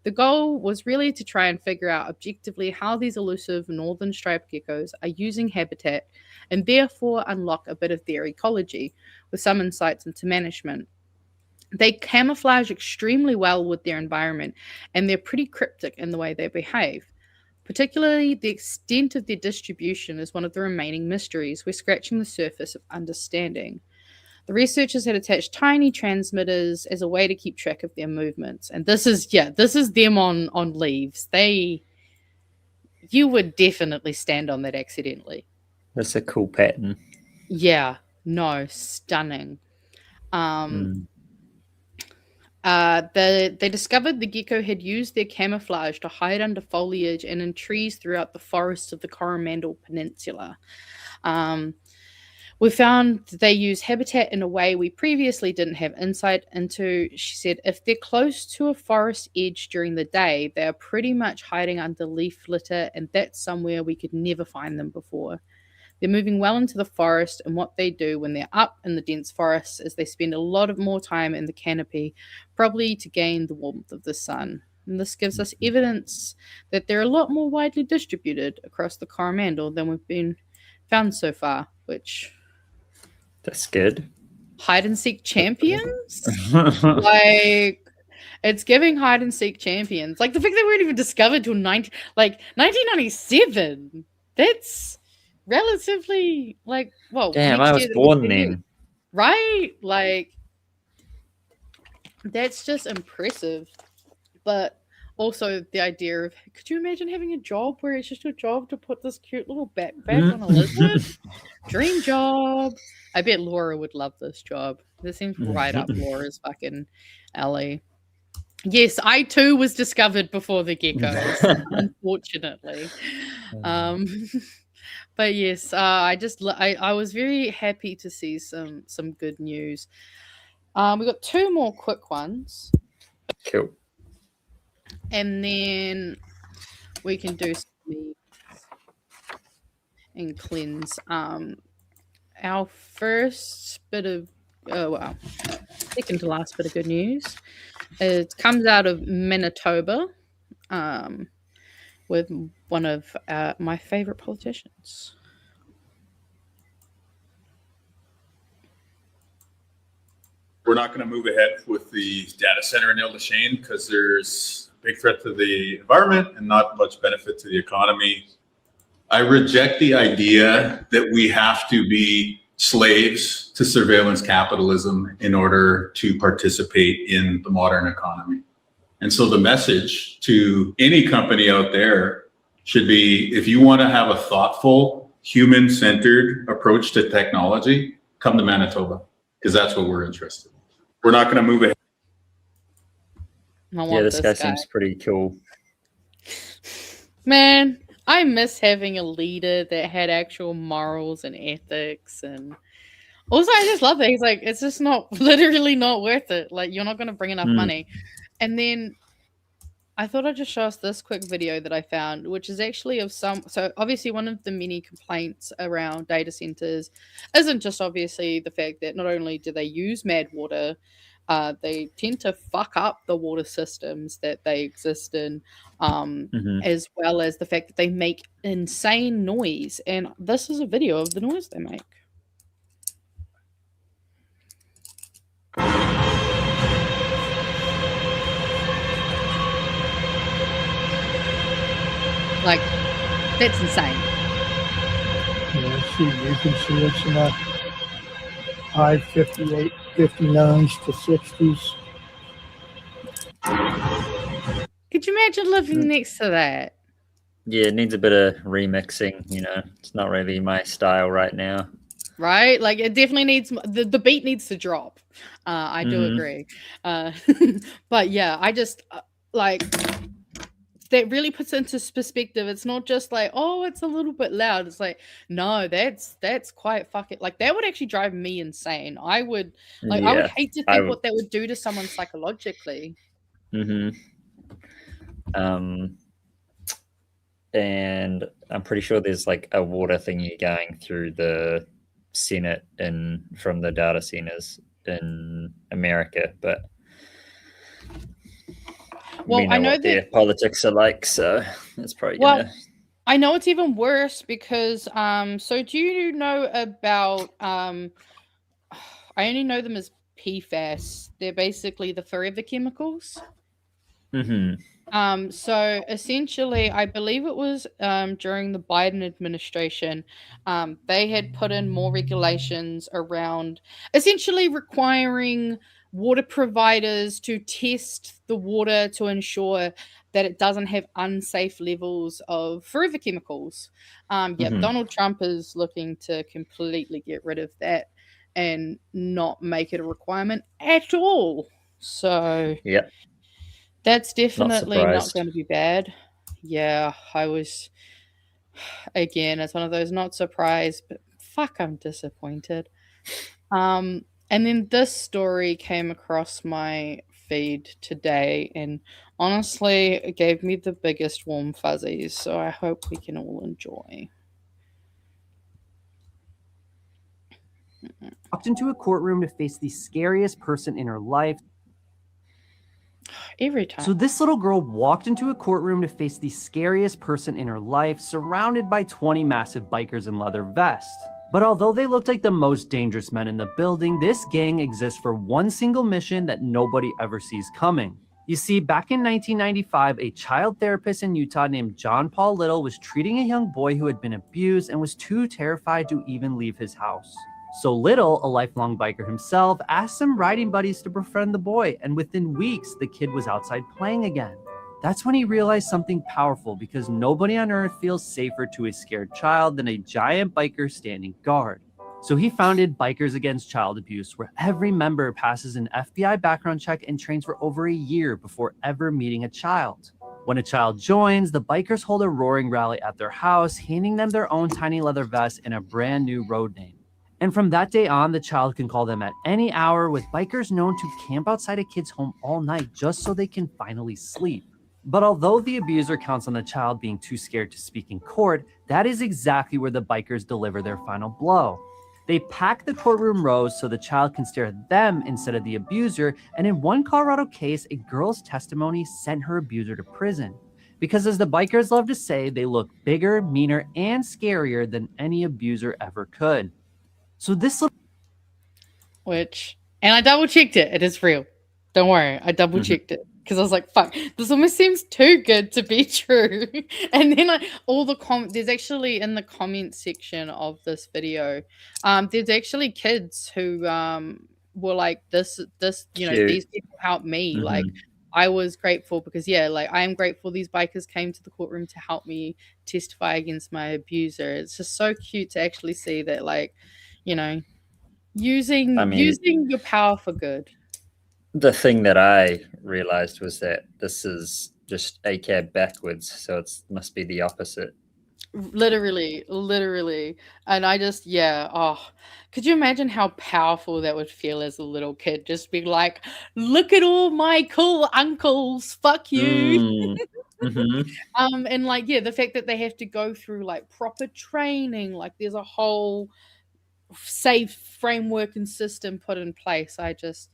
The goal was really to try and figure out objectively how these elusive northern striped geckos are using habitat and therefore unlock a bit of their ecology with some insights into management. They camouflage extremely well with their environment, and they're pretty cryptic in the way they behave. Particularly, the extent of their distribution is one of the remaining mysteries we're scratching the surface of understanding. The researchers had attached tiny transmitters as a way to keep track of their movements. And this is them on leaves. You would definitely stand on that accidentally. That's a cool pattern. Yeah, no, stunning. They discovered the gecko had used their camouflage to hide under foliage and in trees throughout the forests of the Coromandel Peninsula. We found they use habitat in a way we previously didn't have insight into. She said, if they're close to a forest edge during the day, they are pretty much hiding under leaf litter, and that's somewhere we could never find them before. They're moving well into the forest, and what they do when they're up in the dense forest is they spend a lot of more time in the canopy, probably to gain the warmth of the sun. And this gives us evidence that they're a lot more widely distributed across the Coromandel than we've been found so far, which... That's good. Hide and seek champions? Like, it's giving hide and seek champions. Like, the fact that we weren't even discovered till 1997. That's relatively, like, well, damn, I was born then. Right? Like, that's just impressive. But also the idea of, could you imagine having a job where it's just your job to put this cute little backpack on a lizard? Dream job. I bet Laura would love this job. This seems right up Laura's fucking alley. Yes, I too was discovered before the geckos, unfortunately. But yes, I was very happy to see some good news. We got two more quick ones. Cool. And then we can do some memes and cleanse. Our first bit of, second to last bit of good news. It comes out of Manitoba, with one of my favorite politicians. We're not going to move ahead with the data center in Ile-des-Chênes because there's a big threat to the environment and not much benefit to the economy. I reject the idea that we have to be slaves to surveillance capitalism in order to participate in the modern economy. And so the message to any company out there should be, if you want to have a thoughtful, human-centered approach to technology, come to Manitoba, because that's what we're interested in. We're not going to move ahead. Yeah, this guy seems pretty cool. Man, I miss having a leader that had actual morals and ethics, and also I just love that he's like, it's just literally not worth it. Like, you're not going to bring enough money. And then I thought I'd just show us this quick video that I found, which is actually of so obviously one of the many complaints around data centers isn't just obviously the fact that not only do they use mad water, they tend to fuck up the water systems that they exist in, as well as the fact that they make insane noise. And this is a video of the noise they make. Like, that's insane. Yeah, you can see it's in the high 58, 59s to 60s. Could you imagine living next to that? Yeah, it needs a bit of remixing, It's not really my style right now. Right? Like, it definitely needs, the beat needs to drop. I do agree. But yeah, I just, that really puts into perspective. It's not just like, oh, it's a little bit loud. It's like, no, that's quite fucking, like, that would actually drive me insane. I would hate to think what that would do to someone psychologically. And I'm pretty sure there's like a water thingy going through the Senate from the data centers in America, but well, I know what their politics are like, so it's probably gonna. I know it's even worse because so do you know about I only know them as PFAS. They're basically the forever chemicals. So essentially, I believe it was during the Biden administration, they had put in more regulations around essentially requiring water providers to test the water to ensure that it doesn't have unsafe levels of forever chemicals. Mhm. Donald Trump is looking to completely get rid of that and not make it a requirement at all. So Yep. that's Not definitely not surprised. going to be bad. Yeah, I was. Again, it's one of those not surprised, but fuck, I'm disappointed. And then this story came across my feed today, and honestly, it gave me the biggest warm fuzzies. So I hope we can all enjoy. Walked into a courtroom to face the scariest person in her life. Every time. So this little girl walked into a courtroom to face the scariest person in her life, surrounded by 20 massive bikers in leather vests. But although they looked like the most dangerous men in the building, this gang exists for one single mission that nobody ever sees coming. You see, back in 1995, a child therapist in Utah named John Paul Little was treating a young boy who had been abused and was too terrified to even leave his house. So Little, a lifelong biker himself, asked some riding buddies to befriend the boy, and within weeks, the kid was outside playing again. That's when he realized something powerful, because nobody on earth feels safer to a scared child than a giant biker standing guard. So he founded Bikers Against Child Abuse, where every member passes an FBI background check and trains for over a year before ever meeting a child. When a child joins, the bikers hold a roaring rally at their house, handing them their own tiny leather vest and a brand new road name. And from that day on, the child can call them at any hour, with bikers known to camp outside a kid's home all night just so they can finally sleep. But although the abuser counts on the child being too scared to speak in court, that is exactly where the bikers deliver their final blow. They pack the courtroom rows so the child can stare at them instead of the abuser, and in one Colorado case, a girl's testimony sent her abuser to prison. Because as the bikers love to say, they look bigger, meaner, and scarier than any abuser ever could. So this little... And I double checked it. It is real. Don't worry. I double checked it because I was like, fuck, this almost seems too good to be true. And then all the there's actually in the comment section of this video, there's actually kids who were like, this, you know, Cute. these people helped me. Like, I was grateful because, I am grateful these bikers came to the courtroom to help me testify against my abuser. It's just so cute to actually see that, like, you know, using your power for good. The thing that I realized was that this is just ACAB backwards, so it must be the opposite. Literally. And I just, could you imagine how powerful that would feel as a little kid? Just being like, look at all my cool uncles, fuck you. And like, the fact that they have to go through like proper training, like there's a whole safe framework and system put in place. I just,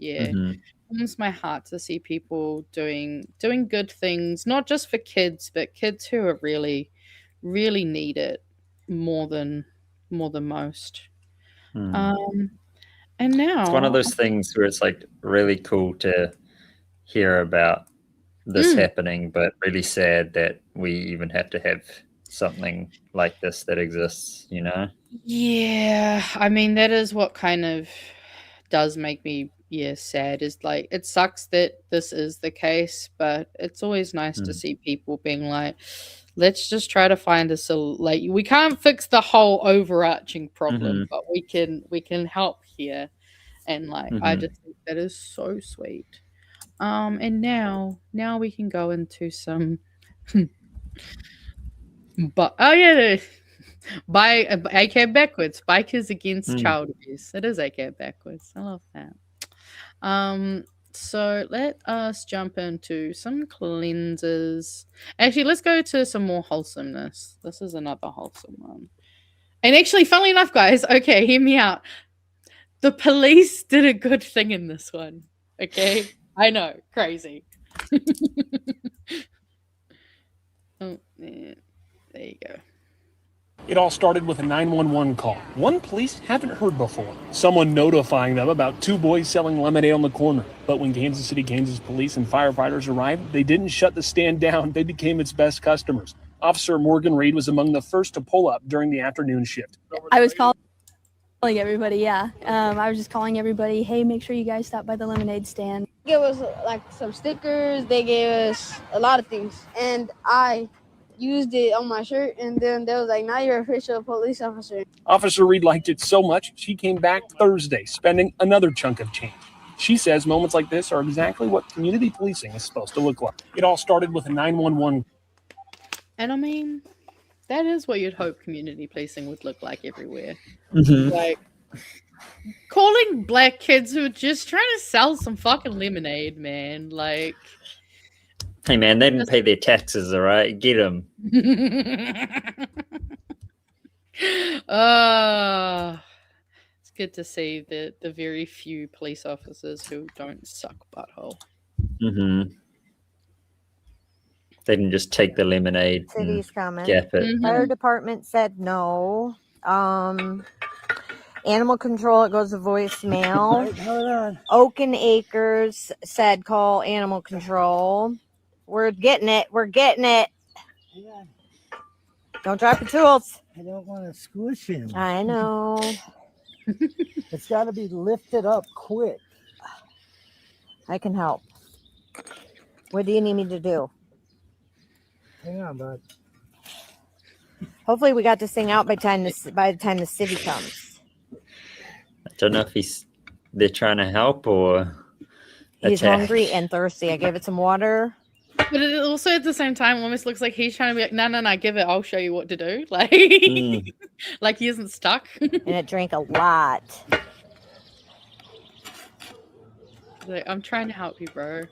warms my heart to see people doing good things, not just for kids, but kids who are really need it more than most. And now it's one of those things where it's like really cool to hear about this happening, but really sad that we even have to have something like this that exists, you know? Yeah, I mean, that is what kind of does make me sad, is like, it sucks that this is the case, but it's always nice to see people being like, let's just try to find a like, we can't fix the whole overarching problem, but we can help here. And like, I just think that is so sweet. And now we can go into some but by ACAB backwards, Bikers Against Child Abuse. It is ACAB backwards. I love that. So let us jump into some cleansers. Actually, let's go to some more wholesomeness. This is another wholesome one. And actually, funnily enough, guys, okay, hear me out. The police did a good thing in this one. Okay? I know, crazy. Oh, yeah. There you go. It all started with a 911 call. One police haven't heard before. Someone notifying them about two boys selling lemonade on the corner. But when Kansas City, Kansas police and firefighters arrived, they didn't shut the stand down. They became its best customers. Officer Morgan Reed was among the first to pull up during the afternoon shift. I was calling everybody, yeah. I was just calling everybody, hey, make sure you guys stop by the lemonade stand. They gave us like some stickers, they gave us a lot of things. And I used it on my shirt, and then they was like, now you're an official police officer. Officer Reed liked it so much, she came back Thursday, spending another chunk of change. She says moments like this are exactly what community policing is supposed to look like. It all started with a 911. And I mean, that is what you'd hope community policing would look like everywhere. Mhm. Like, calling black kids who are just trying to sell some fucking lemonade, man. Like, Hey man, they didn't pay their taxes, all right? Get them. It's good to see the very few police officers who don't suck butthole. Mm-hmm. They didn't just take the lemonade. City's and coming. Gap it. Fire department said no. Animal control, it goes to voicemail. Hold on. Oaken Acres said call animal control. We're getting it. We're getting it. Hang on. Don't drop your tools. I don't want to squish him. I know. It's got to be lifted up quick. I can help. What do you need me to do? Hang on, bud. Hopefully we got this thing out by the time the city comes. I don't know if they're trying to help or He's attack. hungry and thirsty. I gave it some water. But it also at the same time almost looks like he's trying to be like, no, give it. I'll show you what to do. Like, like he isn't stuck. And it drank a lot. Like, I'm trying to help you, bro.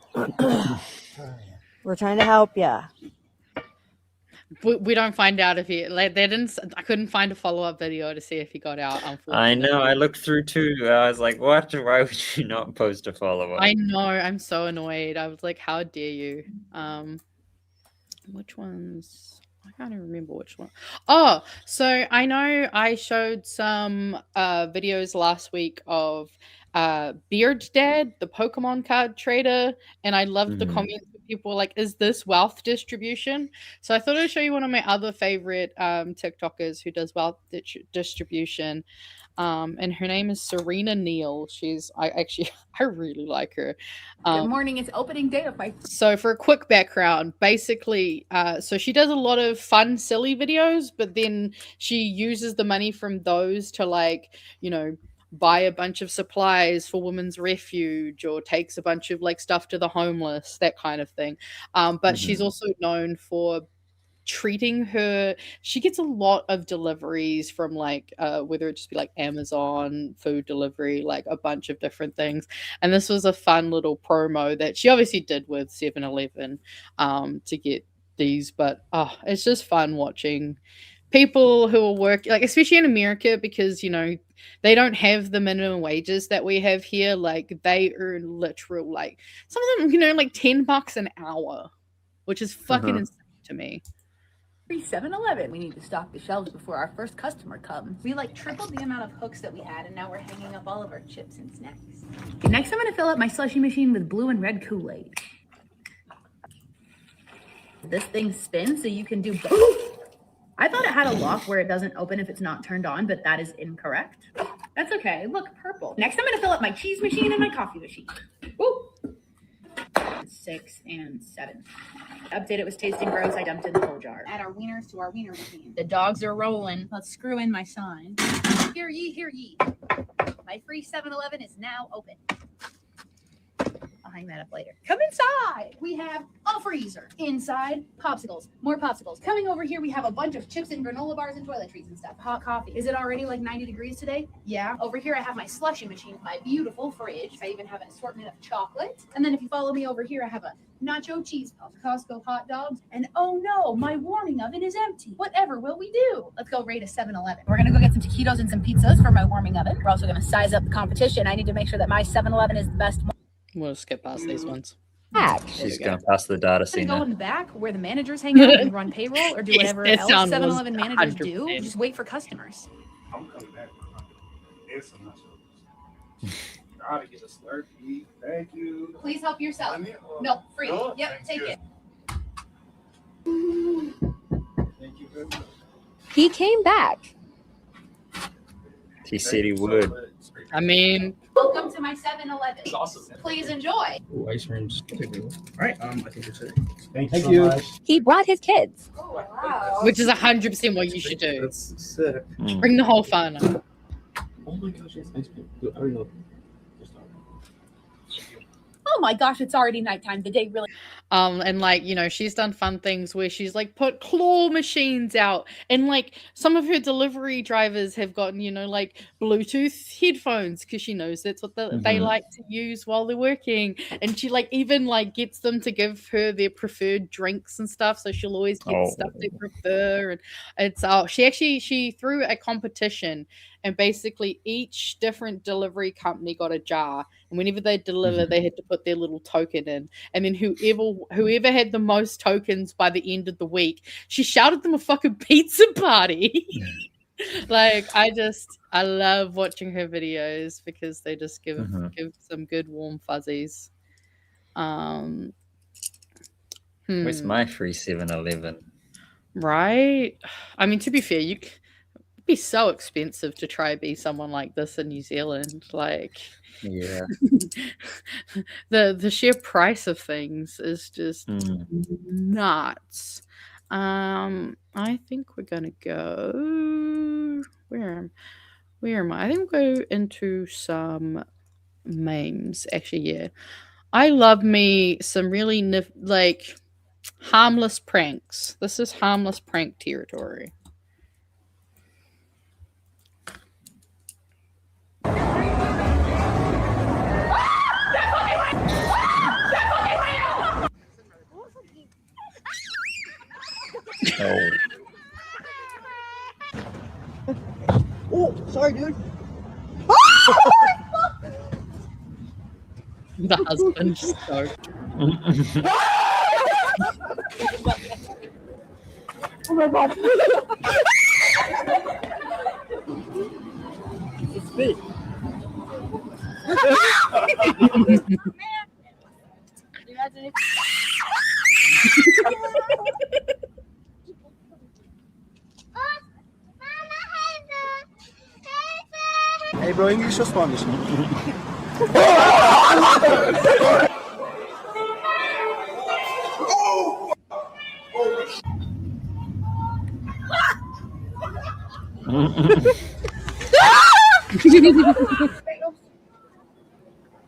We're trying to help you. We don't find out if he like they didn't. I couldn't find a follow-up video to see if he got out. Unfortunately, I know. I looked through too. I was like, "What? Why would you not post a follow-up?" I know. I'm so annoyed. I was like, "How dare you?" Which ones? I can't even remember which one. Oh, so I know I showed some videos last week of Beard Dad, the Pokemon card trader, and I loved the comments. People were like, is this wealth distribution? So I thought I'd show you one of my other favorite TikTokers who does wealth distribution. And her name is Serena Neal. I really like her. Good morning. It's opening day of my. So for a quick background, basically, so she does a lot of fun, silly videos, but then she uses the money from those to buy a bunch of supplies for women's refuge or takes a bunch of stuff to the homeless, that kind of thing. But she's also known for treating she gets a lot of deliveries from whether it just be Amazon food delivery, a bunch of different things. And this was a fun little promo that she obviously did with 7-Eleven to get these, but it's just fun watching people who are working, especially in America, because they don't have the minimum wages that we have here. They earn literal some of them $10 an hour, which is fucking insane to me. 7-Eleven. We need to stock the shelves before our first customer comes. We tripled the amount of hooks that we had, and now we're hanging up all of our chips and snacks. Okay, next I'm gonna fill up my slushy machine with blue and red Kool-Aid. This thing spins so you can do both. I thought it had a lock where it doesn't open if it's not turned on, but that is incorrect. That's okay. Look, purple. Next, I'm going to fill up my cheese machine and my coffee machine. Woo! 6 and 7. Update, it was tasting gross. I dumped in the whole jar. Add our wieners to our wiener machine. The dogs are rolling. Let's screw in my sign. Hear ye, hear ye. My free 7-Eleven is now open. I'll hang that up later. Come inside. We have a freezer. Inside, popsicles. More popsicles. Coming over here, we have a bunch of chips and granola bars and toiletries and stuff. Hot coffee. Is it already 90 degrees today? Yeah. Over here, I have my slushy machine, my beautiful fridge. I even have an assortment of chocolate. And then if you follow me over here, I have a nacho cheese puff, Costco hot dogs. And oh no, my warming oven is empty. Whatever will we do? Let's go raid a 7-Eleven. We're going to go get some taquitos and some pizzas for my warming oven. We're also going to size up the competition. I need to make sure that my 7-Eleven is the best one. We'll skip past these ones. She's going past the data Gonna go center. in the back where the managers hang out and run payroll or do Yes, whatever that else sound was 7-Eleven managers do. 100%. Just wait for customers. I'm coming back. It's a mess. Gotta get a Slurpee. Thank you. Please help yourself. No, free. No, Yep, thank take you. it. Thank you very much. He came back. He said he would. I mean, Welcome to my 7-Eleven. Awesome. Please enjoy. Ooh, ice creams. All right. I think that's it. Thank Thank so you. much. He brought his kids. which is 100% what you should do. That's sick. Bring the whole fun up. Oh my gosh, it's ice cream. I don't know. Oh my gosh, it's already nighttime. The day really. And like, you know, she's done fun things where she's like put claw machines out, and like some of her delivery drivers have gotten, you know, like Bluetooth headphones because she knows that's what they like to use while they're working. And she like even like gets them to give her their preferred drinks and stuff, so she'll always get stuff they prefer. And it's she threw a competition, and basically each different delivery company got a jar, and whenever they deliver, they had to put their little token in, and then whoever had the most tokens by the end of the week, she shouted them a fucking pizza party. Like I love watching her videos because they just give some good warm fuzzies. Where's my free 7-Eleven? Right? I mean, to be fair, it'd be so expensive to try be someone like this in New Zealand. Like, yeah, the sheer price of things is just nuts. I think we're gonna go. Where am I? I think we'll go into some memes. Actually, yeah, I love me some really like harmless pranks. This is harmless prank territory. Oh. Oh, sorry, dude. The husband stoked. Oh my god. It's big. Hey bro, English or Spanish?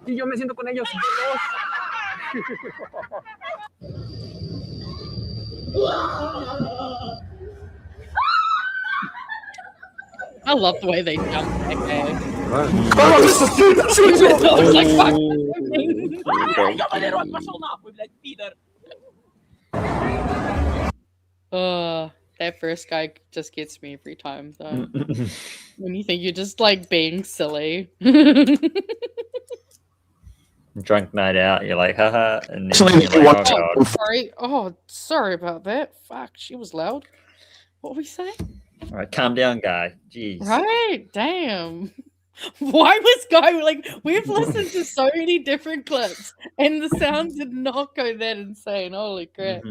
Y yo me siento con ellos. I love the way they jump that game. That first guy just gets me every time, though. When you think you're just like being silly. Drunk night out, you're like, haha, and then you're like, oh god. Sorry about that. Fuck, she was loud. What were we saying? All right, calm down, guy. Jeez. Right, damn. Why was Guy like? We've listened to so many different clips, and the sound did not go that insane. Holy crap!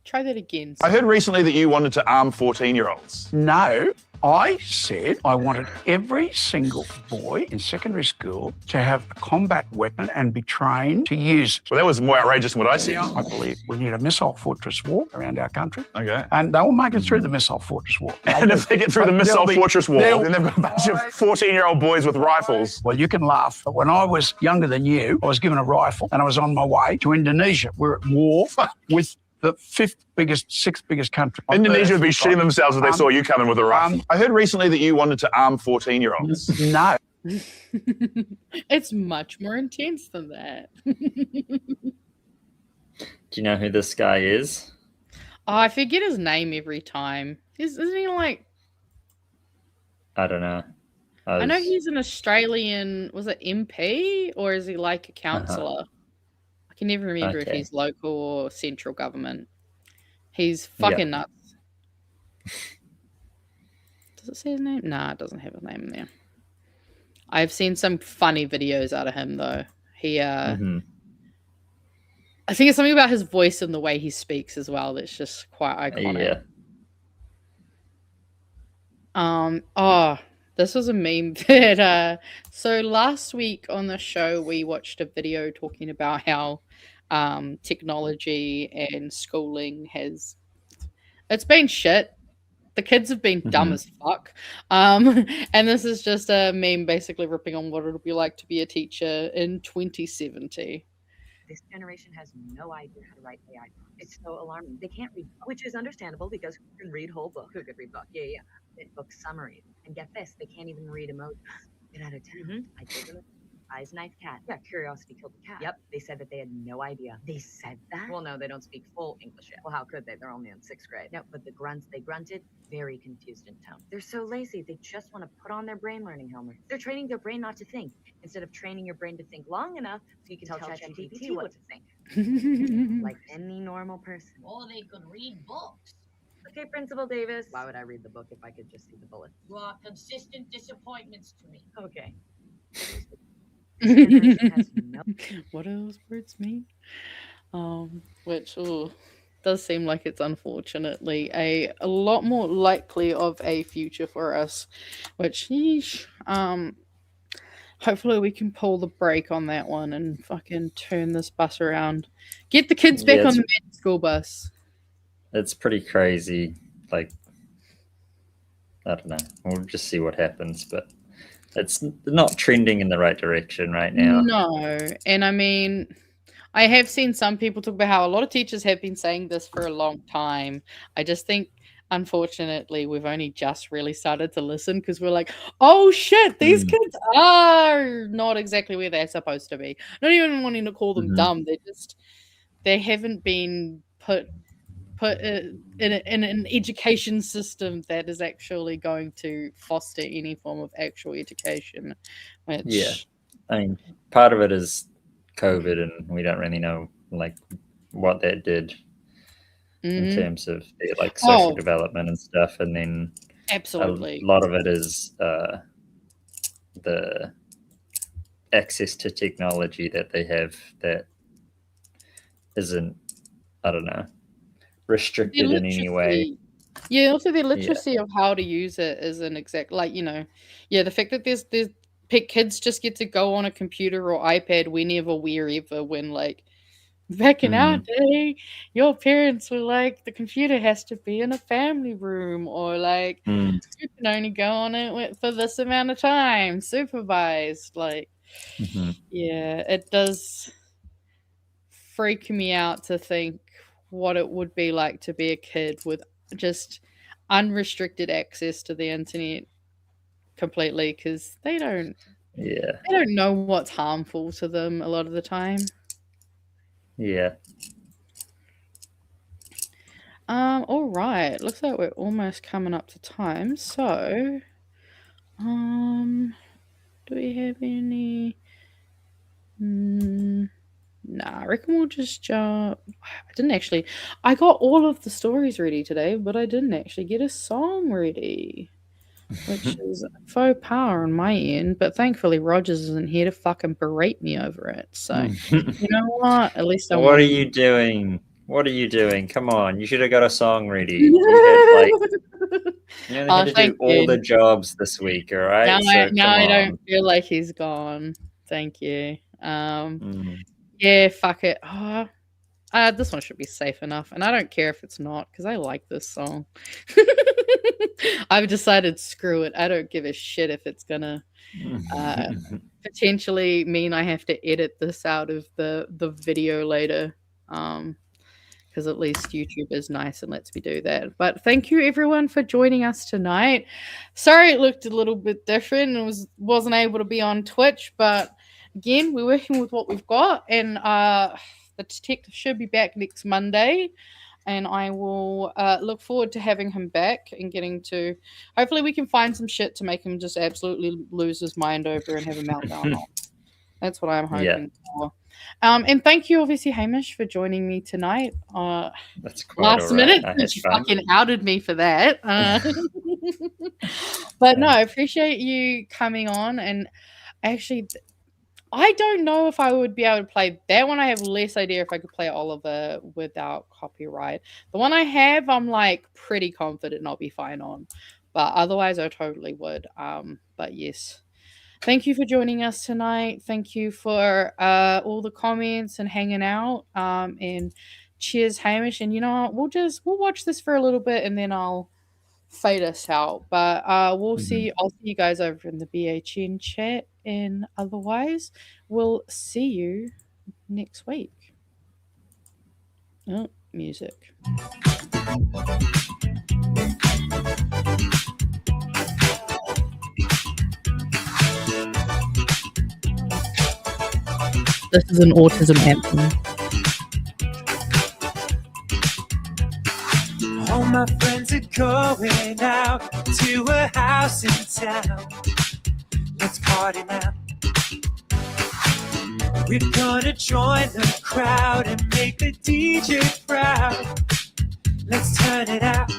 Try that again. I heard recently that you wanted to arm 14-year-olds. No, I said I wanted every single boy in secondary school to have a combat weapon and be trained to use it. Well, that was more outrageous than what I said. I believe we need a missile fortress war around our country. Okay. And they will make it through the missile fortress war. And if they get through the missile fortress war, then they've got a bunch of 14-year-old boys with rifles. Well, you can laugh, but when I was younger than you, I was given a rifle and I was on my way to Indonesia. We're at war with the sixth biggest country. Indonesia would be shitting themselves if they saw you coming with a rifle. I heard recently that you wanted to arm 14-year-olds. No. It's much more intense than that. Do you know who this guy is? Oh, I forget his name every time. Isn't he like? I don't know. I know he's an Australian, was it MP or is he like a councillor? I can never remember if he's local or central government. He's fucking nuts. Does it say his name? Nah, it doesn't have a name there. I've seen some funny videos out of him though. He I think it's something about his voice and the way he speaks as well that's just quite iconic. This was a meme that so last week on the show we watched a video talking about how technology and schooling it's been shit. The kids have been dumb as fuck. And this is just a meme basically ripping on what it'll be like to be a teacher in 2070. This generation has no idea how to write AI. It's so alarming. They can't read, which is understandable because who can read whole book? Who could read book? Yeah. Book summaries. And get this, they can't even read emojis. 10 out of 10. I gave them eyes knife cat. Yeah, curiosity killed the cat. Yep, they said that they had no idea. They said that? Well, no, they don't speak full English yet. Well, how could they? They're only in 6th grade. No, but the grunts they grunted, very confused in tone. They're so lazy, they just want to put on their brain learning helmet. They're training their brain not to think, instead of training your brain to think long enough so you can tell ChatGPT what to think. Like any normal person. Or they could read books. Okay, Principal Davis. Why would I read the book if I could just see the bullet? You are consistent disappointments to me. Okay. What do those words mean? Which does seem like it's unfortunately a lot more likely of a future for us. Which, hopefully we can pull the brake on that one and fucking turn this bus around. Get the kids back on the school bus. It's pretty crazy. Like, I don't know. We'll just see what happens, but it's not trending in the right direction right now. No. And I mean, I have seen some people talk about how a lot of teachers have been saying this for a long time. I just think, unfortunately, we've only just really started to listen because we're like, oh shit, these kids are not exactly where they're supposed to be. Not even wanting to call them dumb. They haven't been put in an education system that is actually going to foster any form of actual education. Which, I mean, part of it is COVID, and we don't really know like what that did in terms of like social development and stuff. And then absolutely a lot of it is the access to technology that they have that isn't, I don't know, restricted in any way. Yeah, also the literacy of how to use it isn't exact. Like, the fact that there's kids just get to go on a computer or iPad whenever, wherever, when like back in our day, your parents were like, the computer has to be in a family room, or like you can only go on it for this amount of time, supervised. Like, it does freak me out to think what it would be like to be a kid with just unrestricted access to the internet completely, because they don't know what's harmful to them a lot of the time. All right, looks like we're almost coming up to time, so do we have any? Nah, I reckon we'll just jump. I got all of the stories ready today, but I didn't actually get a song ready, which is faux power on my end. But thankfully, Rogers isn't here to fucking berate me over it. So, you know what? At least What are you doing? What are you doing? Come on, you should have got a song ready. You only had to do all the jobs this week, all right? Now I don't feel like he's gone. Thank you. Yeah, fuck it. This one should be safe enough, and I don't care if it's not, because I like this song. I've decided, screw it. I don't give a shit if it's gonna potentially mean I have to edit this out of the video later, because at least YouTube is nice and lets me do that. But thank you everyone for joining us tonight. Sorry it looked a little bit different and wasn't able to be on Twitch, but again, we're working with what we've got, and the detective should be back next Monday. and I will look forward to having him back and getting to. Hopefully, we can find some shit to make him just absolutely lose his mind over and have a meltdown. That's what I'm hoping for. And thank you, obviously, Hamish, for joining me tonight. That's quite last all right. minute. I had You fun. fucking outed me for that. But no, I appreciate you coming on. And actually, I don't know if I would be able to play that one. I have less idea if I could play Oliver without copyright. The one I have, I'm like pretty confident I'll be fine on. But otherwise, I totally would. But yes. Thank you for joining us tonight. Thank you for all the comments and hanging out. And cheers, Hamish. And you know what? We'll watch this for a little bit and then I'll fade us out. But I'll see you guys over in the BHN chat. And otherwise, we'll see you next week. Oh, music. This is an autism anthem. All my friends are going out to a house in town. Let's party now. We're gonna join the crowd and make the DJ proud. Let's turn it out.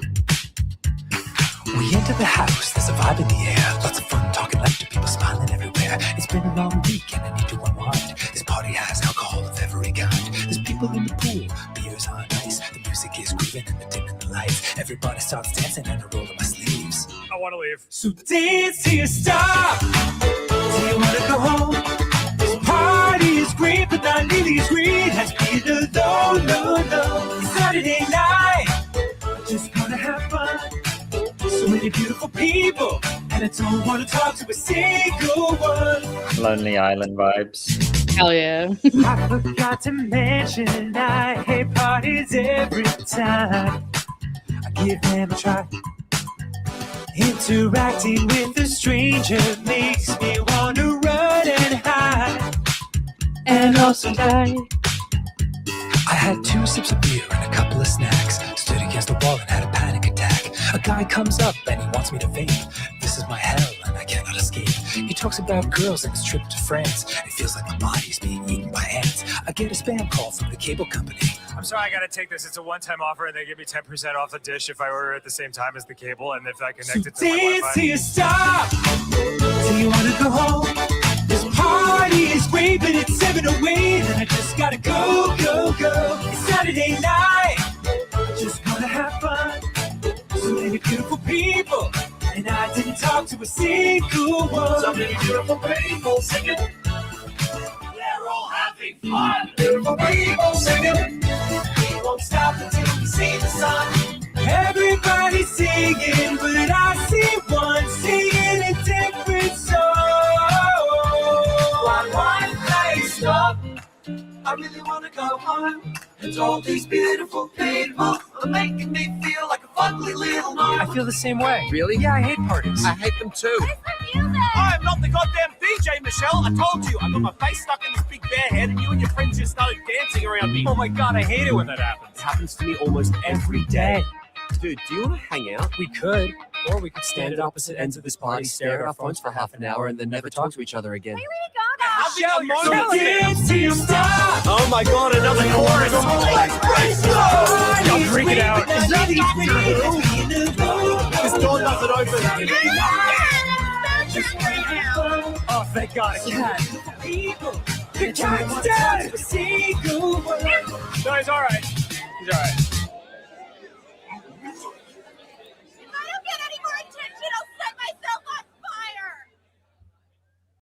We enter the house, there's a vibe in the air. Lots of fun, talking laughter, people smiling everywhere. It's been a long week and I need to unwind. This party has alcohol of every kind. There's people in the pool, beers on ice. The music is grooving and the dim in the lights. Everybody starts dancing and I roll up my sleeves. I want to leave. So dance till you stop. Do you want to go home? This party is great, but not nearly as great as being alone, no. It's Saturday night. I just want to have fun. So many beautiful people, and I don't want to talk to a single one. Lonely Island vibes. Hell yeah. I forgot to mention I hate parties every time. I give them a try. Interacting with a stranger makes me want to run and hide. And also die. I had 2 sips of beer and a couple of snacks. Stood against the wall and had a panic attack. A guy comes up and he wants me to vape. This is my hell and I cannot escape. He talks about girls and his trip to France. It feels like my body's being eaten by ants. I get a spam call from the cable company. I'm sorry, I gotta take this. It's a one-time offer, and they give me 10% off the dish if I order at the same time as the cable, and if I connect it to my Dance Wi-Fi. till you stop. Do you want to go home? This party is great, but it's 7 away, and I just gotta go. It's Saturday night. I just wanna have fun. So many beautiful people, and I didn't talk to a single one. So many beautiful people singing. We're all having fun. Beautiful people singing. We won't stop until we see the sun. Everybody's singing, but I see one singing a different song. One place stop. I really wanna go home. And all these beautiful people are making me feel like a fugly little gnome. I feel the same way. Really? Yeah, I hate parties. I hate them too. I am not the goddamn DJ, Michelle. I told you. I got my face stuck in this big bear head and you and your friends just started dancing around me. Oh my god, I hate it when that happens. It happens to me almost every day. Dude, do you want to hang out? We could. Or we could stand at opposite ends of this party, stare at our phones for half an hour, and then never talk to each other again. Oh my god, another chorus! Y'all freak it out. This door doesn't open. Oh, thank god, it can. The cat's dead! No, he's alright. He's alright.